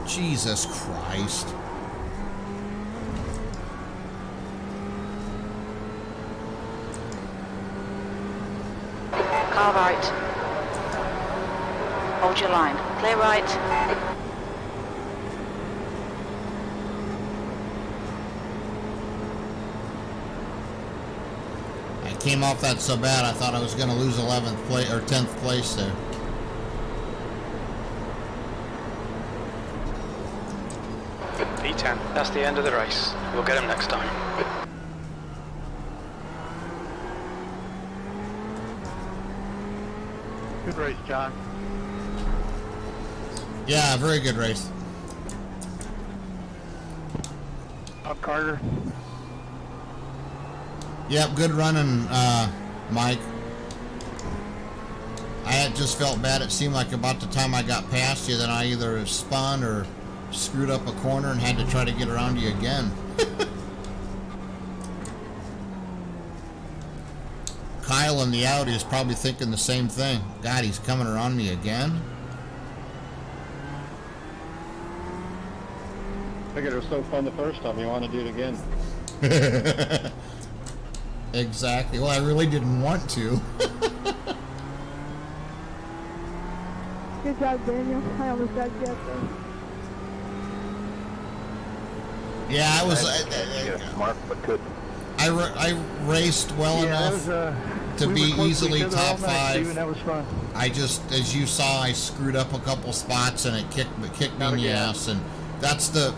Jesus Christ. Car right. Hold your line. Clear right. Came off that so bad I thought I was going to lose 11th place or 10th place there. P10, that's the end of the race. We'll get him next time. Good race, John. Yeah, very good race. Up, Carter. Yep, good running, Mike. I had just felt bad. It seemed like about the time I got past you, then I either spun or screwed up a corner and had to try to get around you again. Kyle in the Audi is probably thinking the same thing. God, he's coming around me again. Figured it was so fun the first time. You want to do it again? Exactly. Well, I really didn't want to. Good job, Daniel. I almost got you up there. Yeah, I was. Smart, but good. I raced well enough to be easily top 5. That was fun. I just, as you saw, I screwed up a couple spots and it kicked me in the ass, and that's the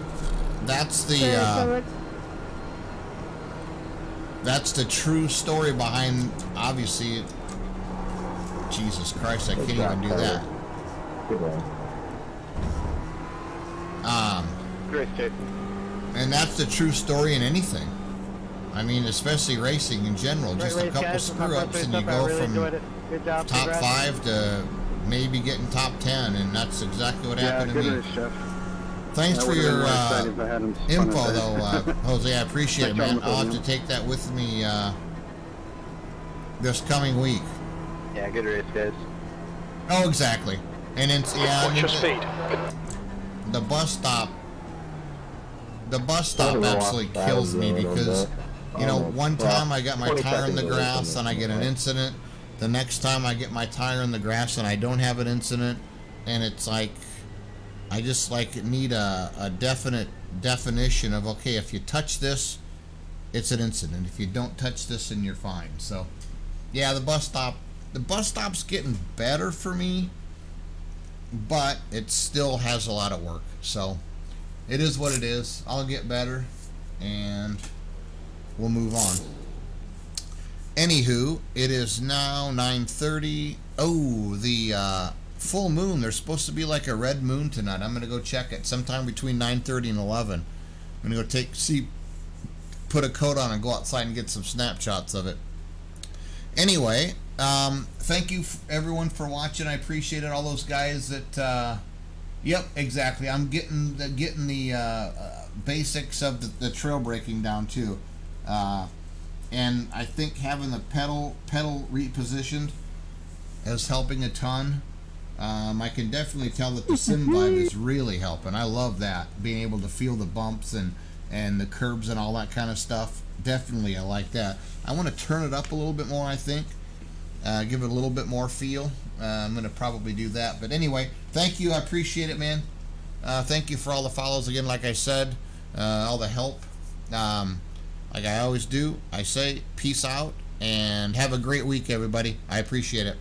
true story behind. Obviously, Jesus Christ, I can't even do that. Great, Jake. And that's the true story in anything. I mean, especially racing in general. Just a couple screw-ups and you go from top 5 to maybe getting top 10, and that's exactly what happened to me. Race, Chef. Thanks for your info, though, though. Jose. I appreciate it, man. I'll have to take that with me this coming week. Yeah, good race, guys. Oh, exactly. And it's What's your speed? The bus stop absolutely kills me because, you know, one time I got my tire in the grass and I get an incident. The next time I get my tire in the grass and I don't have an incident, and it's like, I just like need a definite definition of, okay, if you touch this, it's an incident. If you don't touch this, then you're fine. So, yeah, the bus stop's getting better for me, but it still has a lot of work. So, it is what it is. I'll get better, and we'll move on. Anywho, it is now 9:30. Oh, the full moon. There's supposed to be like a red moon tonight. I'm going to go check it sometime between 9:30 and 11. I'm going to go put a coat on and go outside and get some snapshots of it. Anyway, thank you everyone for watching. I appreciate it. All those guys that yep, exactly. I'm getting the basics of the trail breaking down too, and I think having the pedal repositioned is helping a ton. I can definitely tell that the sim vibe is really helping. I love that, being able to feel the bumps and the curbs and all that kind of stuff. Definitely, I like that. I want to turn it up a little bit more, I think. Give it a little bit more feel. I'm going to probably do that. But anyway, thank you. I appreciate it, man. Thank you for all the follows again, like I said, all the help. Like I always do, I say peace out and have a great week, everybody. I appreciate it.